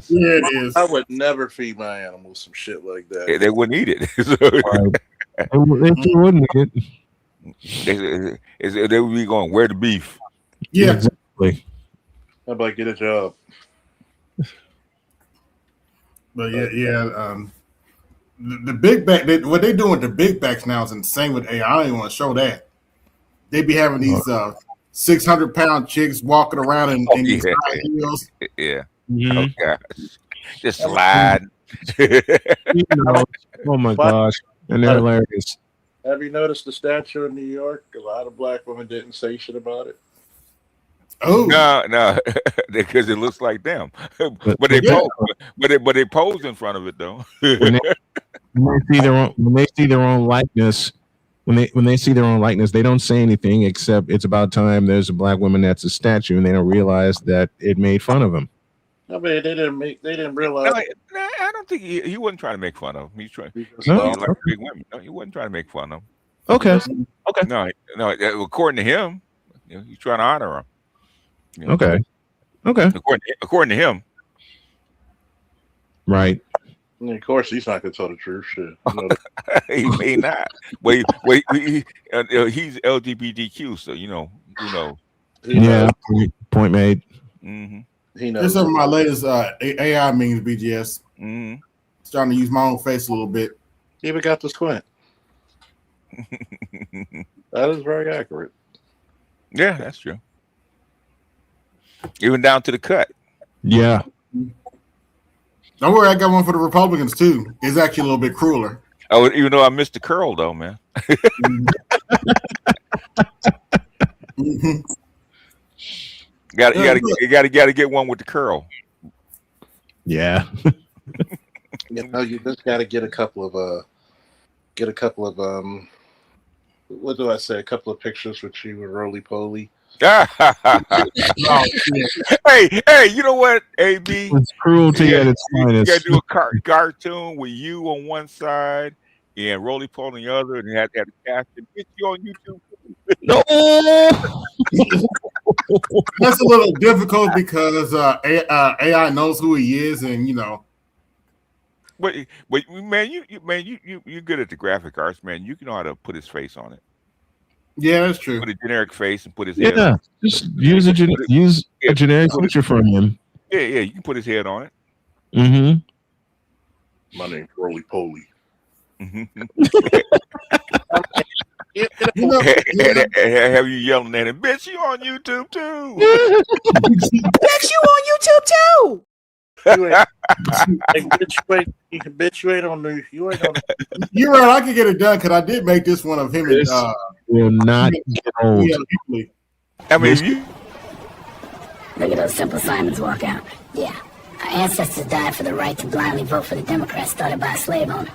Yeah, it is. I would never feed my animals some shit like that. They wouldn't eat it. They wouldn't eat it. They would be going, where the beef? Yeah, exactly. I'd like get a job. But the big back, what they doing with the big backs now is insane with AI. I don't even want to show that. They be having these 600-pound chicks walking around in these high heels. Yeah. Oh gosh. Just slide. Oh my gosh. And they're hilarious. Have you noticed the statue in New York? A lot of black women didn't say shit about it. Oh no, because it looks like them. But they pose in front of it though. when they see their own likeness, when they see their own likeness, they don't say anything except it's about time there's a black woman that's a statue, and they don't realize that it made fun of them. I mean, they didn't realize. No, I don't think he wasn't trying to make fun of him. He's trying. He like big women. No, he wasn't trying to make fun of them. Okay. No. According to him, he's trying to honor him. Okay. According to him. Right. And of course, he's not gonna tell the truth. Shit. He may not. Wait. He's LGBTQ, so who knows? Yeah. Point made. Mm-hmm. He knows. This is some of my latest AI memes, BGS. Mm-hmm. Starting to use my own face a little bit. He even got the squint. That is very accurate. Yeah, that's true. Even down to the cut. Yeah. Don't worry, I got one for the Republicans too. It's actually a little bit crueler. Oh, even though I missed the curl though, man. You gotta get one with the curl. Yeah. You just gotta get a couple of what do I say? A couple of pictures with you and Roly Poly. Hey, you know what, AB? It's cruelty at its finest. You gotta do a cartoon with you on one side and Roly Poly on the other, and you have to have the caption. Get you on YouTube. No. That's a little difficult because AI knows who he is, and But man, you're good at the graphic arts, man. You can know how to put his face on it. Yeah, that's true. Put a generic face and put his head. Yeah, just use a generic picture from him. Yeah, you can put his head on it. Mm-hmm. My name's Roly Poly. Have you yelling at him? Bitch, you on YouTube too? Bitch, you on YouTube too? You ain't, bitch, you ain't on the. You ain't on the. You're right. I could get it done because I did make this one of him and. Will not get old. I mean, you. Look at those simple Simons walk out. Yeah. Our ancestors died for the right to blindly vote for the Democrats started by a slave owner.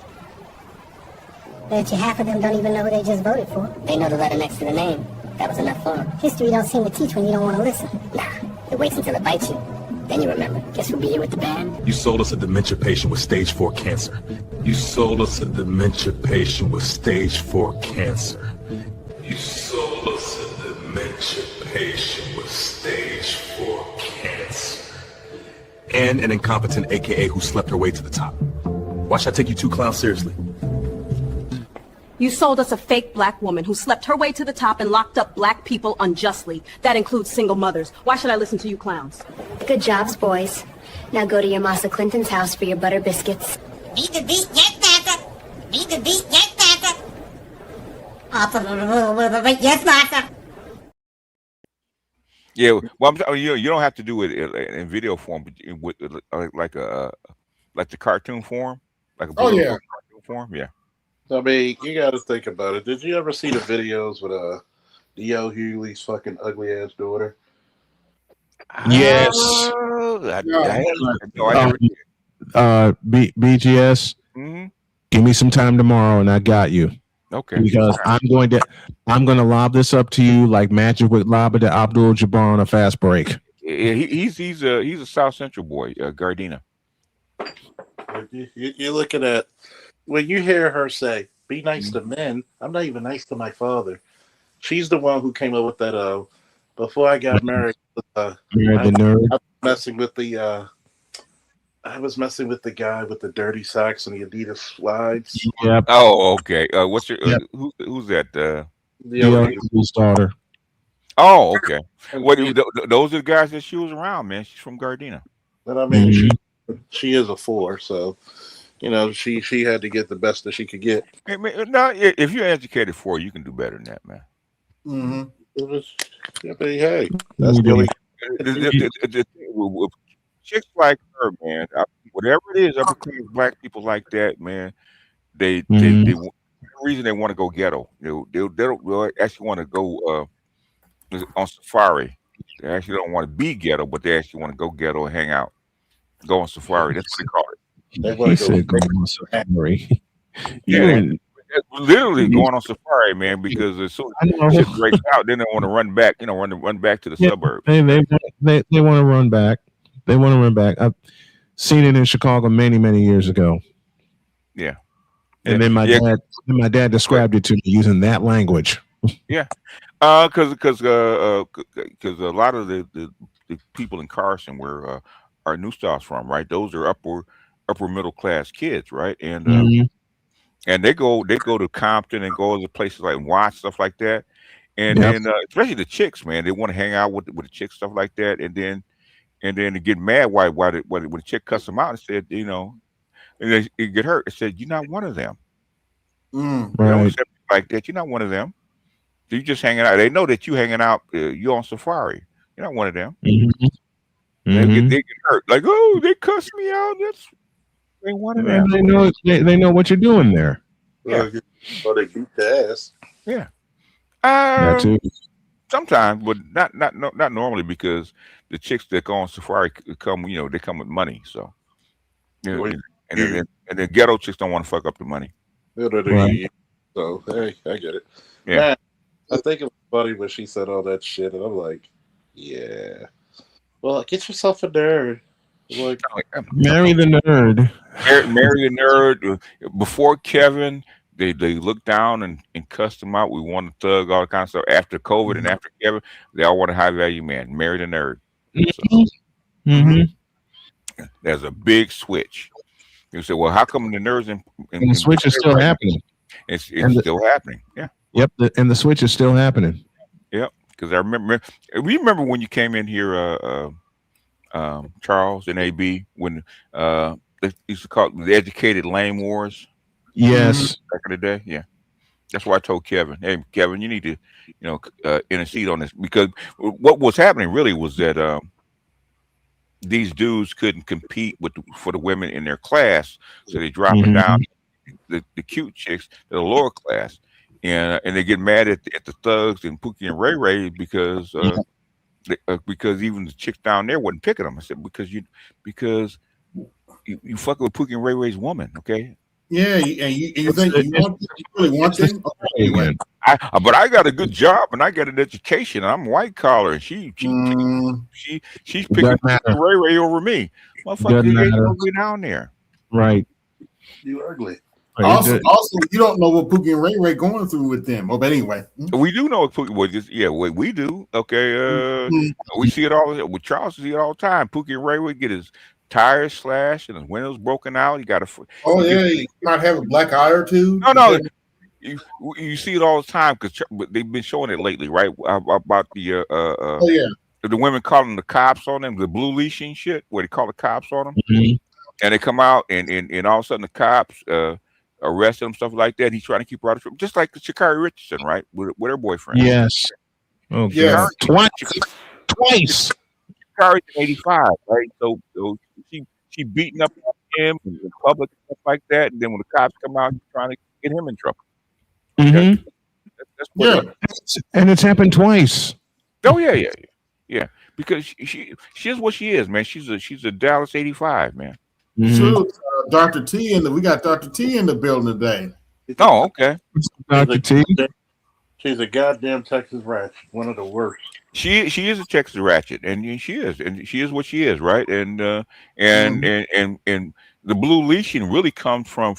Bet you half of them don't even know who they just voted for. They know the letter next to the name. That was enough for them. History don't seem to teach when you don't want to listen. Nah, it waits until it bites you. Then you remember. Guess who'll be here with the band? You sold us a dementia patient with stage 4 cancer. You sold us a dementia patient with stage 4 cancer. You sold us a dementia patient with stage 4 cancer. And an incompetent AKA who slept her way to the top. Why should I take you two clowns seriously? You sold us a fake black woman who slept her way to the top and locked up black people unjustly. That includes single mothers. Why should I listen to you clowns? Good jobs, boys. Now go to your Massa Clinton's house for your butter biscuits. Beat the beat, yes, master. Beat the beat, yes, master. Yes, master. Yeah, well, you don't have to do it in video form, but with like the cartoon form, like a cartoon form. Yeah. I mean, you got to think about it. Did you ever see the videos with D.L. Hughley's fucking ugly ass daughter? Yes. BGS. Mm-hmm. Give me some time tomorrow, and I got you. Okay. Because I'm going to lob this up to you like Magic would lob it to Abdul Jabbar on a fast break. Yeah, he's a South Central boy, Gardena. You're looking at when you hear her say, "Be nice to men." I'm not even nice to my father. She's the one who came up with that. Before I got married, I was messing with the guy with the dirty socks and the Adidas slides. Yep. Oh, okay. What's your who's that? DL's daughter. Oh, okay. Those are the guys that she was around, man. She's from Gardena. But I mean, she is a 4, so you know she had to get the best that she could get. Hey, man, no, if you're educated 4, you can do better than that, man. Mm-hmm. Hey, that's the only chicks like her, man. Whatever it is, upper class black people like that, man. They the reason they want to go ghetto. They'll actually want to go on safari. They actually don't want to be ghetto, but they actually want to go ghetto and hang out, go on safari. That's what they call it. They want to go on safari. Yeah, literally going on safari, man. Because as soon as shit breaks out, then they want to run back. Run back to the suburbs. They want to run back. They want to run back. I've seen it in Chicago many years ago. Yeah. And then my dad described it to me using that language. Yeah. Because a lot of the people in Carson where our New Styles from, right? Those are upper middle class kids, right? And and they go to Compton and go to places like Watts, stuff like that. And then especially the chicks, man, they want to hang out with the chicks, stuff like that. And then they get mad when the chick cuss them out and said, and they get hurt. It said, "You're not one of them." Right. Like that, you're not one of them. You just hanging out. They know that you hanging out. You're on safari. You're not one of them. They get hurt. Like, oh, they cussed me out. They one of them. They know what you're doing there. Yeah. Or they beat the ass. Yeah. That too. Sometimes, but not normally, because the chicks that go on safari come, they come with money. So, and the ghetto chicks don't want to fuck up the money. Right. So hey, I get it. Yeah. Man, I think it was funny when she said all that shit, and I'm like, yeah. Well, get yourself a nerd. Like, marry the nerd. Marry the nerd. Before Kevin, they looked down and cussed him out. We want a thug, all that kind of stuff. After COVID and after Kevin, they all want a high value man. Marry the nerd. So, there's a big switch. You say, well, how come the nerds and the switch is still happening? It's still happening. Yeah. Yep. And the switch is still happening. Yep. Because I remember when you came in here, Charles and AB, when they used to call it the educated lame wars. Yes. Back in the day. Yeah. That's why I told Kevin, hey, Kevin, you need to, intercede on this, because what was happening really was that these dudes couldn't compete for the women in their class, so they drop it down the cute chicks to the lower class, and they get mad at the thugs and Pookie and Ray Ray because even the chicks down there wasn't picking them. I said because you fucking with Pookie and Ray Ray's woman, okay? Yeah, and you think you really want them? Okay, anyway. But I got a good job and I got an education. And I'm white collar, and she's picking Ray Ray over me. Motherfucker, you ain't gonna be down there. Right. You ugly. Also, you don't know what Pookie and Ray Ray going through with them. Oh, but anyway, we do know what Pookie was. We do. Okay, we see it all. With Charles, we see it all the time. Pookie and Ray Ray get his tires slashed and his windows broken out. He got he might have a black eye or two. No. You see it all the time because they've been showing it lately, right? About the the women calling the cops on them, the blue leashing shit, where they call the cops on them, and they come out and all of a sudden the cops arrest them, stuff like that. He's trying to keep her out of trouble, just like the Sha'Carri Richardson, right, with her boyfriend. Yes. Oh, yeah. Twice. Sha'Carri's 85, right? So she beating up him in public and stuff like that, and then when the cops come out, she's trying to get him in trouble. Mm-hmm. And it's happened twice. Oh yeah. Because she is what she is, man. She's a Dallas 85, man. So Dr. T we got Dr. T in the building today. Oh, okay. Dr. T. She's a goddamn Texas ratchet, one of the worst. She is a Texas ratchet, and she is what she is, right? And the blue leashing really comes from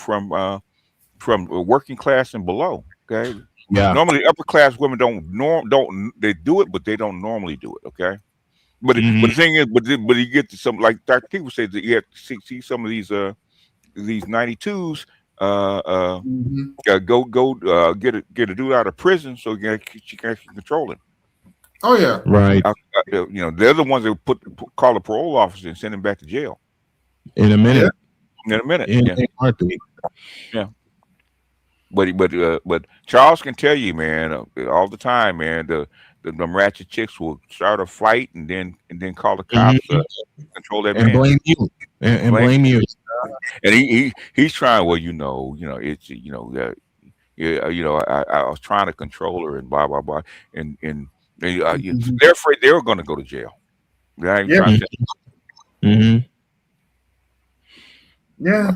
working class and below. Okay. Yeah. Normally, upper class women don't they do it, but they don't normally do it. Okay. But the thing is, but you get to some, like Dr. T would say, that you have to see some of these 92s go get a dude out of prison so she can actually control him. Oh yeah. Right. They're the ones that call the parole officer and send him back to jail. In a minute. In a heartbeat. Yeah. But Charles can tell you, man, all the time, man, them ratchet chicks will start a fight and then call the cops, control that man, and blame you, and blame you. And he's trying. Well, it's I was trying to control her and blah blah blah, and they're afraid they were going to go to jail. Yeah.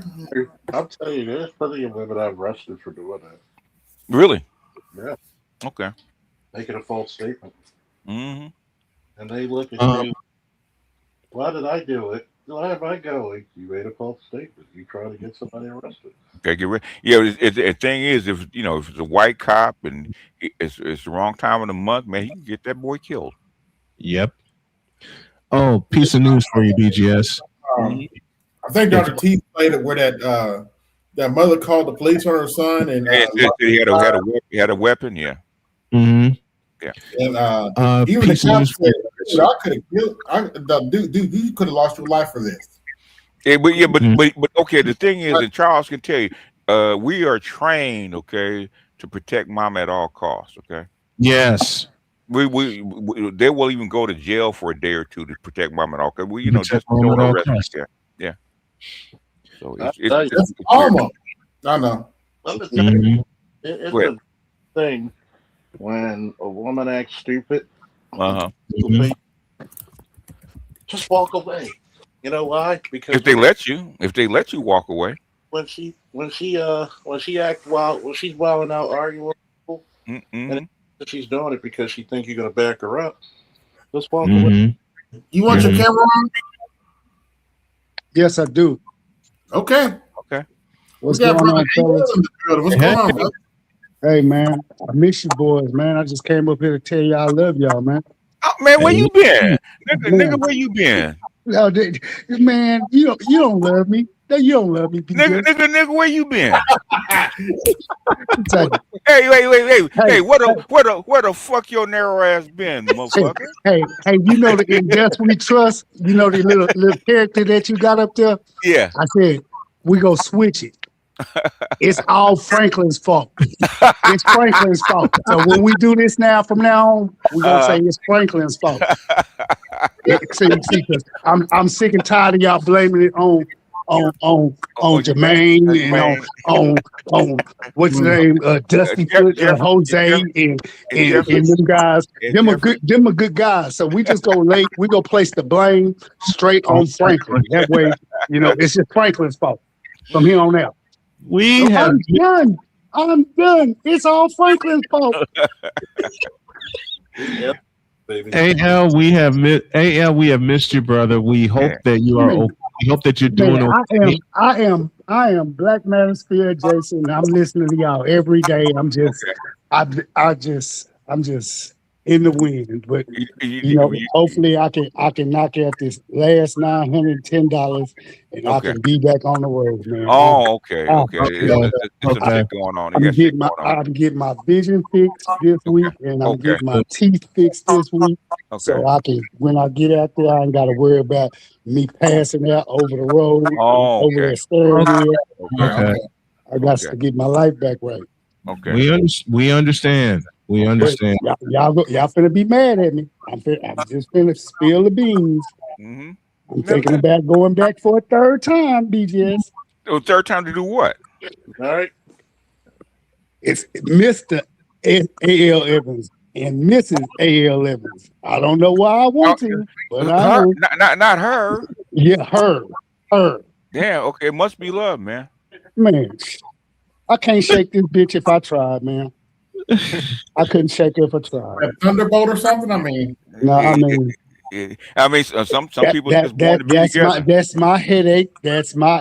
I'll tell you, there's plenty of women I've arrested for doing that. Really? Yeah. Okay. Making a false statement. Mm-hmm. And they look at you. Why did I do it? Why am I going? You made a false statement. You trying to get somebody arrested. Okay, get rid. Yeah, the thing is, if it's a white cop and it's the wrong time of the month, man, he can get that boy killed. Yep. Oh, piece of news for you, BGS. I think Dr. T played it where that mother called the police on her son, and he had a weapon. Yeah. Mm-hmm. Yeah. And even the cops said, "I could have killed. Dude, you could have lost your life for this." Yeah, but okay. The thing is, and Charles can tell you, we are trained, okay, to protect mom at all costs. Okay. Yes. We they will even go to jail for a day or two to protect mom at all. Cause just don't arrest. Yeah. So it's almost. I know. It's a thing when a woman acts stupid. Just walk away. You know why? Because if they let you walk away. When she acts wild, when she's wilding out arguing with people, and she's doing it because she thinks you're gonna back her up. Just walk away. You want your camera on? Yes, I do. Okay. What's going on, fellas? What's going on, bro? Hey, man, I miss you boys, man. I just came up here to tell you I love y'all, man. Oh, man, where you been? Nigga, where you been? No, man, you don't love me. You don't love me. Nigga, where you been? Hey, where the fuck your narrow ass been, motherfucker? Hey, you know the In Death We Trust? You know the little character that you got up there? Yeah. I said, we go switch it. It's all Franklin's fault. It's Franklin's fault. So when we do this from now on, we're going to say it's Franklin's fault. See, because I'm sick and tired of y'all blaming it on Jermaine and on what's his name, Dusty Foot, Jose, and them guys. Them are good guys. So we just we go place the blame straight on Franklin. That way, it's just Franklin's fault from here on out. I'm done. It's all Franklin's fault. Yep. AL, we have missed you, brother. We hope that you are okay. We hope that you're doing okay. I am Black Manosphere Jason. I'm listening to y'all every day. I'm just in the wind. But hopefully I can knock out this last $910 and I can be back on the road, man. Oh, okay. It's some shit going on. I'm getting my vision fixed this week, and I'm getting my teeth fixed this week. So I can, when I get out there, I ain't got to worry about me passing out over the road, over the steering wheel. I got to get my life back right. Okay. We understand. We understand. Y'all finna be mad at me. I'm just finna spill the beans. Mm-hmm. I'm thinking about going back for a third time, BJS. Third time to do what? All right. It's Mr. A.L. Evans and Mrs. A.L. Evans. I don't know why I want to, but I know. Not her. Yeah, her. Yeah, okay. It must be love, man. Man, I can't shake this bitch if I tried, man. I couldn't shake her if I tried. A thunderbolt or something? I mean, some people just born to be together. That's my headache. That's my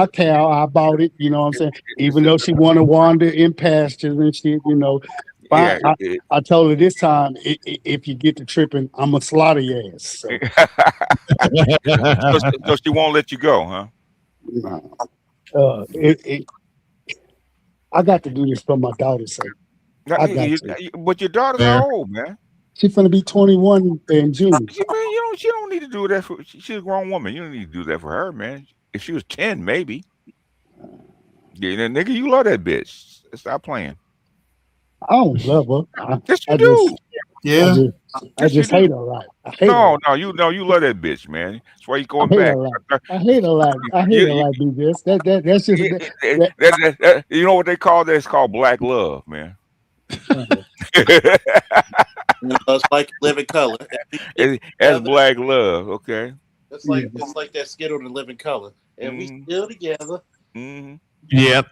cow. I bought it. You know what I'm saying? Even though she want to wander in pastures and shit, I told her this time, if you get to tripping, I'm gonna slaughter your ass. So. So she won't let you go, huh? I got to do this for my daughter's sake. But your daughters are old, man. She's gonna be 21 in June. She don't need to do that for. She's a grown woman. You don't need to do that for her, man. If she was 10, maybe. Yeah, nigga, you love that bitch. Stop playing. I don't love her. Yes, you do. I just hate her a lot. You love that bitch, man. That's why you going back. I hate her a lot. BJS. That's just you know what they call that? It's called black love, man. It's like living color. That's black love, okay. It's like that skit on the living color, and we still together. Mm-hmm. Yep.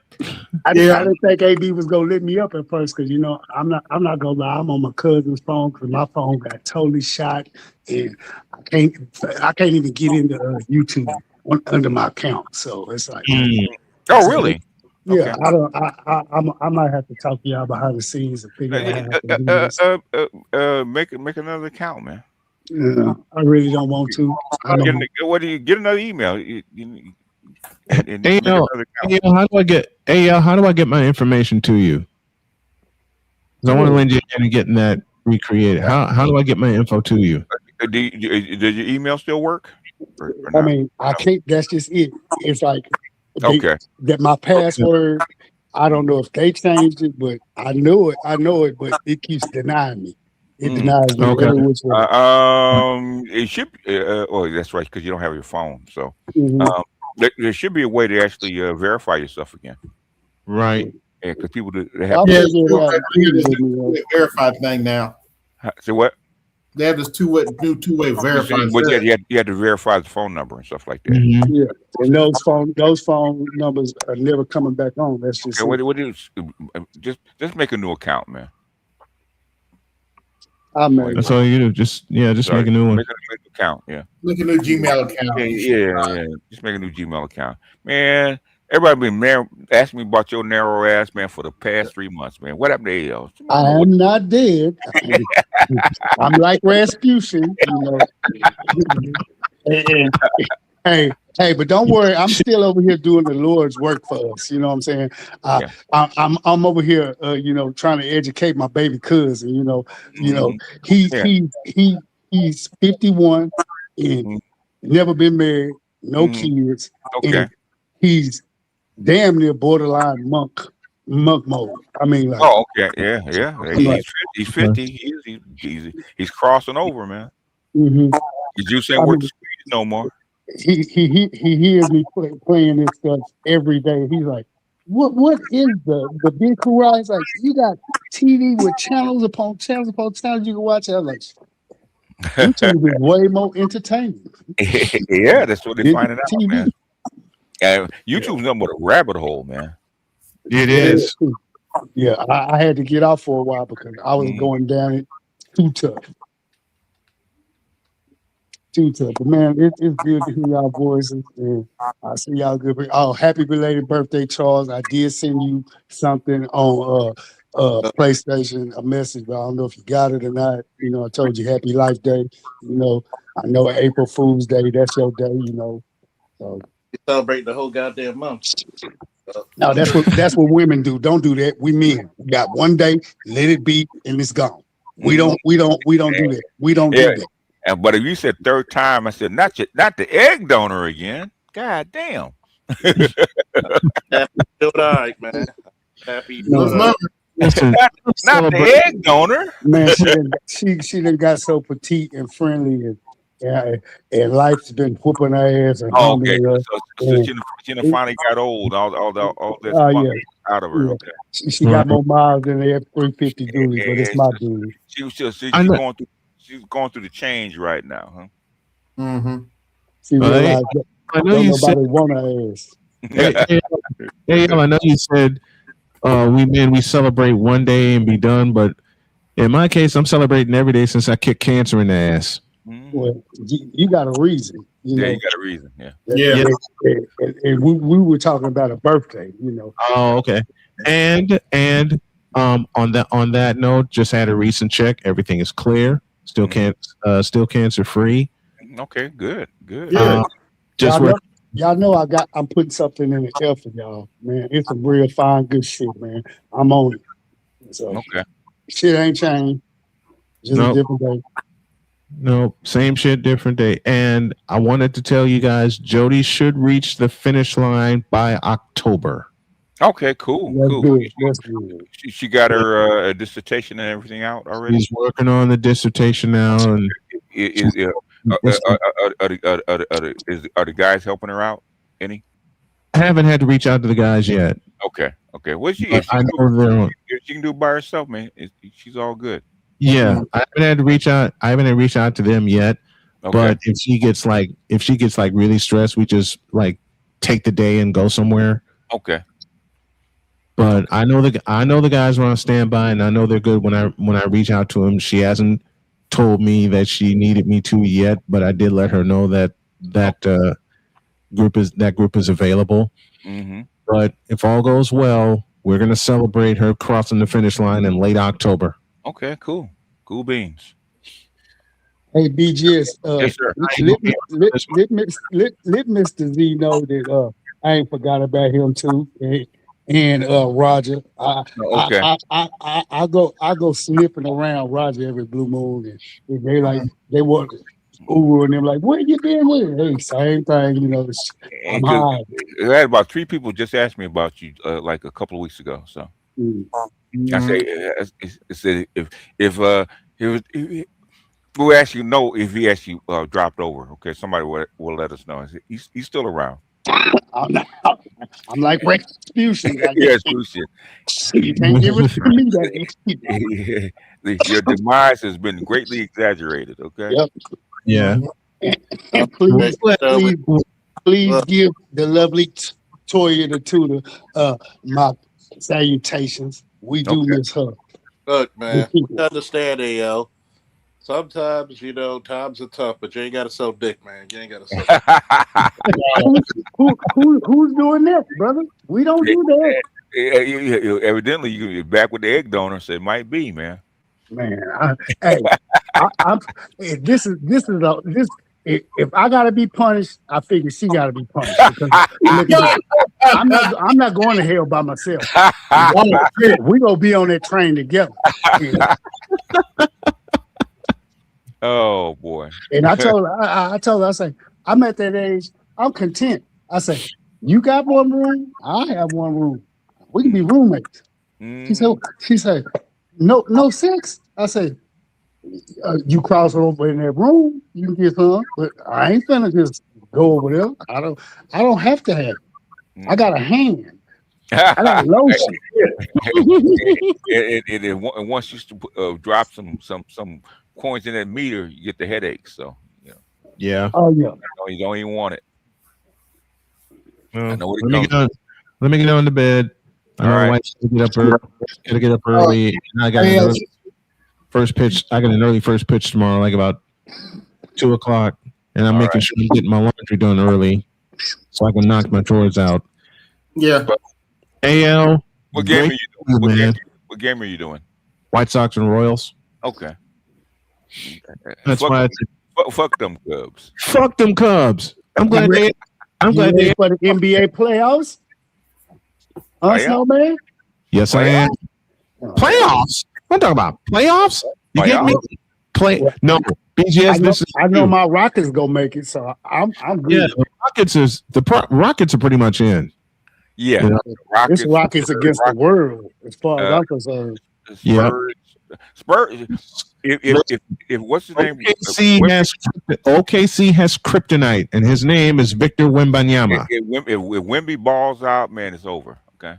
I didn't think AB was gonna let me up at first because I'm not gonna lie. I'm on my cousin's phone because my phone got totally shot, and I can't even get into YouTube under my account. So it's like, oh really? Yeah, okay. I might have to talk to y'all behind the scenes and figure out how to do this. Make another account, man. Yeah, I really don't want to. Get another email? AL, how do I get my information to you? Because I want to lend you in and getting that recreated. How do I get my info to you? Does your email still work? I mean, I can't. That's just it. It's like that my password. I don't know if they changed it, but I know it, but it keeps denying me. It denies me every which way. It should. That's right, because you don't have your phone. So. There should be a way to actually verify yourself again. Right. Yeah, because people they have verified thing now. So what? They have this two-way verifying. But you had to verify the phone number and stuff like that. Mm-hmm. Yeah, and those phone numbers are never coming back on. That's just just make a new account, man. That's all you do. Just make a new one. Make a new account. Yeah. Make a new Gmail account. Yeah. Just make a new Gmail account, man. Everybody been asking me about your narrow ass, man, for the past 3 months, man. What happened to AL? I am not dead. I'm like Rasputin, Hey, but don't worry. I'm still over here doing the Lord's work for us. You know what I'm saying? I'm over here, trying to educate my baby cousin. He's 51 and never been married, no kids. Okay. And he's damn near borderline monk mode. I mean, yeah. He's 50. He's crossing over, man. Mm-hmm. Your juice ain't worth the squeeze no more. He hears me playing this stuff every day. He's like, "What is the big hurrah?" He's like, "You got TV with channels upon channels upon channels you can watch." I was like, "YouTube is way more entertaining." Yeah, that's what they're than finding out, TV. man. YouTube's nothing but a rabbit hole, man. It is. Yeah, I had to get out for a while because I was going down it too tough. But man, it's good to hear y'all voices, and I see y'all good. Oh, happy belated birthday, Charles! I did send you something on PlayStation, a message, but I don't know if you got it or not. You know, I told you Happy Life Day. You know, I know April Fool's Day. That's your day. You know, so You celebrate the whole goddamn month. no, that's what women do. Don't do that. We men, we got one day, let it be, and it's gone. We don't do that. We don't do that. But if you said third time, I said not the egg donor again. God damn. Happy all right, man. Happy. No, not the egg donor. Man, she done got so petite and friendly, and life's been whooping her ass and humbling her. So she done finally got old. All this fun out of her. Yeah. Okay. She got more miles than the F-350 dually, but it's my dually. She's going through the change right now, huh? Mm-hmm. She realized that I know you said, want her ass. Hey, I know you said we celebrate one day and be done, but in my case, I'm celebrating every day since I kicked cancer in the ass. Well, you got a reason. You know? You got a reason. Yeah. And we were talking about a birthday. You know. Oh, okay. And on that note, just had a recent check. Everything is clear. Still cancer free. Okay, good. Y'all know I'm putting something in the air for y'all, man. It's some real fine, good shit, man. I'm on it. So shit ain't changed. Just a different day. No, same shit, different day. And I wanted to tell you guys, Jody should reach the finish line by October. Okay, cool. That's good. She got her dissertation and everything out already. She's working on the dissertation now, and are the guys helping her out? Any? I haven't had to reach out to the guys yet. Okay. Well, if she can do it by herself, man, she's all good. Yeah, I haven't had to reach out. I haven't had to reach out to them yet. Okay. But if she gets really stressed, we just like take the day and go somewhere. Okay. But I know the guys are on standby, and I know they're good when I reach out to them. She hasn't told me that she needed me to yet, but I did let her know that group is available. Mm-hmm. But if all goes well, we're gonna celebrate her crossing the finish line in late October. Okay, cool beans. Hey, BGS, yes, sir. let Mr. Z know that I ain't forgot about him too, and Roger. I go sniffing around Roger every blue moon, and they want Uru and them like, where you been with? Hey, same thing, you know. I'm high. I had about 3 people just asked me about you like a couple of weeks ago. So I say, if we'll actually know if he actually dropped over. Okay, somebody will let us know. He's still around. I'm like Retribution. Yes, you can't give it to me. Your demise has been greatly exaggerated. Okay. Yep. Yeah. And please give the lovely Toya the Tutor my salutations. We do miss her. Look, man, you understand, AL. Sometimes, times are tough, but you ain't got to sell dick, man. You ain't got to sell dick. Who's doing that, brother? We don't do that. Evidently, you're back with the egg donor, so it might be, man. Man, if I gotta be punished, I figure she gotta be punished. Because I'm not going to hell by myself. We gonna be on that train together. Oh boy! And I told her, I say, I'm at that age. I'm content. I say, you got one room, I have one room. We can be roommates. She said, no sex. I say, You cross over in that room, you can get some, but I ain't finna just go over there. I don't have to have it. I got a hand. I got lotion. And once you drop some coins in that meter, you get the headache. So Yeah. Oh yeah. You don't even want it. Well, I know what it let comes. me get on to bed. I know All right. White's gonna get up early. And I got an early first pitch. I got an early first pitch tomorrow, like about 2:00, and I'm making sure I'm getting my laundry done early, so I can knock my chores out. Yeah. AL. What game are you doing? Man. What game are you doing? White Sox and Royals. Okay. That's fuck why fuck them Cubs. Fuck them Cubs. I'm glad they. I'm glad ready they. for the NBA playoffs. Snowman. Yes, I am. Playoffs. I'm talking about playoffs. You get me? No, BGS. I know my Rockets gonna make it, so I'm good. Yeah, the Rockets are pretty much in. Yeah, you know, it's Rockets against the world as far as I'm concerned. Spurs. If what's his name? OKC has kryptonite, and his name is Victor Wembanyama. If Wemby balls out, man, it's over. Okay.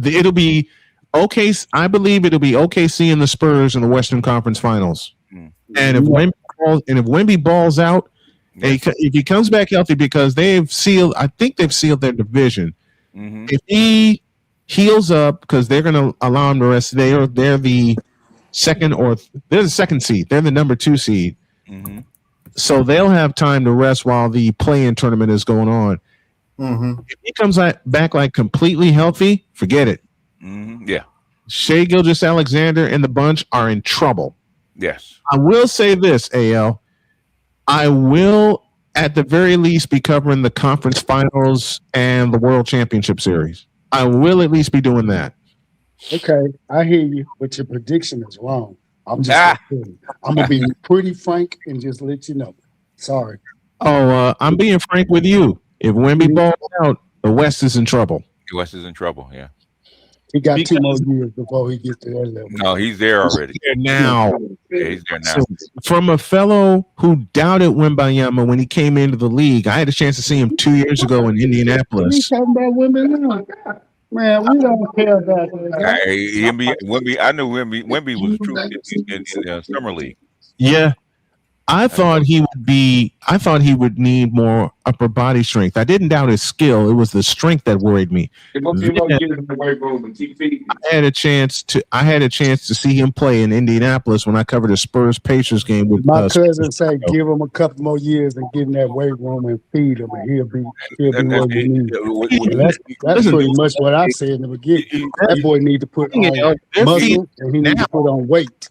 It'll be OKC. I believe it'll be OKC and the Spurs in the Western Conference Finals. And if Wemby balls out, if he comes back healthy, because I think they've sealed their division. If he heals up, because they're going to allow him to rest, they're the they're the second seed. They're the number 2 seed. So they'll have time to rest while the play-in tournament is going on. If he comes back like completely healthy, forget it. Yeah. Shai Gilgeous-Alexander and the bunch are in trouble. Yes. I will say this, AL. I will, at the very least, be covering the conference finals and the World Championship Series. I will at least be doing that. Okay, I hear you, but your prediction is wrong. I'm just I'm gonna be pretty frank and just let you know. Sorry. Oh, I'm being frank with you. If Wemby balls out, the West is in trouble. The West is in trouble. Yeah. He got 2 more years before he gets to that level. No, he's there already. He's there now. Yeah, he's there now. So, from a fellow who doubted Wembanyama when he came into the league, I had a chance to see him 2 years ago in Indianapolis. He's talking about women now. Man, we don't care about that. Wemby, I knew Wemby was true in summer league. Yeah. I thought he would need more upper body strength. I didn't doubt his skill. It was the strength that worried me. I had a chance to see him play in Indianapolis when I covered a Spurs Pacers game with my cousin say give him a couple more years and get in that weight room and feed him, and he'll be what we need. That's pretty much what I said in the beginning. That boy need to put on muscle and he need to put on weight.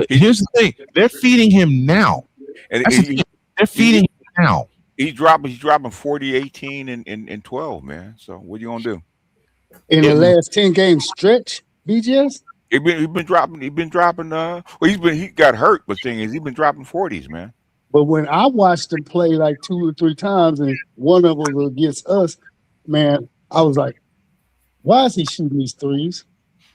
Here's the thing: they're feeding him now. And they're feeding him now. He's dropping 40, 18, and 12, man. So what are you gonna do? In the last 10 game stretch, BGS? He been dropping. He got hurt, but thing is, he's been dropping 40s, man. But when I watched him play like 2 or 3 times, and one of them was against us, man, I was like, why is he shooting these threes?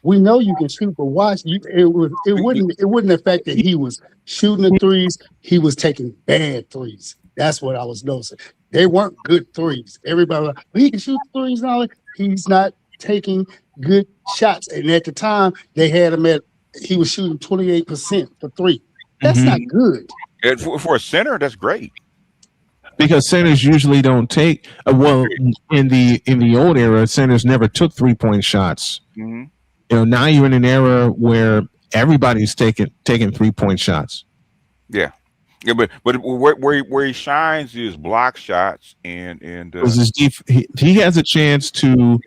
We know you can shoot, but watch. It wouldn't affect that he was shooting the threes. He was taking bad threes. That's what I was noticing. They weren't good threes. Everybody was like, he can shoot threes now. He's not taking good shots. And at the time, they had him he was shooting 28% for 3. That's not good. And for a center, that's great. Because centers usually don't take. In the old era, centers never took 3-point shots. Now you're in an era where everybody's taking 3-point shots. Yeah, but where he shines is block shots and he has a chance to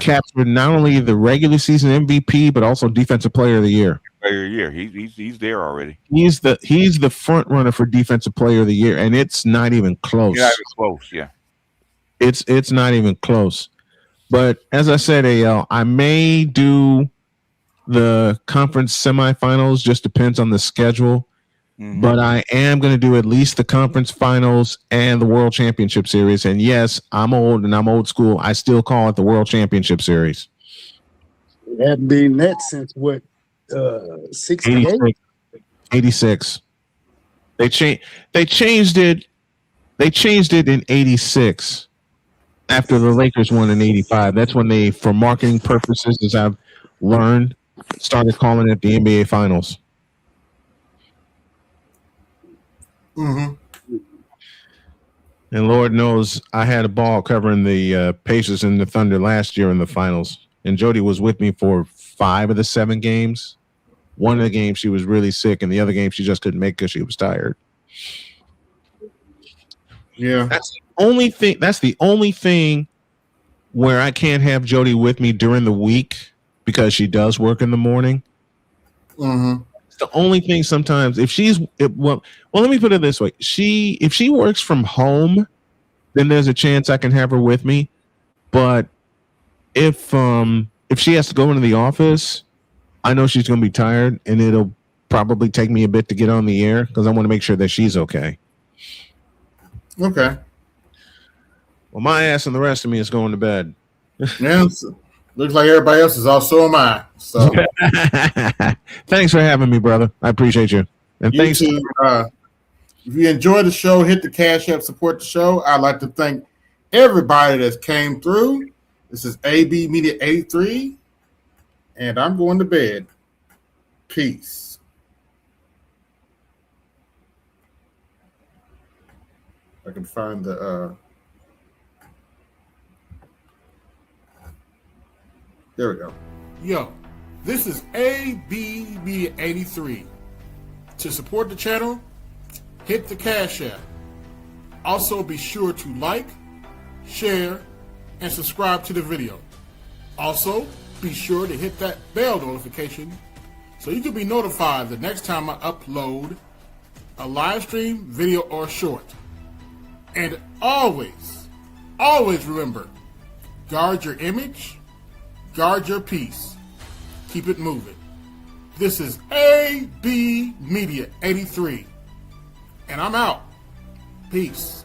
capture not only the regular season MVP but also Defensive Player of the Year. Player of the Year, he's there already. He's the front runner for Defensive Player of the Year, and it's not even close. Not even close, yeah. It's not even close. But as I said, AL, I may do the conference semifinals. Just depends on the schedule. But I am going to do at least the conference finals and the World Championship Series. And yes, I'm old and I'm old school. I still call it the World Championship Series. It hadn't been that since what, 68? 86. They changed it. They changed it in 86 after the Lakers won in 85. That's when they, for marketing purposes, as I've learned, started calling it the NBA Finals. Mm-hmm. And Lord knows I had a ball covering the Pacers and the Thunder last year in the finals. And Jody was with me for 5 of the 7 games. One of the games she was really sick, and the other game she just couldn't make because she was tired. Yeah. That's the only thing where I can't have Jody with me during the week because she does work in the morning. Mm-hmm. It's the only thing sometimes if well, let me put it this way. If she works from home, then there's a chance I can have her with me. But if she has to go into the office, I know she's going to be tired, and it'll probably take me a bit to get on the air because I want to make sure that she's okay. Okay. Well, my ass and the rest of me is going to bed. Yeah, looks like everybody else is off. So am I. So thanks for having me, brother. I appreciate you. And you thanks. too. If you enjoyed the show, hit the Cash App, support the show. I'd like to thank everybody that came through. This is AB Media 83, and I'm going to bed. Peace. I can find the there we go. Yo, this is AB Media 83. To support the channel, hit the Cash App. Also, be sure to like, share, and subscribe to the video. Also, be sure to hit that bell notification so you can be notified the next time I upload a live stream, video, or short. And always, always remember, guard your image, guard your peace. Keep it moving. This is AB Media 83, and I'm out. Peace.